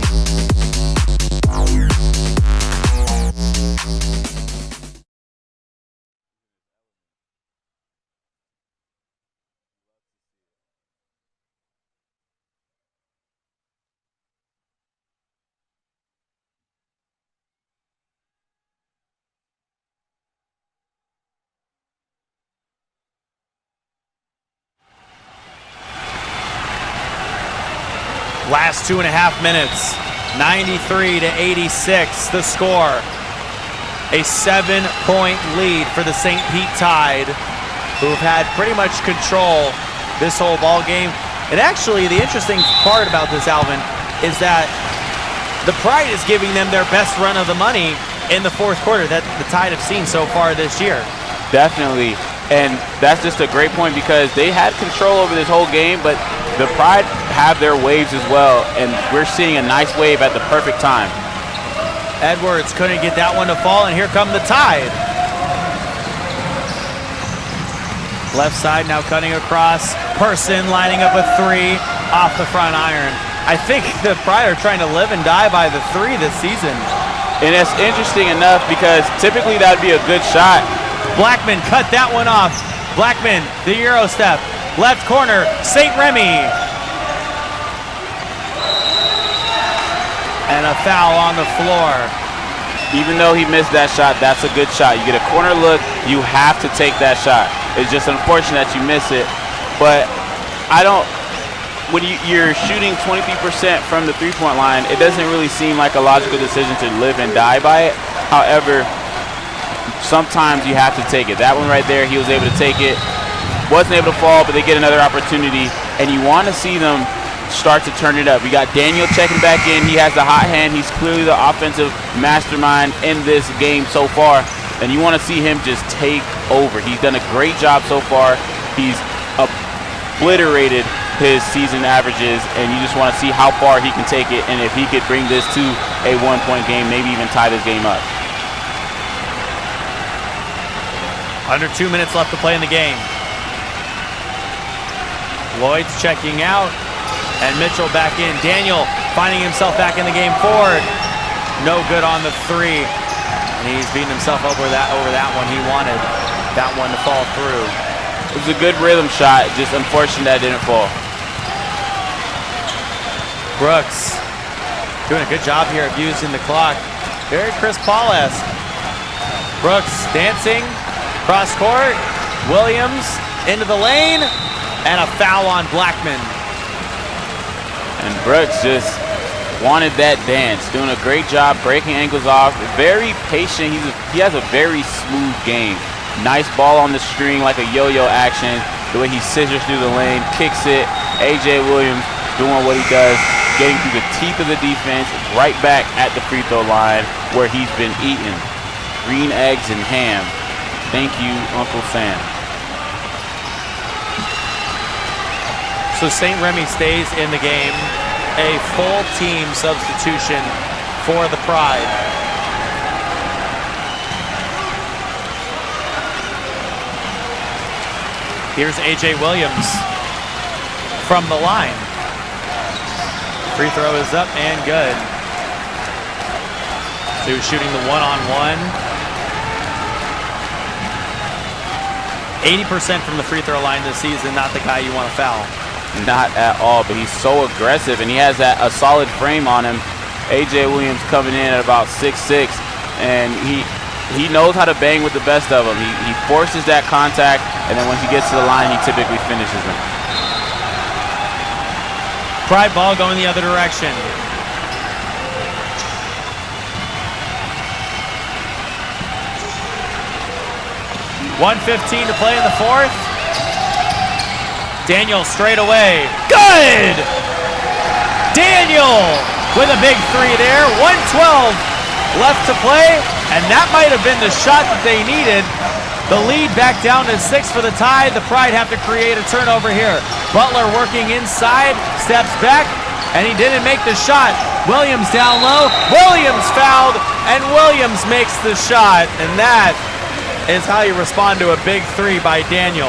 Last 2.5 minutes, 93-86, the score. A 7-point lead for the St. Pete Tide, who have had pretty much control this whole ball game. And actually, the interesting part about this, Alvin, is that the Pride is giving them their best run of the money in the fourth quarter that the Tide have seen so far this year. Definitely, and that's just a great point because they had control over this whole game, but the Pride have their waves as well, and we're seeing a nice wave at the perfect time. Edwards couldn't get that one to fall, and here come the Tide. Left side now cutting across. Person lining up a 3 off the front iron. I think the Pride are trying to live and die by the 3 this season. And it's interesting enough because typically that would be a good shot. Blackman cut that one off. Blackman, the Euro step. Left corner, St. Remy. And a foul on the floor. Even though he missed that shot, that's a good shot. You get a corner look, you have to take that shot. It's just unfortunate that you miss it. But when you're shooting 23% from the three-point line, it doesn't really seem like a logical decision to live and die by it. However, sometimes you have to take it. That one right there, he was able to take it. Wasn't able to fall, but they get another opportunity, and you want to see them start to turn it up. We got Daniel checking back in. He has the hot hand. He's clearly the offensive mastermind in this game so far, and you want to see him just take over. He's done a great job so far. He's obliterated his season averages, and you just want to see how far he can take it, and if he could bring this to a 1-point game, maybe even tie this game up. Under 2 minutes left to play in the game. Lloyd's checking out, and Mitchell back in. Daniel finding himself back in the game forward. No good on the 3, and he's beating himself over that one. He wanted that one to fall through. It was a good rhythm shot, just unfortunate that it didn't fall. Brooks doing a good job here of using the clock. Very Chris Paul-esque. Brooks dancing, cross court. Williams into the lane, and a foul on Blackman. And Brooks just wanted that dance, doing a great job breaking ankles off. Very patient. He has a very smooth game. Nice ball on the string, like a yo-yo action. The way he scissors through the lane, kicks it, A.J. Williams doing what he does, getting through the teeth of the defense, right back at the free throw line where he's been eating green eggs and ham. Thank you, Uncle Sam. So St. Remy stays in the game. A full team substitution for the Pride. Here's A.J. Williams from the line. Free throw is up and good. So he was shooting the one-on-one. 80% from the free throw line this season, not the guy you want to foul. Not at all, but he's so aggressive, and he has a solid frame on him. A.J. Williams coming in at about 6'6", and he knows how to bang with the best of them. He forces that contact, and then once he gets to the line, he typically finishes them. Pride ball going the other direction. .1:15 to play in the fourth. Daniel straight away. Good! Daniel with a big three there. 1:12 left to play, and that might have been the shot that they needed. The lead back down to 6 for the tie. The Pride have to create a turnover here. Butler working inside, steps back, and he didn't make the shot. Williams down low. Williams fouled, and Williams makes the shot, and that is how you respond to a big three by Daniel.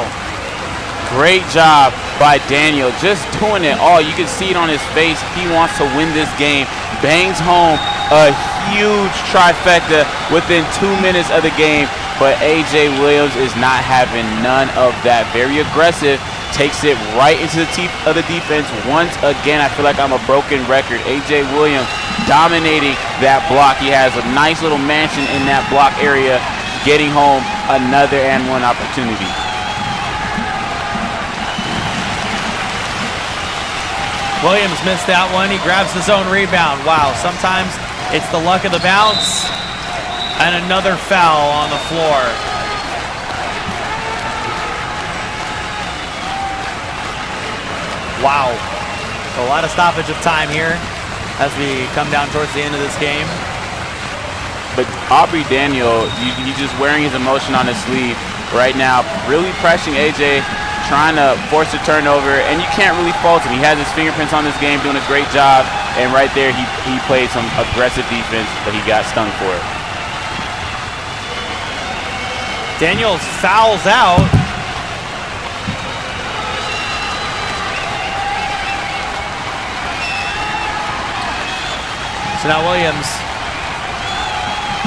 Great job by Daniel, just doing it all. You can see it on his face. He wants to win this game. Bangs home a huge trifecta within 2 minutes of the game, but A.J. Williams is not having none of that. Very aggressive, takes it right into the teeth of the defense. Once again, I feel like I'm a broken record. A.J. Williams dominating that block. He has a nice little mansion in that block area, getting home another and one opportunity. Williams missed that one. He grabs his own rebound. Wow, sometimes it's the luck of the bounce, and another foul on the floor. Wow, a lot of stoppage of time here as we come down towards the end of this game. But Aubrey Daniel, he's just wearing his emotion on his sleeve right now, really pressing A.J., trying to force a turnover, and you can't really fault him. He has his fingerprints on this game, doing a great job, and right there he played some aggressive defense, but he got stung for it. Daniels fouls out. So now Williams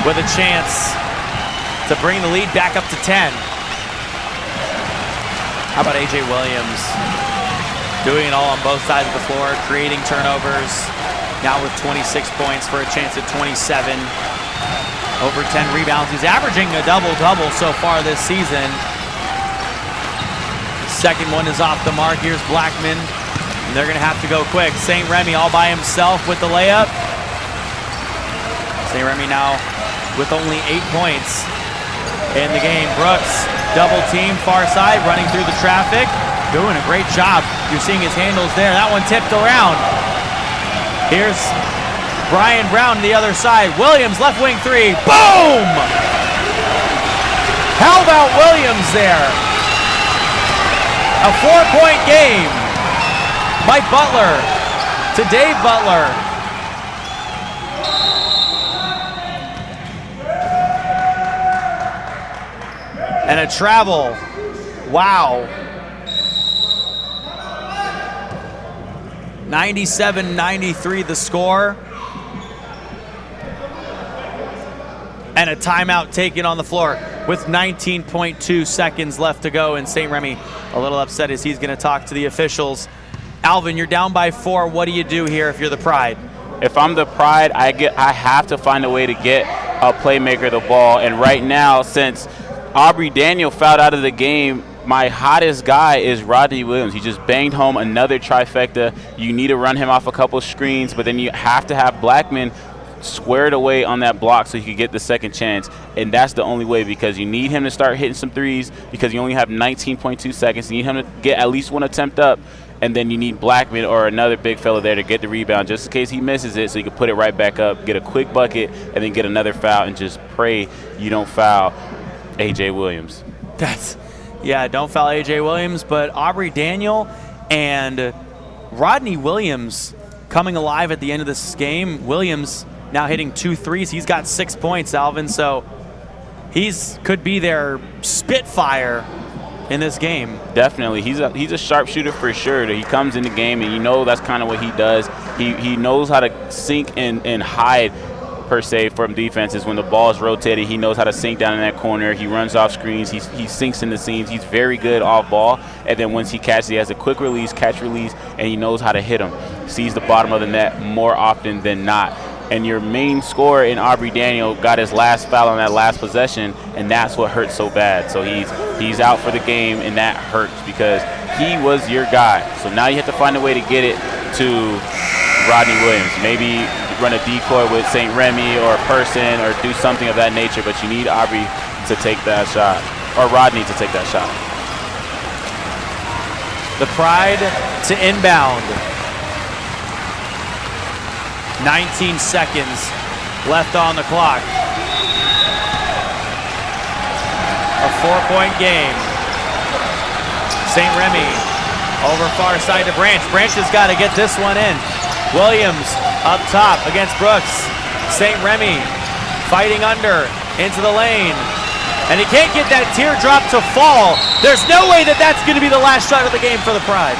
with a chance to bring the lead back up to 10. How about A.J. Williams doing it all on both sides of the floor, creating turnovers, now with 26 points for a chance at 27. Over 10 rebounds. He's averaging a double-double so far this season. Second one is off the mark. Here's Blackman, and they're going to have to go quick. St. Remy all by himself with the layup. St. Remy now with only 8 points in the game. Brooks, double team, far side, running through the traffic. Doing a great job. You're seeing his handles there. That one tipped around. Here's Brian Brown on the other side. Williams, left wing three. Boom! How about Williams there? A 4-point game. Mike Butler to Dave Butler. And a travel. Wow. 97-93 the score. And a timeout taken on the floor with 19.2 seconds left to go. And St. Remy a little upset as he's going to talk to the officials. Alvin, you're down by 4. What do you do here if you're the Pride? If I'm the Pride, I have to find a way to get a playmaker the ball. And right now, since Aubrey Daniel fouled out of the game, my hottest guy is Rodney Williams. He just banged home another trifecta. You need to run him off a couple screens, but then you have to have Blackman squared away on that block so he can get the second chance. And that's the only way, because you need him to start hitting some threes because you only have 19.2 seconds. You need him to get at least one attempt up. and then you need Blackman or another big fella there to get the rebound just in case he misses it, so you can put it right back up, get a quick bucket, and then get another foul and just pray you don't foul A.J. Williams. Don't foul A.J. Williams, but Aubrey Daniel and Rodney Williams coming alive at the end of this game. Williams now hitting 2 threes. He's got 6 points, Alvin, so could be their Spitfire in this game. Definitely. He's a sharpshooter for sure. He comes in the game, and you know that's kind of what he does. He knows how to sink and hide, per se, from defenses. When the ball is rotated, he knows how to sink down in that corner. He runs off screens. He sinks in the seams. He's very good off ball. And then once he catches, he has a quick release, catch release, and he knows how to hit them. Sees the bottom of the net more often than not. And your main scorer in Aubrey Daniel got his last foul on that last possession, and that's what hurts so bad. So he's out for the game, and that hurts because he was your guy. So now you have to find a way to get it to Rodney Williams. Maybe run a decoy with St. Remy or a person or do something of that nature, but you need Aubrey to take that shot, or Rodney to take that shot. The Pride to inbound. 19 seconds left on the clock. A 4-point game. St. Remy over far side to Branch. Branch has got to get this one in. Williams up top against Brooks. St. Remy fighting under into the lane. And he can't get that teardrop to fall. There's no way that's going to be the last shot of the game for the Pride.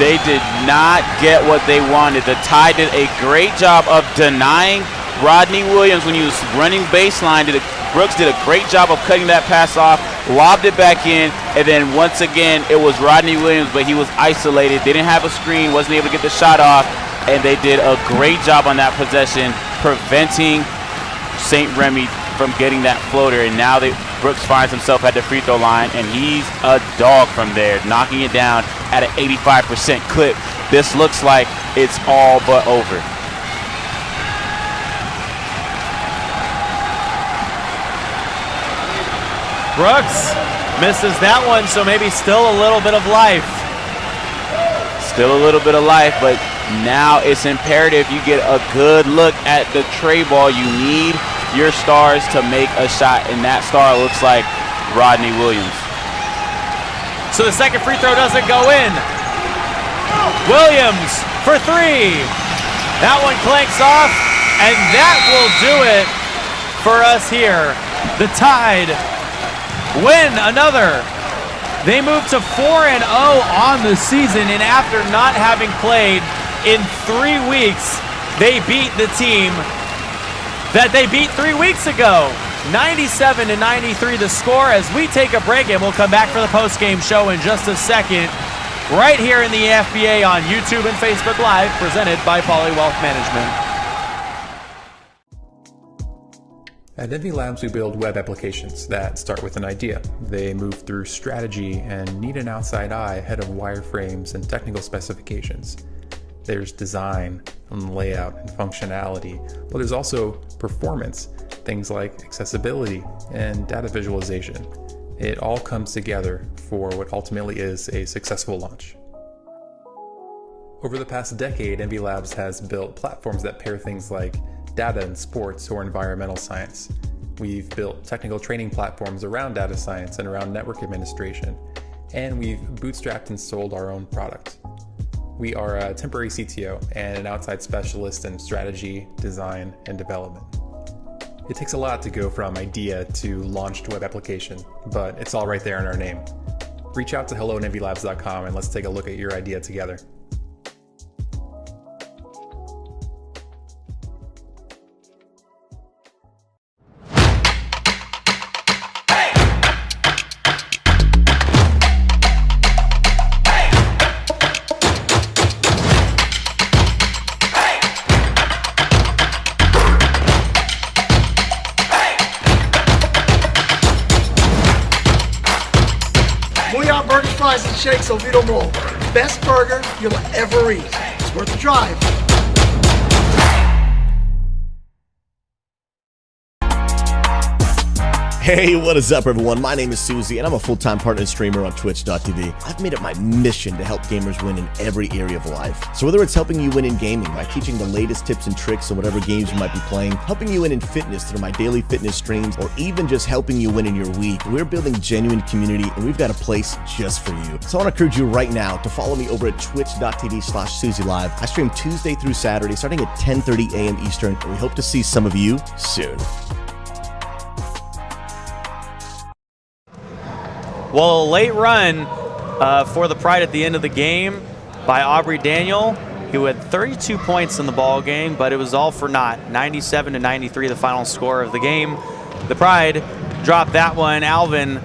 They did not get what they wanted. The Tide did a great job of denying Rodney Williams when he was running baseline. Brooks did a great job of cutting that pass off, lobbed it back in, and then once again it was Rodney Williams, but he was isolated, didn't have a screen, wasn't able to get the shot off, and they did a great job on that possession preventing St. Remy from getting that floater. And now Brooks finds himself at the free throw line, and he's a dog from there, knocking it down at an 85% clip. This looks like it's all but over. Brooks misses that one, so maybe still a little bit of life. Still a little bit of life, but now it's imperative you get a good look at the tray ball. You need your stars to make a shot, and that star looks like Rodney Williams. So the second free throw doesn't go in. Williams for 3. That one clanks off, and that will do it for us here. The Tide win another. They move to 4-0 on the season, and after not having played in 3 weeks, they beat the team that they beat 3 weeks ago. 97-93 the score as we take a break, and we'll come back for the post-game show in just a second right here in the FBA on YouTube and Facebook Live, presented by Poly Wealth Management. At Envy Labs, we build web applications that start with an idea. They move through strategy and need an outside eye ahead of wireframes and technical specifications. There's design and layout and functionality, but there's also performance, things like accessibility and data visualization. It all comes together for what ultimately is a successful launch. Over the past decade, Envy Labs has built platforms that pair things like data and sports or environmental science. We've built technical training platforms around data science and around network administration, and we've bootstrapped and sold our own product. We are a temporary CTO and an outside specialist in strategy, design, and development. It takes a lot to go from idea to launched web application, but it's all right there in our name. Reach out to hello@envylabs.com and let's take a look at your idea together. Booyah Burgers, Fries, and Shakes Oviedo Mall. Best burger you'll ever eat. It's worth the drive. Hey, what is up, everyone? My name is Susie, and I'm a full-time partner and streamer on Twitch.tv. I've made it my mission to help gamers win in every area of life. So whether it's helping you win in gaming by teaching the latest tips and tricks on whatever games you might be playing, helping you win in fitness through my daily fitness streams, or even just helping you win in your week, we're building genuine community, and we've got a place just for you. So I want to encourage you right now to follow me over at twitch.tv/SusieLive. I stream Tuesday through Saturday, starting at 10:30 a.m. Eastern, and we hope to see some of you soon. Well, a late run for the Pride at the end of the game by Aubrey Daniel, who had 32 points in the ball game, but it was all for naught. 97-93, the final score of the game. The Pride dropped that one. Alvin,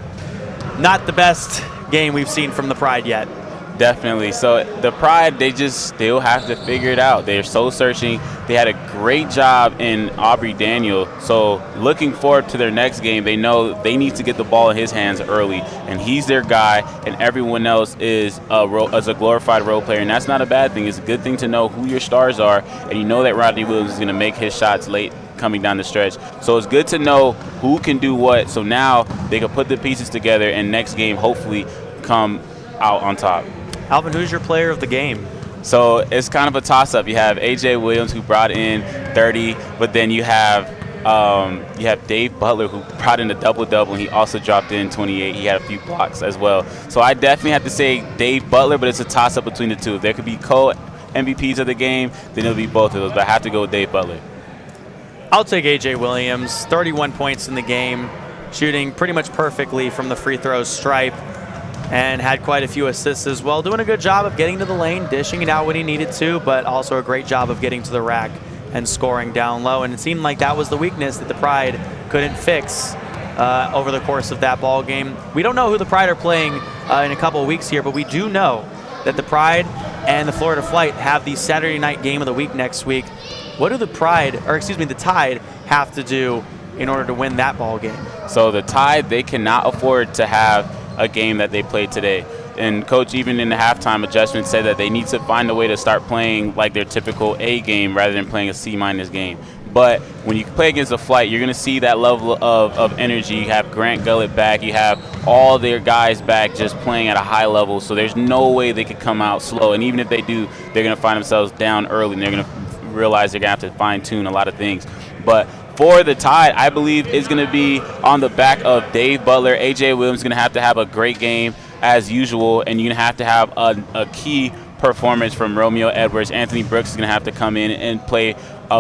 not the best game we've seen from the Pride yet. Definitely. So the Pride, they just still have to figure it out. They're soul searching. They had a great job in Aubrey Daniel. So looking forward to their next game, they know they need to get the ball in his hands early, and he's their guy, and everyone else is a glorified role player, and that's not a bad thing. It's a good thing to know who your stars are, and you know that Rodney Williams is going to make his shots late coming down the stretch. So it's good to know who can do what, so now they can put the pieces together and next game hopefully come out on top. Alvin, who's your player of the game? So it's kind of a toss-up. You have A.J. Williams, who brought in 30, but then you have Dave Butler, who brought in a double-double, and he also dropped in 28. He had a few blocks as well. So I definitely have to say Dave Butler, but it's a toss-up between the two. If there could be co-MVPs of the game, then it'll be both of those, but I have to go with Dave Butler. I'll take A.J. Williams, 31 points in the game, shooting pretty much perfectly from the free throw stripe, and had quite a few assists as well. Doing a good job of getting to the lane, dishing it out when he needed to, but also a great job of getting to the rack and scoring down low. And it seemed like that was the weakness that the Pride couldn't fix over the course of that ball game. We don't know who the Pride are playing in a couple of weeks here, but we do know that the Pride and the Florida Flight have the Saturday night game of the week next week. What do the Tide have to do in order to win that ball game? So the Tide, they cannot afford to have a game that they played today. And Coach, even in the halftime adjustment, said that they need to find a way to start playing like their typical A game rather than playing a C- game. But when you play against the Flight, you're going to see that level of energy. You have Grant Gullett back. You have all their guys back just playing at a high level. So there's no way they could come out slow. And even if they do, they're going to find themselves down early, and they're going to realize they're going to have to fine-tune a lot of things. But for the Tide, I believe is going to be on the back of Dave Butler. A.J. Williams is going to have a great game as usual, and you're going to have a key performance from Romeo Edwards. Anthony Brooks is going to have to come in and play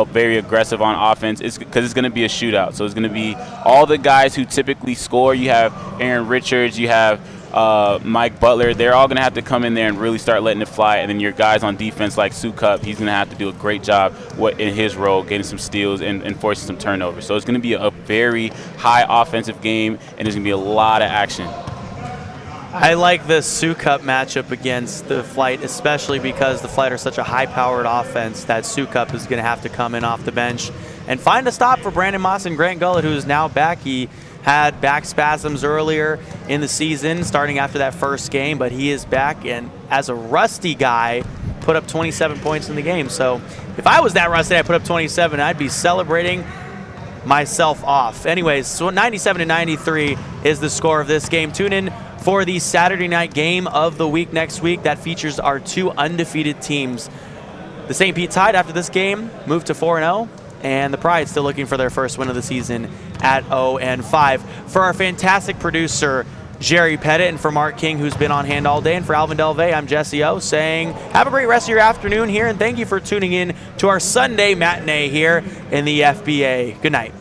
very aggressive on offense because it's going to be a shootout. So it's going to be all the guys who typically score. You have Aaron Richards, you have Mike Butler. They're all going to have to come in there and really start letting it fly. And then your guys on defense like Sukup, he's going to have to do a great job in his role, getting some steals and forcing some turnovers. So it's going to be a very high offensive game, and there's going to be a lot of action. I like the Sukup matchup against the Flight, especially because the Flight are such a high-powered offense that Sukup is going to have to come in off the bench and find a stop for Brandon Moss and Grant Gullett, who is now back. He had back spasms earlier in the season, starting after that first game, but he is back, and as a rusty guy, put up 27 points in the game. So if I was that rusty, I put up 27, I'd be celebrating myself off. Anyways, so 97-93 is the score of this game. Tune in for the Saturday night game of the week next week that features our two undefeated teams. The St. Pete Tide, after this game, moved to 4-0, and the Pride still looking for their first win of the season at 0-5. For our fantastic producer, Jerry Pettit, and for Mark King, who's been on hand all day, and for Alvin Delvey, I'm Jesse O, saying have a great rest of your afternoon here, and thank you for tuning in to our Sunday matinee here in the FBA. Good night.